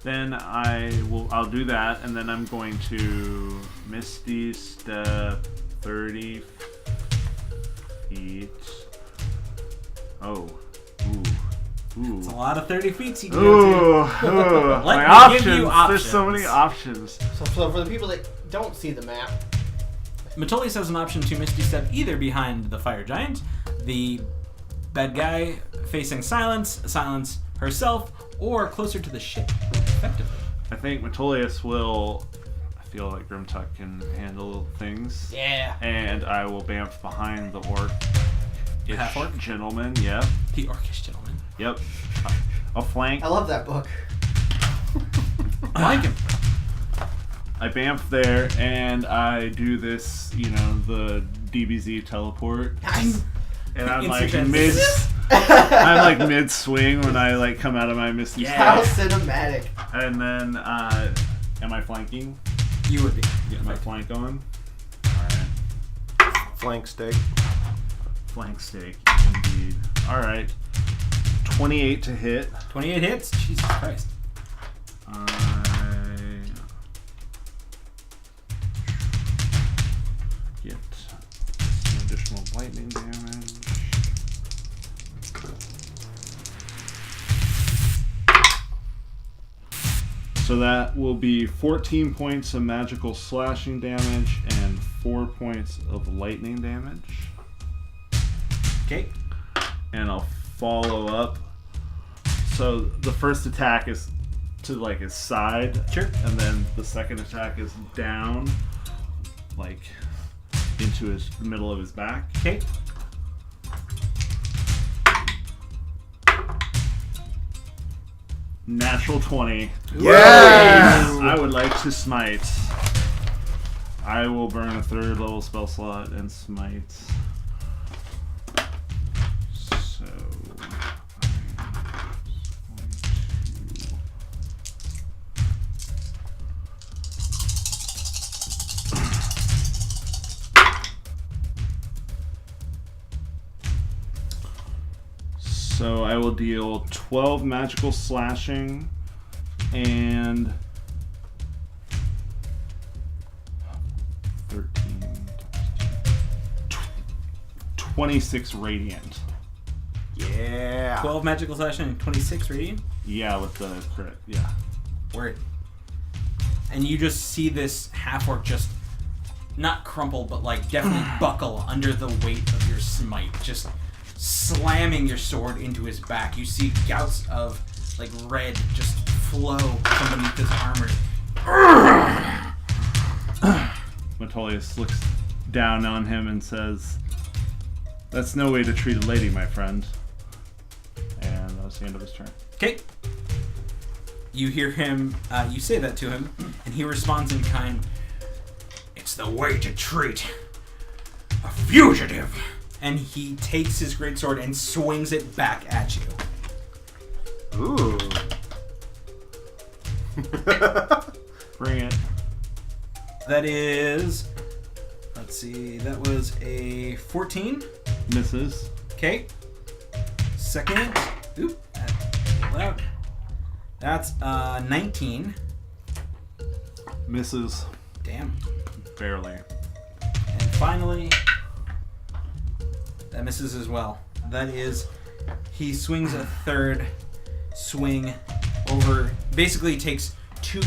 then I'll do that, and then I'm going to Misty Step 30 feet. Oh. Ooh. It's a lot of 30 feet you can go to. Ooh, Let my me give you options. There's so many options. options. So for the people that don't see the map, Metolius has an option to Misty Step either behind the fire giant, the bad guy facing Silence herself, or closer to the ship, effectively. I think Metolius will. I feel like Grimtuck can handle things. yeah. And I will bamf behind the orc. Half-orc? Gentleman, yep. The orcish gentleman. Yep. A flank. I love that book. I like him. I bamf there, and I do this, the DBZ teleport. Nice. And I'm like Instant mid. I'm like mid swing when I like come out of my Misty How Step. cinematic. And then, am I flanking? You would be. Get my flank on. Alright. Flank steak. Flank steak, indeed. Alright. 28 to hit. 28 hits? Jesus Christ. I get some additional lightning damage. So that will be 14 points of magical slashing damage and 4 points of lightning damage. Okay. And I'll follow up. So the first attack is to like his side. Sure. And then the second attack is down, like into his middle of his back. Okay. Natural 20. Yes! I would like to smite. I will burn a 3rd level spell slot and smite. So So I will deal 12 magical slashing and 13, 26 radiant. Yeah. 12 magical slashing and 26 radiant? Yeah, with the crit. Yeah. Word. And you just see this half-orc just not crumple, but like definitely buckle under the weight of your smite, just slamming your sword into his back. You see gouts of like red just flow from beneath his armor. Metolius looks down on him and says, "That's no way to treat a lady, my friend." And that was the end of his turn. Okay. You hear him, you say that to him, and he responds in kind, "It's the way to treat a fugitive." And he takes his greatsword and swings it back at you. Ooh. Bring it. That is, let's see, that was a 14. Misses. Okay. Second, oop, that loud. That's 19. Misses. Damn. Barely. And finally, that misses as well. That is, he swings a third swing over, basically takes two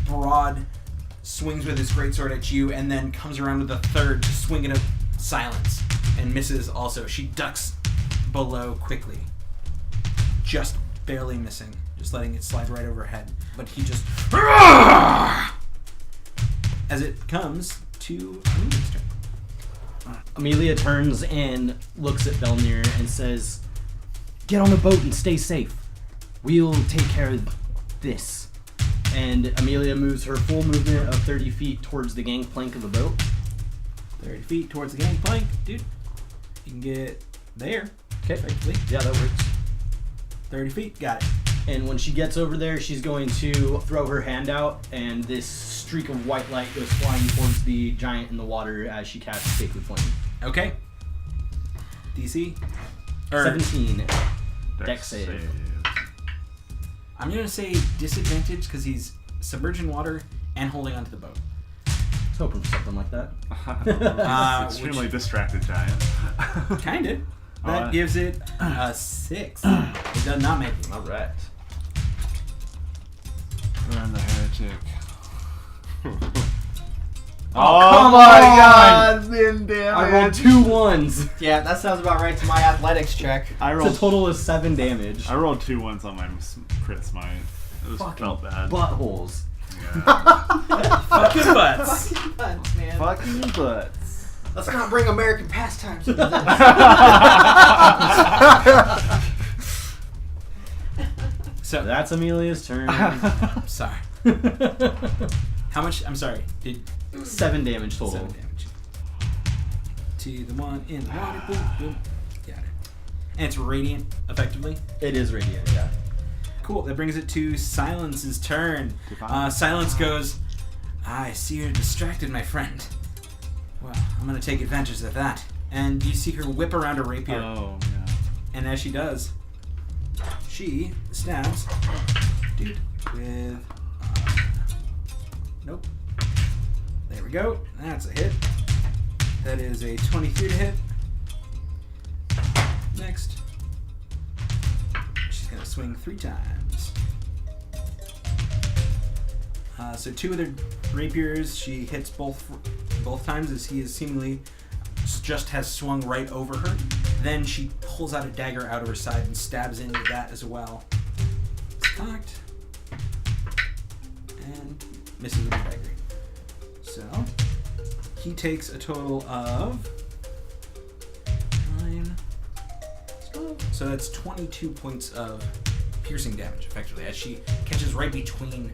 broad swings with his greatsword at you, and then comes around with a third to swing it at Silence, and misses also. She ducks below quickly, just barely missing, just letting it slide right over her head. But he just, as it comes to Amelia's turn. Amelia turns and looks at Belnir and says, "Get on the boat and stay safe. We'll take care of this." And Amelia moves her full movement of 30 feet towards the gangplank of the boat. 30 feet towards the gangplank. Dude, you can get there. Okay. Effectively. Yeah, that works. 30 feet. Got it. And when she gets over there, she's going to throw her hand out, and this streak of white light goes flying towards the giant in the water as she casts Sacred Flame. Okay. DC? 17. Dex save. I'm going to say disadvantage because he's submerged in water and holding onto the boat. I was hoping for something like that. Extremely distracted giant. Kinda. That gives it a 6. It does not make it. All right. Run the heretic. Come my on! God! Then damage. I rolled 2 1s. Yeah, that sounds about right to my athletics check. I It's a rolled. total of 7 damage. I rolled 2 1s on my crit smite. It was Fucking felt bad. buttholes. Yeah. Fucking butts. Fucking butts, man. Fucking butts. Let's not bring American pastimes into this. So That's Amelia's turn. sorry. How much? I'm sorry. Did 7 damage total. 7 damage to the one in the water. Boom, boom. Got it. And it's radiant, effectively. It is radiant, yeah. Cool. That brings it to Silence's turn. Silence goes, I see you're distracted, my friend. Well, I'm going to take advantage of that. And you see her whip around a rapier. Oh, yeah. And as she does, she stabs dude with... nope. There we go. That's a hit. That is a 23 to hit. Next. She's going to swing 3 times. So 2 of the rapiers, she hits both times as he is seemingly just has swung right over her. Then she pulls out a dagger out of her side and stabs into that as well. It's cocked. And misses with the dagger. So he takes a total of 9, 12. So that's 22 points of piercing damage, effectively, as she catches right between.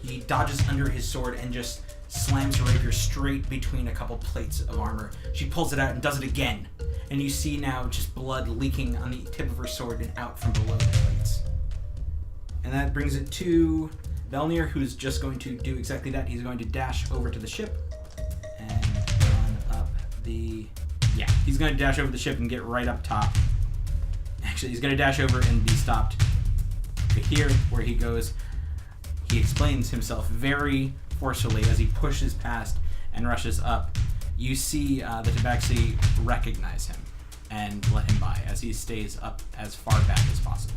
He dodges under his sword and just slams her rapier straight between a couple plates of armor. She pulls it out and does it again. And you see now just blood leaking on the tip of her sword and out from below the plates. And that brings it to Velnir, who's just going to do exactly that. He's going to dash over to the ship and run up the... Yeah, he's going to dash over the ship and get right up top. Actually, he's going to dash over and be stopped here, where he goes... He explains himself very forcefully as he pushes past and rushes up. You see the Tabaxi recognize him and let him by as he stays up as far back as possible.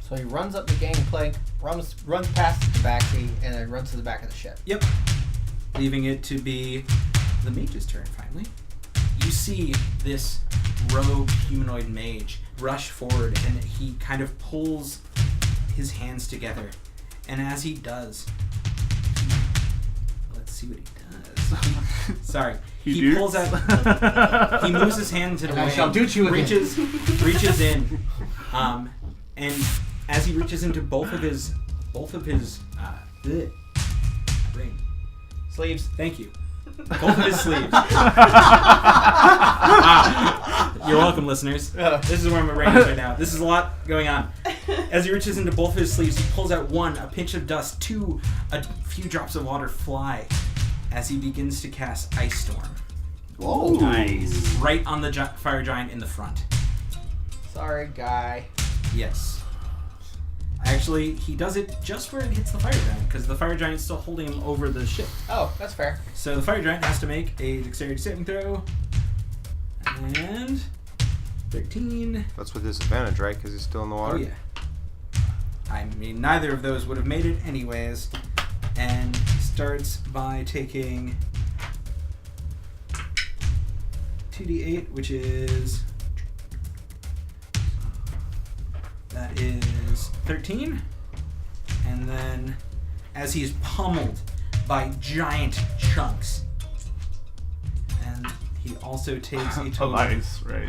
So he runs up the gangplank, runs past the tabaxi, and then runs to the back of the ship. Yep. Leaving it to be the mage's turn, finally. You see this rogue humanoid mage rush forward, and he kind of pulls his hands together. And as he does, let's see what he does. Sorry. He pulls out, he moves his hand to the way, I shall do you reaches in, and as he reaches into both of his brain. Sleeves. Thank you. Both of his sleeves. You're welcome, listeners. This is where my brain is right now. This is a lot going on. As he reaches into both of his sleeves, he pulls out 1, a pinch of dust, 2, a few drops of water fly as he begins to cast Ice Storm. Whoa. Nice. Right on the fire giant in the front. Sorry, guy. Yes. Actually, he does it just where it hits the fire giant, because the fire giant's still holding him over the ship. Oh, that's fair. So the fire giant has to make a dexterity saving throw. And 13. That's with disadvantage, right? Because he's still in the water. Oh yeah. I mean, neither of those would have made it anyways. And he starts by taking 2d8, which is... That is 13. And then, as he is pummeled by giant chunks, and he also takes a total of ice, right?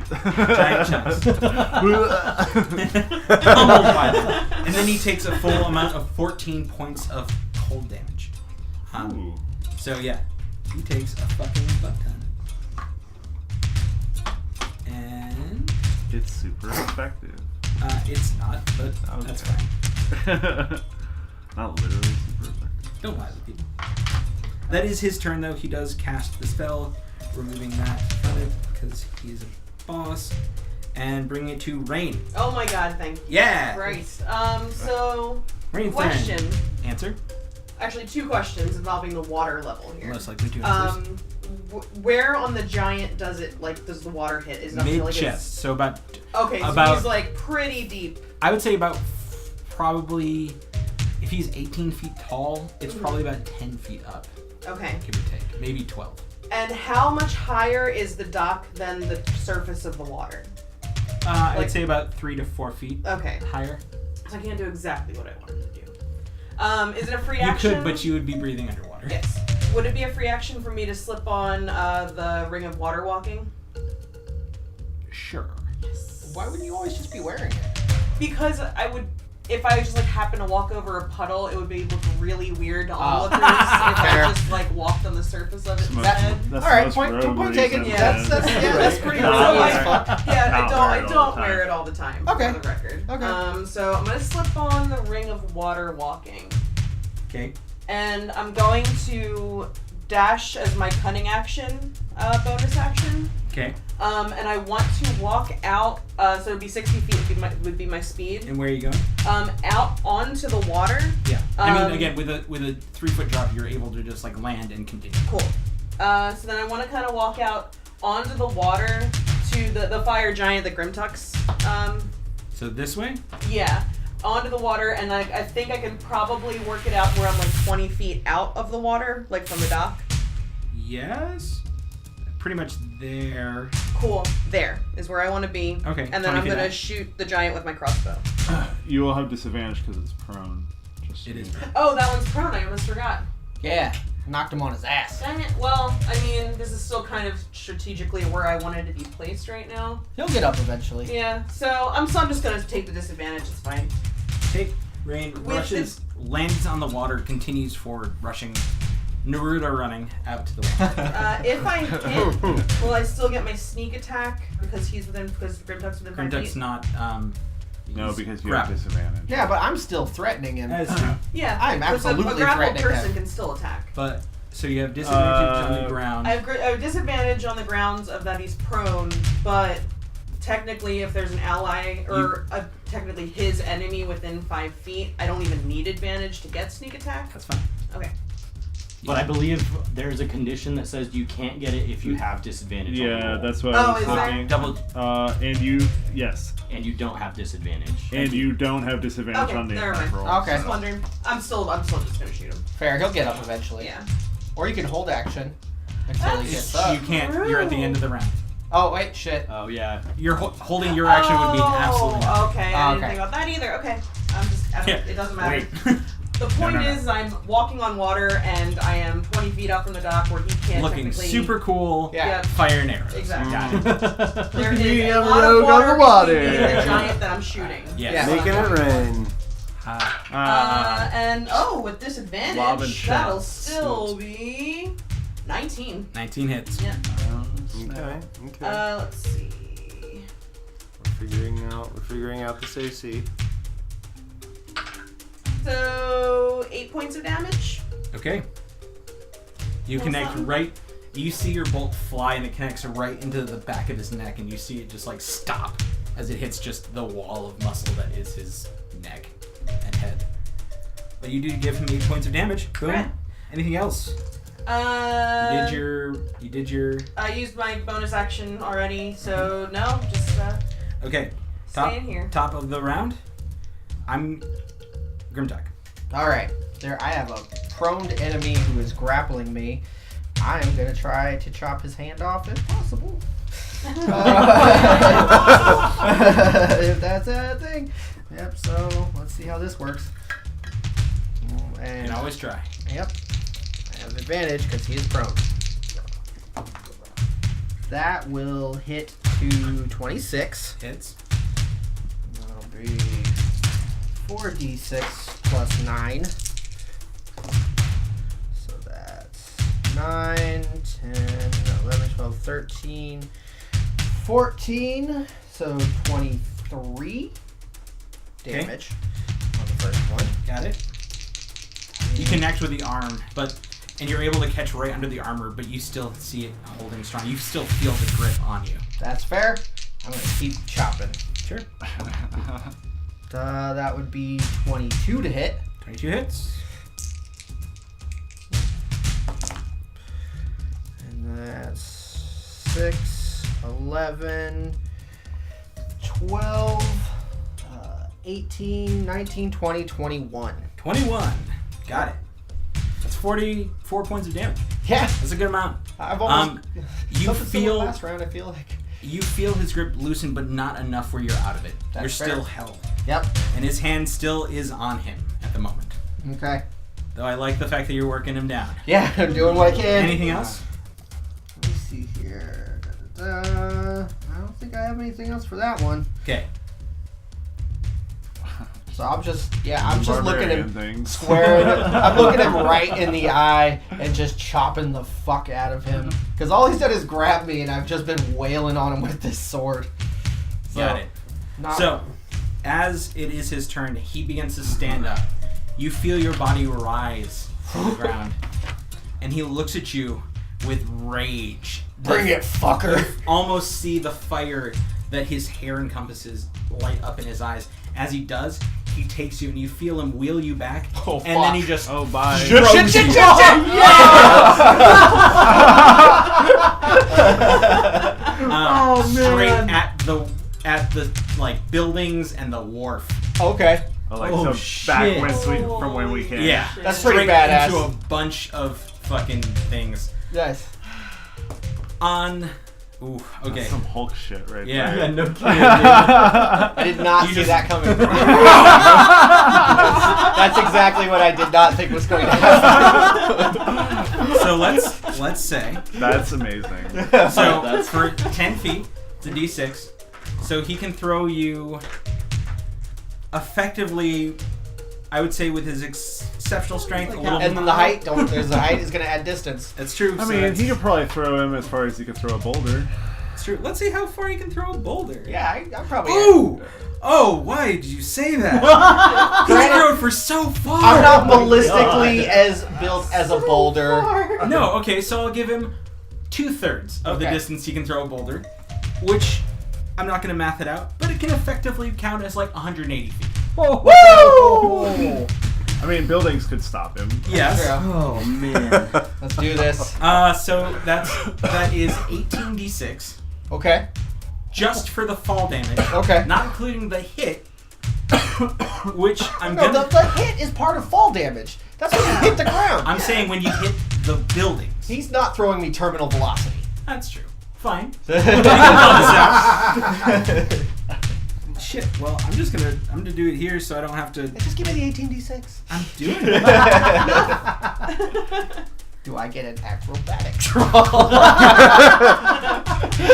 giant chunks. Pummeled by them. And then he takes a full amount of 14 points of cold damage. So yeah, he takes a fucking butt ton. And it's super effective. It's not, but that's fine. Not literally super effective. Don't lie to people. That is his turn, though. He does cast the spell, removing that from it because he's a boss, and bringing it to Rain. Oh my god, thank you. Yeah. Right. So Rain's question. turn. Answer. actually 2 questions involving the water level here. Less likely to answer. Where on the giant does the water hit? Is it up to, Mid like, chest. So about. Okay, so about, he's like pretty deep. I would say about probably, if he's 18 feet tall, it's probably about 10 feet up. Okay. Give or take, maybe 12. And how much higher is the dock than the surface of the water? I'd say about 3 to 4 feet. Okay. Higher. So I can't do exactly what I wanted to do. Is it a free action? You could, but you would be breathing underwater. Yes. Would it be a free action for me to slip on the ring of water walking? Sure. Yes. Why wouldn't you always just be wearing it? Because I would, if I just like happen to walk over a puddle, it would be look really weird to onlookers if I just like walked on the surface of it instead. That's All right, most point rogue taken. reason, Yeah, man. that's pretty Not cool. wear it. Yeah, Not I wear it all don't the wear time. it all the time. Okay. For the record. Okay. So I'm gonna slip on the ring of water walking, Okay. and I'm going to dash as my cunning action, bonus action. Okay. And I want to walk out. So it'd be 60 feet would be my speed. And where are you going? Out onto the water. Yeah. I mean, Um, again, with a 3-foot drop, you're able to just like land and continue. Cool. So then I want to kind of walk out onto the water to the fire giant, the Grimtux. So this way? Yeah, onto the water, and I think I can probably work it out where I'm like 20 feet out of the water, like from the dock. Yes. Pretty much there. Cool. There is where I want to be. Okay. And then 20 I'm feet gonna out. shoot the giant with my crossbow. You will have disadvantage because it's prone. Just so It is. you know. Oh, that one's prone. I almost forgot. Yeah, knocked him on his ass. Dang it. Well, I mean, this is still kind of strategically where I wanted to be placed right now. He'll get up eventually. Yeah. So I'm just gonna take the disadvantage. It's fine. Take Rain rushes, lands on the water, continues forward, rushing. Naruto running out to the water. If I hit, will I still get my sneak attack because Grimtuck's within 5 Grimtuck's feet? not. No, he's because you have grappled. disadvantage. Yeah, but I'm still threatening him. That is true. Yeah, I'm because absolutely a grappled threatening person him. can still attack. But so you have disadvantage on the ground. I have disadvantage on the grounds of that he's prone, but technically, if there's an ally or technically his enemy within 5 feet, I don't even need advantage to get sneak attack. That's fine. Okay. But I believe there's a condition that says you can't get it if you have disadvantage. on the Yeah, roll. that's what Oh, I was is there? thinking. Double. And you, yes. And you don't have disadvantage. And you don't have disadvantage Okay, on the never attack mind. roll. Okay. Just wondering. I'm still just gonna shoot him. Fair, he'll get up eventually. Yeah. Or you can hold action until he gets You up. can't. You're at the end of the round. Oh wait, shit. Oh yeah. You're holding your action would be absolutely nothing. Okay, I didn't Okay. think about that either. Okay. It doesn't matter. Wait. The point No. is, I'm walking on water and I am 20 feet up from the dock where he can't Looking technically... super cool. Yeah. Fire and arrows. Exactly. Got it. There is Me a and lot Rogue of on the water water. between me and the giant that I'm shooting. Yes. Yeah. Making it rain. And with disadvantage, Lobbing that'll shots. still be 19. 19 hits. Yeah. Okay. Let's see. We're figuring out this AC. So 8 points of damage. Okay. You Well, connect something. right. You see your bolt fly and it connects right into the back of his neck, and you see it just like stop as it hits just the wall of muscle that is his neck and head. But you do give him 8 points of damage. Boom. Right. Anything else? You did your. I used my bonus action already, so no, just Okay. stay in here. Top of the round. I'm Grimtuck. Alright. There I have a prone enemy who is grappling me. I am gonna try to chop his hand off if possible. If that's a thing. Yep, so let's see how this works. You And can always try. yep. I have advantage because he is prone. That will hit to 26. Hits. That'll be 4d6 plus 9. So that's 9, 10, 11, 12, 13, 14. So 23 Okay. damage on the first one. Got it. You connect with the arm, and you're able to catch right under the armor, but you still see it holding strong. You still feel the grip on you. That's fair. I'm going to keep chopping. Sure. That would be 22 to hit. 22 hits. 6, 11, 12, 18, 19, 20, 21. 21. Got it. That's 44 points of damage. Yeah, That's a good amount. I've almost. You something similar feel last round. I feel like. you feel his grip loosen, but not enough where you're out of it. That's You're still fair. held, Yep. and his hand still is on him at the moment. Okay. Though I like the fact that you're working him down. Yeah, I'm doing what I can. Anything else? Let me see here. I don't think I have anything else for that one. Okay. So I'm just looking at him things. square. I'm looking him right in the eye and just chopping the fuck out of him. Because all he's done is grab me, and I've just been wailing on him with this sword. So, Got it. So, as it is his turn, he begins to stand up. You feel your body rise from the ground, and he looks at you with rage. Bring it, fucker. Almost see the fire that his hair encompasses light up in his eyes. As he does, he takes you, and you feel him wheel you back, Oh, and then he fuck. just Oh, bye. throws you shit, straight at the like buildings and the wharf. Okay. Oh, like Oh, so backwards from when we came. Yeah, That's pretty straight badass. into a bunch of fucking things. Nice. On, ooh, okay. That's some Hulk shit right Yeah. there. Yeah, no kidding. I did not You see just- that coming. That's exactly what I did not think was going to happen. So let's say That's amazing. so for 10 feet, it's a d6. So he can throw you effectively, I would say, with his exceptional strength. A little. And then the height. There's the height is going to add distance. That's true. I so mean, that's- he could probably throw him as far as he could throw a boulder. It's true. Let's see how far he can throw a boulder. Yeah, I'm probably. Ooh! Oh, why did you say that? He's thrown for so far. I'm not ballistically as built as a boulder. No, okay, so I'll give him 2/3 of the Okay. distance he can throw a boulder, which I'm not going to math it out, but it can effectively count as like 180 feet. Woo! I mean, buildings could stop him. Yes. True. Oh man. Let's do this. So that is 18d6 Okay. just for the fall damage. Okay. Not including the hit, which I'm No, gonna. the hit is part of fall damage. That's when you hit the ground. I'm saying when you hit the buildings. He's not throwing me terminal velocity. That's true. Fine. Shit. Well, I'm gonna do it here so I don't have to. Just give me the 18d6. I'm doing it. Do I get an acrobatics roll?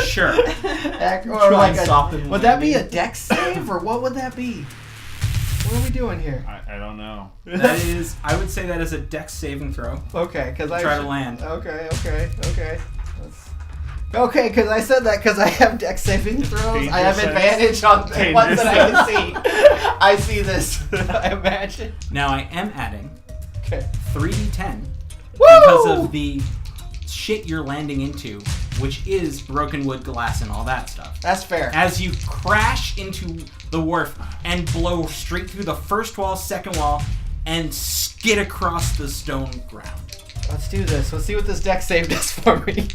Sure. Or like soften would that be a dex save or what would that be? What are we doing here? I don't know. That is, I would say that is a dex saving throw. Okay, because I Try to land. Okay. Okay, because I said that because I have dex saving throws. I have Danger advantage on the Danger ones that I can see. I see this. I imagine. Now I am adding Okay. 3d10 Woo! because of the shit you're landing into, which is broken wood, glass, and all that stuff. That's fair. As you crash into the wharf and blow straight through the first wall, second wall, and skid across the stone ground. Let's do this. Let's see what this dex save does for me.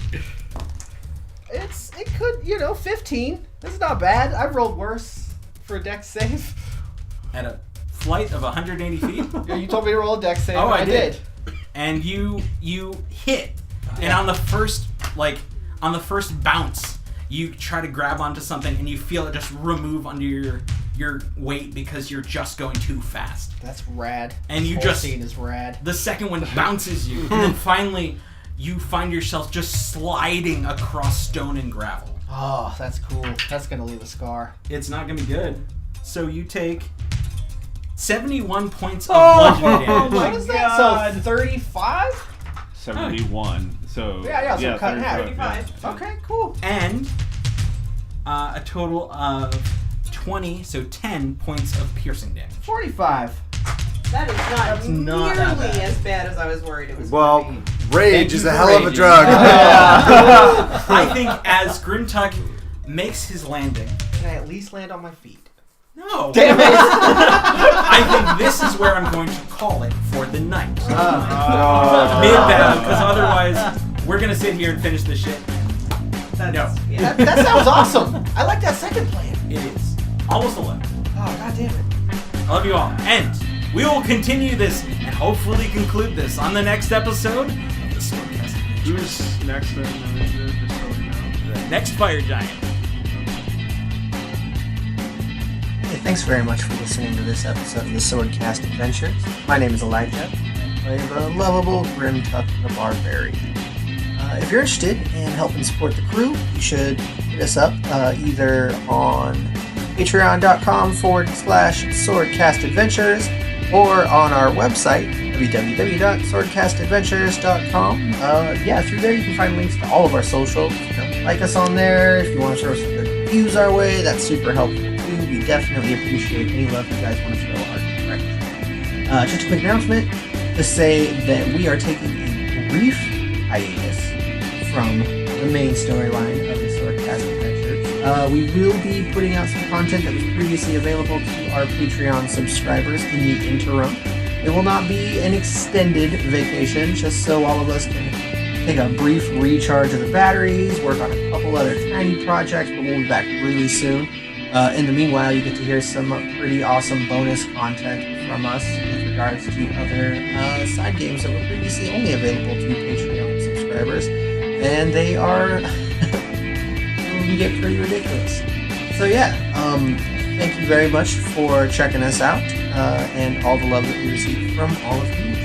It could, 15. This is not bad. I've rolled worse for a dex save. At a flight of 180 feet. Yeah, you told me to roll a dex save. Oh, and I did. And you hit, and on the first bounce, you try to grab onto something, and you feel it just remove under your weight because you're just going too fast. That's rad. And This you whole just- scene is rad. The second one bounces you, and then finally you find yourself just sliding across stone and gravel. Oh, that's cool. That's gonna leave a scar. It's not gonna be good. So you take 71 points of bludgeoning damage. What is that? So 35? 71. So Yeah, so cut in half. 35. Okay, cool. And a total of 20, so 10 points of piercing damage. 45. That is not not nearly that as bad as I was worried it was Well, going to be. rage Thank is you a for hell of a raging. drug. I think as Grimtuck makes his landing. Can I at least land on my feet? No. Damn it! I think this is where I'm going to call it for the night. Mid-battle, because otherwise we're going to sit here and finish this shit That's, No. Yeah, that sounds awesome. I like that second plan. It is almost 11. Oh, god damn it. I love you all. And we will continue this and hopefully conclude this on the next episode of the Swordcast. Who's next in the initiative? Just so we know. The next fire giant. Hey, thanks very much for listening to this episode of the Swordcast Adventures. My name is Elijah. I play the lovable Grimtuck the Barbarian. If you're interested in helping support the crew, you should hit us up either on patreon.com/swordcastadventures or on our website, www.swordcastadventures.com. Through there you can find links to all of our socials. Like us on there. If you want to throw some good reviews our way, that's super helpful too. We definitely appreciate any love you guys want to throw our direction. Just a quick announcement to say that we are taking a brief hiatus from the main storyline of the Swordcast Adventures. We will be putting out some content that was previously available to our Patreon subscribers in the interim. It will not be an extended vacation, just so all of us can take a brief recharge of the batteries, work on a couple other tiny projects, but we'll be back really soon. In the meanwhile, you get to hear some pretty awesome bonus content from us with regards to other side games that were previously only available to Patreon subscribers. And they are can get pretty ridiculous. So thank you very much for checking us out and all the love that we received from all of you.